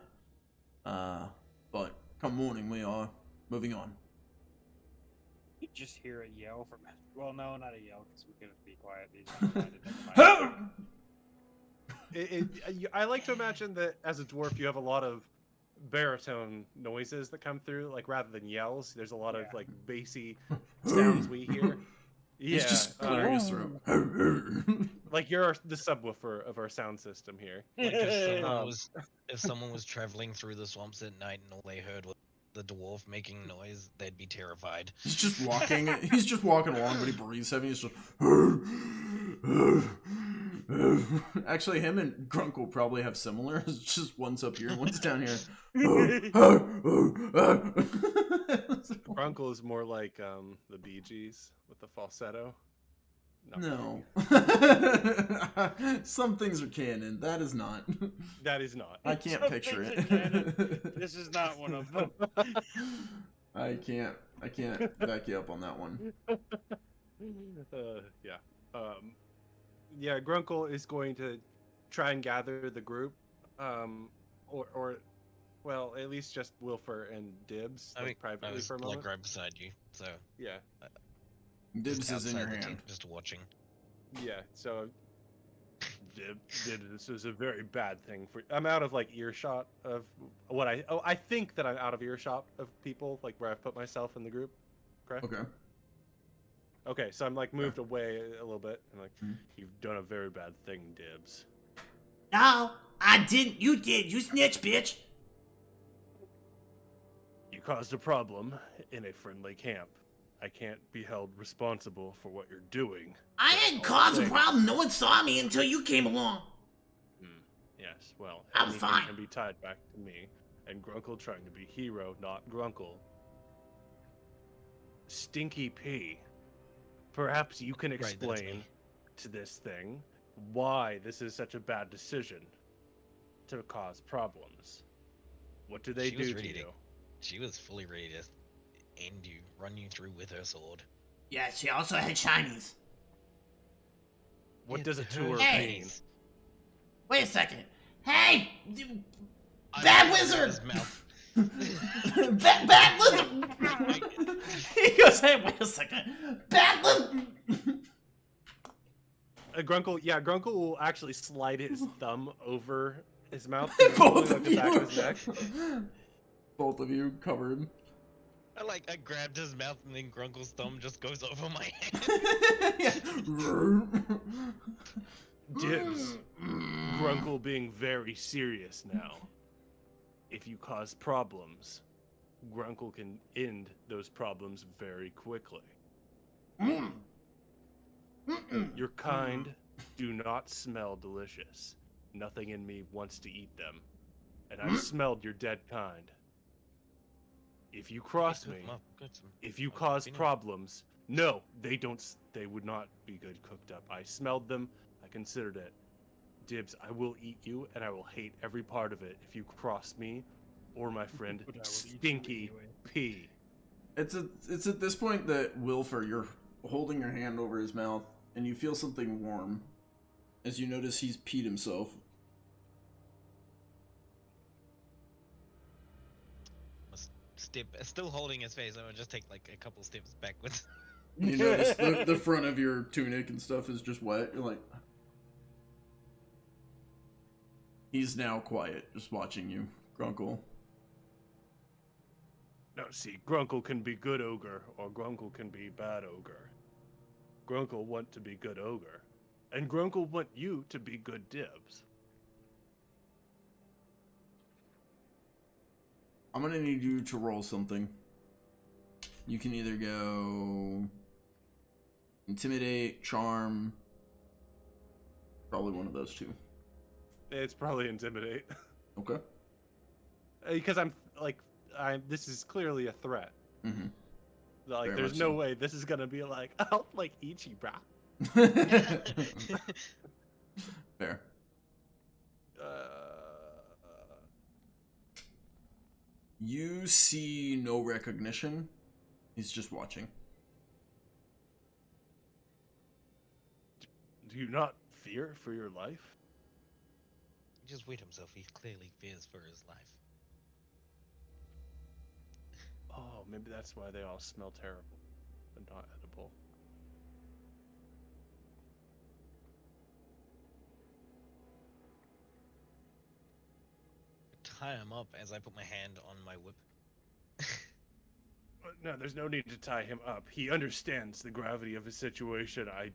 But come morning, we are moving on. You just hear a yell from. Well, no, not a yell because we couldn't be quiet. He's not blinded, never mind. I like to imagine that as a dwarf, you have a lot of baritone noises that come through, like rather than yells. There's a lot of like bassy sounds we hear. He's just clearing his throat. Like you're the subwoofer of our sound system here. Like if someone was traveling through the swamps at night and all they heard was the dwarf making noise, they'd be terrified. He's just walking. He's just walking along, but he breathes heavy. He's just. Actually, him and Grunkle probably have similar. It's just one's up here, one's down here. Grunkle is more like the Bee Gees with the falsetto. No. Some things are canon. That is not. That is not. I can't Some picture things it. are canon. This is not one of them. I can't back you up on that one. Yeah. Yeah, Grunkle is going to try and gather the group, or well, at least just Wilfer and Dibs, I like, mean, privately I was for a moment. like right beside you, so Yeah, Dibs is in your outside the hand. tent, just watching. yeah. So, Dibs, this is a very bad thing for. I'm out of like earshot of what I. Oh, I think that I'm out of earshot of people, like where I've put myself in the group. Correct. Okay. Okay, so I'm like moved away a little bit. I'm like, Hmm. you've done a very bad thing, Dibs. No, I didn't. You did. You snitch, bitch. You caused a problem in a friendly camp. I can't be held responsible for what you're doing. I That's didn't all I'm cause a saying. problem. No one saw me until you came along. Yes, well, I'm anything fine. can be tied back to me, and Grunkle trying to be hero, not Grunkle. Stinky P. Perhaps you can Right, that's explain me. to this thing why this is such a bad decision to cause problems. What do they She was do to ready to- you? She was fully ready to end you, run you through with her sword. Yeah, she also had shinies. What Yeah, does a her tour Hey. mean? Wait a second. Hey, I bad looked at wizard. his mouth. Bad lizard. He goes, hey, wait a second. Bad lizard. Grunkle will actually slide his thumb over his mouth, Both like of the back you. of his neck. Both of you covered. I grabbed his mouth and then Grunkle's thumb just goes over my head. Dibs. Grunkle being very serious now. If you cause problems, Grunkle can end those problems very quickly. Your kind do not smell delicious. Nothing in me wants to eat them. And I've smelled your dead kind. If you cross me, if you cause problems, no, they would not be good cooked up. I smelled them, I considered it. Dibs, I will eat you, and I will hate every part of it if you cross me or my friend But I will eat you Stinky anyway. P. It's at this point that Wilfer, you're holding your hand over his mouth, and you feel something warm, as you notice he's peed himself. Still holding his face. I would just take like a couple steps backwards. You notice the front of your tunic and stuff is just wet. You're like, he's now quiet, just watching you, Grunkle. Now see, Grunkle can be good ogre, or Grunkle can be bad ogre. Grunkle want to be good ogre, and Grunkle want you to be good Dibs. I'm gonna need you to roll something. You can either go intimidate, charm, probably one of those two. It's probably intimidate. Okay. Because this is clearly a threat. Mm-hmm. Like, Very there's much no so. way this is gonna be like, I'll like eat you, brah. Fair. You see no recognition. He's just watching. Do you not fear for your life? Just wait himself. He clearly fears for his life. Oh, maybe that's why they all smell terrible. not edible. Tie him up as I put my hand on my whip. No, there's no need to tie him up. He understands the gravity of his situation, I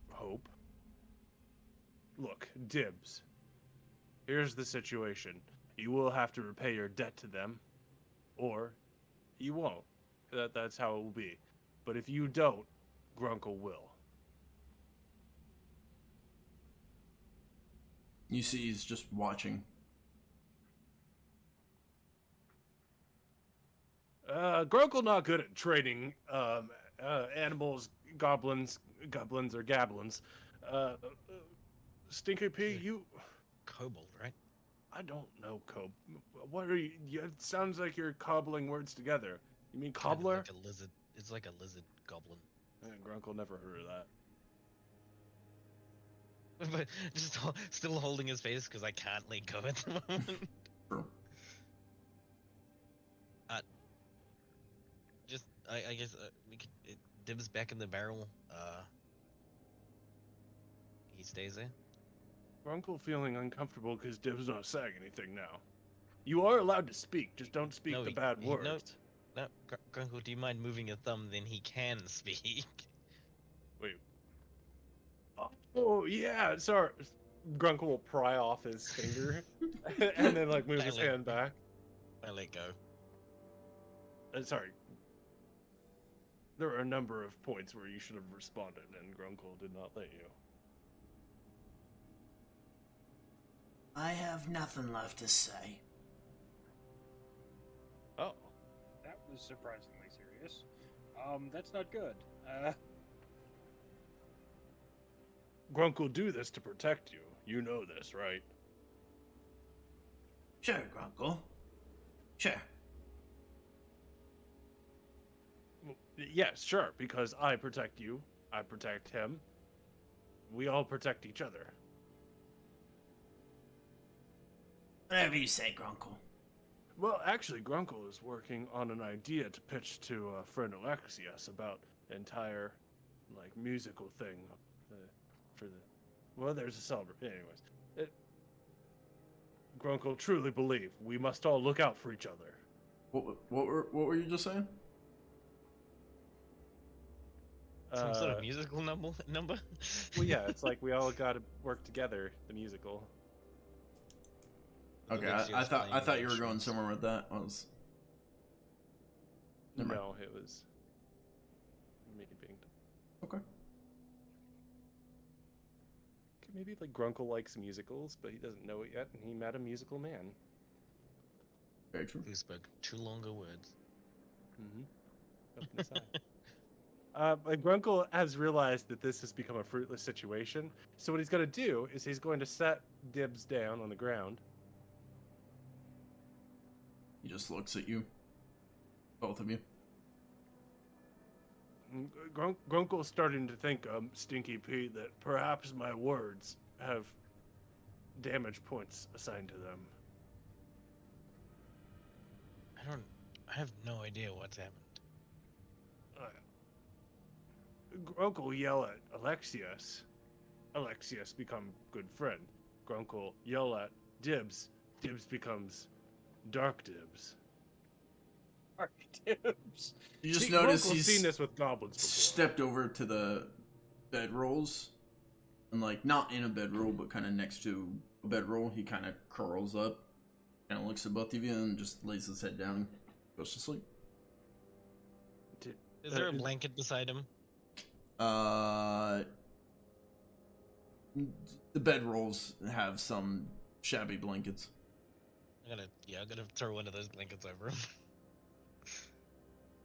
hope. Look, Dibs. Here's the situation. You will have to repay your debt to them, or you won't. That's how it will be. But if you don't, Grunkle will. You see, he's just watching. Grunkle not good at trading animals, goblins or gablins. Stinky P, you... Kobold, right? I don't know, What are you... It sounds like you're cobbling words together. You mean Kind of cobbler? like a lizard. It's like a lizard goblin. Grunkle never heard of that. But just still holding his face because I can't let go at the moment. True. I guess we could Dibs back in the barrel. He stays there. Grunkle feeling uncomfortable because Dib's not saying anything now. You are allowed to speak, just don't speak the bad words. No, Grunkle, do you mind moving your thumb? Then he can speak. Wait. Oh, yeah, sorry. Grunkle will pry off his finger and then, like, move his hand back. I let go. Sorry. There are a number of points where you should have responded, and Grunkle did not let you. I have nothing left to say. Oh. That was surprisingly serious. That's not good. Grunkle do this to protect you. You know this, right? Sure, Grunkle. Sure. Yes, sure, because I protect you, I protect him. We all protect each other. Whatever you say, Grunkle. Well, actually, Grunkle is working on an idea to pitch to friend Alexius about entire, like, musical thing for the... Well, there's a celebration. Anyways. Grunkle truly believe we must all look out for each other. What were you just saying? Some sort of musical number? Well, yeah, it's like we all got to work together, the musical. Okay, I thought you were going somewhere with that. No, it was me being... Okay. Maybe like Grunkle likes musicals, but he doesn't know it yet, and he met a musical man. Very true. Who spoke 2 longer words. Open his eye. But Grunkle has realized that this has become a fruitless situation, so what he's going to do is he's going to set Dibs down on the ground. He just looks at you. Both of you. Grunkle's starting to think, Stinky Pete, that perhaps my words have damage points assigned to them. I have no idea what's happened. Grunkle yell at Alexius. Alexius become good friend. Grunkle yell at Dibs. Dibs becomes Dark Dibs. Dark Dibs. You just notice Grunkle's he's seen this with goblins before. stepped over to the bedrolls, and like not in a bedroll, but kind of next to a bedroll. He kind of curls up, kind of looks at both of you, and just lays his head down, and goes to sleep. Is there a blanket beside him? The bedrolls have some shabby blankets. I'm gonna throw one of those blankets over him.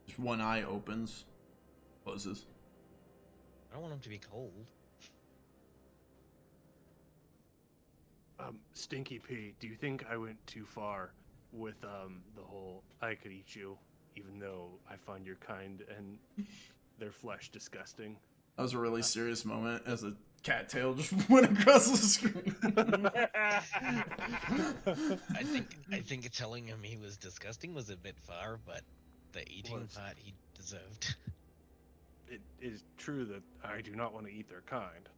Just one eye opens, closes. I don't want him to be cold. Stinky Pete, do you think I went too far with the whole I could eat you, even though I find your kind and their flesh disgusting? That was a really serious moment as a cattail just went across the screen. I think telling him he was disgusting was a bit far, but the eating part he deserved. it is true that I do not want to eat their kind.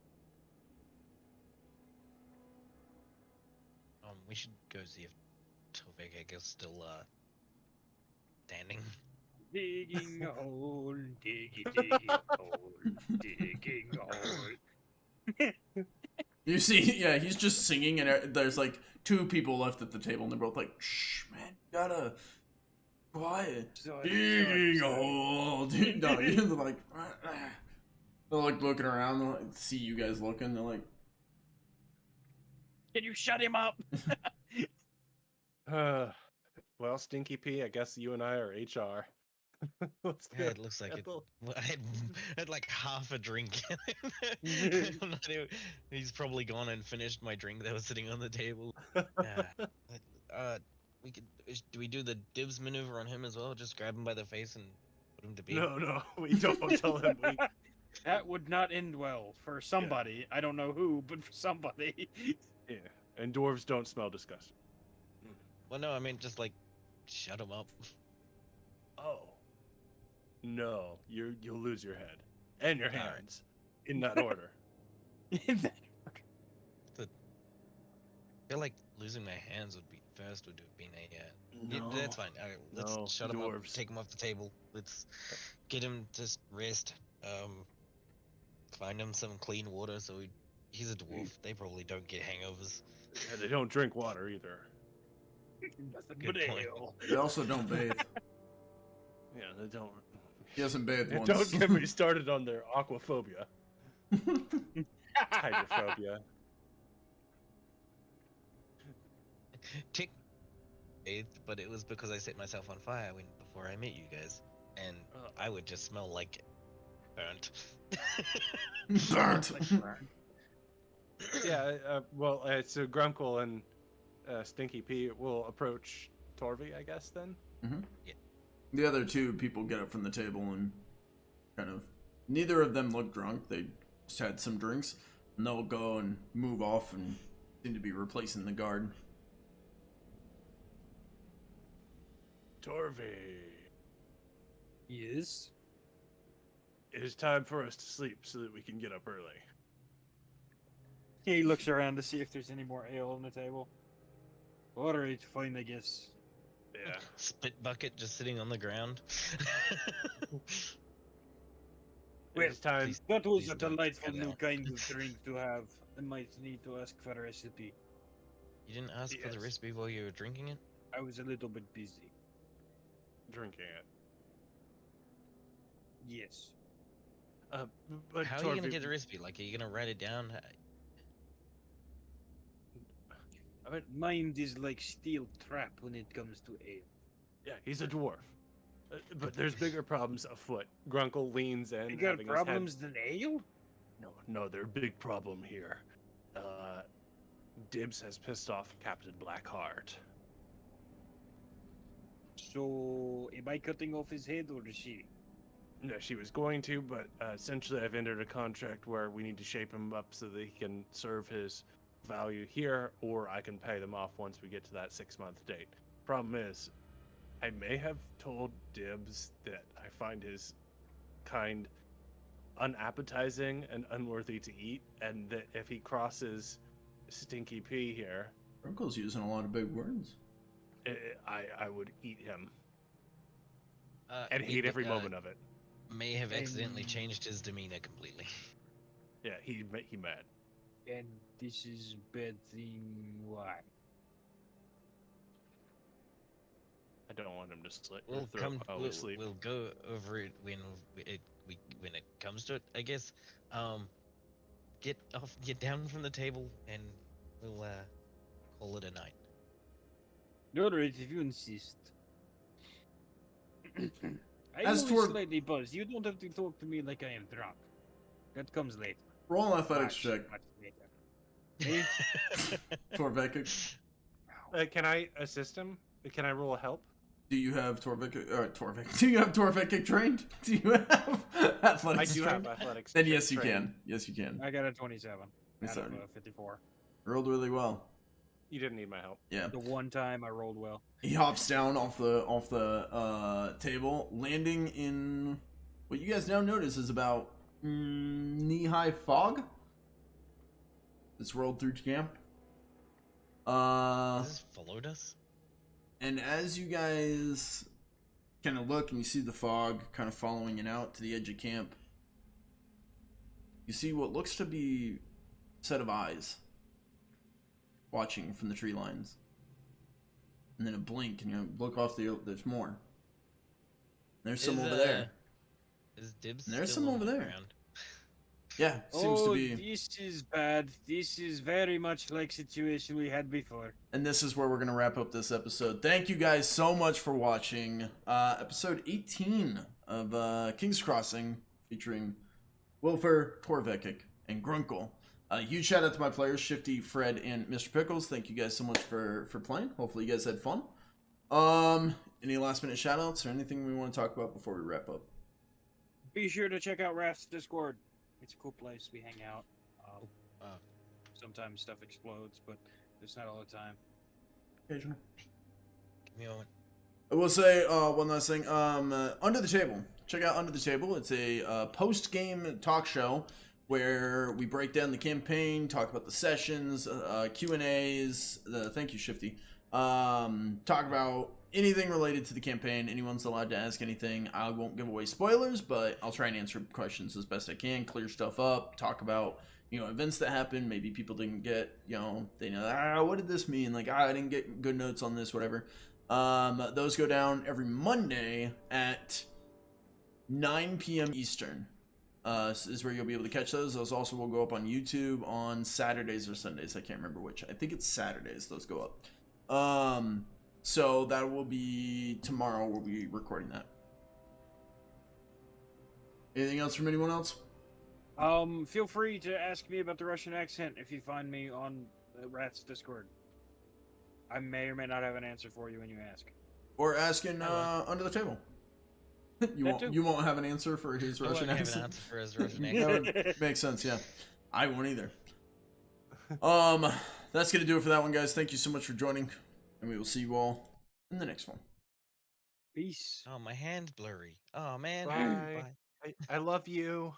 We should go see if Torvekek is still standing. Digging a hole, digging a hole, digging a hole. You see, yeah, he's just singing, and there's like 2 people left at the table, and they're both like, "Shh, man, you gotta quiet." Digging a hole. No, you're like, they're like looking around. They like, see you guys looking. They're like, Can you shut him up? Well, Stinky P, I guess you and I are HR. Let's Yeah, go. it looks like it. Ethel. I had like half a drink. I'm not even- He's probably gone and finished my drink that was sitting on the table. We could. Do we do the dibs maneuver on him as well? Just grab him by the face and put him to bed. No, we don't tell him. That would not end well for somebody. I don't know who, but for somebody. Yeah, and dwarves don't smell disgusting. Well, no, I mean just like shut him up. Oh. No, you'll lose your head and your All right. hands in that order. I feel like losing my hands would be first. Would have been a. No, That's fine. All right, let's no, shut him up. dwarves. Take him off the table. Let's get him to rest. Find him some clean water. So he's a dwarf. They probably don't get hangovers. Yeah, they don't drink water either. Nothing Good but point. ale. they also don't bathe. Yeah, they don't. He hasn't bathed And once. don't get me started on their aquaphobia, hydrophobia. Tick bathed, but it was because I set myself on fire before I met you guys, and I would just smell like burnt. Burnt. Yeah, well, so Grunkle and Stinky P will approach Torvi, I guess, then? Yeah. The other 2 people get up from the table and kind of. Neither of them look drunk. They just had some drinks, and they'll go and move off and seem to be replacing the guard. Torvi, Yes. it is time for us to sleep so that we can get up early. He looks around to see if there's any more ale on the table. Alright, fine, I guess. Yeah. Spit bucket just sitting on the ground. It is time. Please- That was please a don't delightful get new out. kind of drink to have. I might need to ask for a recipe. You didn't ask for the Yes. recipe while you were drinking it? I was a little bit busy. Drinking it. Yes. But How are you gonna Torvi, get the recipe? Like, are you gonna write it down? I mean, Mind is like steel trap when it comes to ale. yeah, he's a dwarf. But there's bigger problems afoot. Grunkle leans in. Bigger having his head- problems than ale? No, they're a big problem here. Dibs has pissed off Captain Blackheart. So, am I cutting off his head or is she? No, she was going to, but essentially I've entered a contract where we need to shape him up so that he can serve his value here, or I can pay them off once we get to that 6-month date. Problem is, I may have told Dibs that I find his kind unappetizing and unworthy to eat, and that if he crosses Stinky P here, Uncle's using a lot of big words. I would eat him and He hate every uh, moment of it. May have accidentally And- changed his demeanor completely. Yeah, he mad. And this is bad thing why? I don't want him to slit We'll throat come. while we sleep. We'll go over it when when it comes to it, I guess. Get down from the table, and we'll call it a night. Alright, if you insist. I As am toward- slightly buzzed. You don't have to talk to me like I am drunk. That comes later. Roll an athletics Much, check, much later. Me? Torvekek. Can I assist him? Can I roll a help? Do you have Torvekek? Do you have Torvekek trained? Do you have athletics I do trained? have athletics. Then yes, you trained. can. Yes, you can. I got a 27 out of 27. 54. Rolled really well. You didn't need my help. Yeah. The one time I rolled well. He hops down off the table, landing in what you guys now notice is about knee-high fog that's rolled through camp. Has this followed us? And as you guys kind of look and you see the fog kind of following it out to the edge of camp, you see what looks to be a set of eyes watching from the tree lines. And then a blink, and you look off there's more. There's some over there. Is Dibs And there's still some on over the there. ground? Yeah, seems to be. This is bad. This is very much like situation we had before. And this is where we're going to wrap up this episode. Thank you guys so much for watching episode 18 of King's Crossing, featuring Wilfer, Torvekek, and Grunkle. Huge shout out to my players, Shifty, Fred, and Mr. Pickles. Thank you guys so much for playing. Hopefully you guys had fun. Any last minute shout outs or anything we want to talk about before we wrap up? Be sure to check out Raph's Discord. It's a cool place. We hang out. Sometimes stuff explodes, but it's not all the time. Occasionally. Give me a moment. I will say one last thing. Under the Table. Check out Under the Table. It's a post-game talk show where we break down the campaign, talk about the sessions, Q&As. Thank you, Shifty. Talk about anything related to the campaign. Anyone's allowed to ask anything. I won't give away spoilers, but I'll try and answer questions as best I can, clear stuff up, talk about, events that happen. Maybe people didn't get, they know, what did this mean? Like, I didn't get good notes on this, whatever. Those go down every Monday at 9 p.m. Eastern. Is where you'll be able to catch those. Those also will go up on YouTube on Saturdays or Sundays. I can't remember which. I think it's Saturdays those go up. So that will be tomorrow. We'll be recording that. Anything else from anyone else? Feel free to ask me about the Russian accent if you find me on Rath's Discord. I may or may not have an answer for you when you ask. Or asking Under the Table. You won't have an answer for his Russian I won't have accent. an answer for his Russian That accent. would make sense, yeah. I won't either. That's gonna do it for that one, guys. Thank you so much for joining, and we will see you all in the next one. Peace. Oh, my hand's blurry. Oh man. Bye. I love you.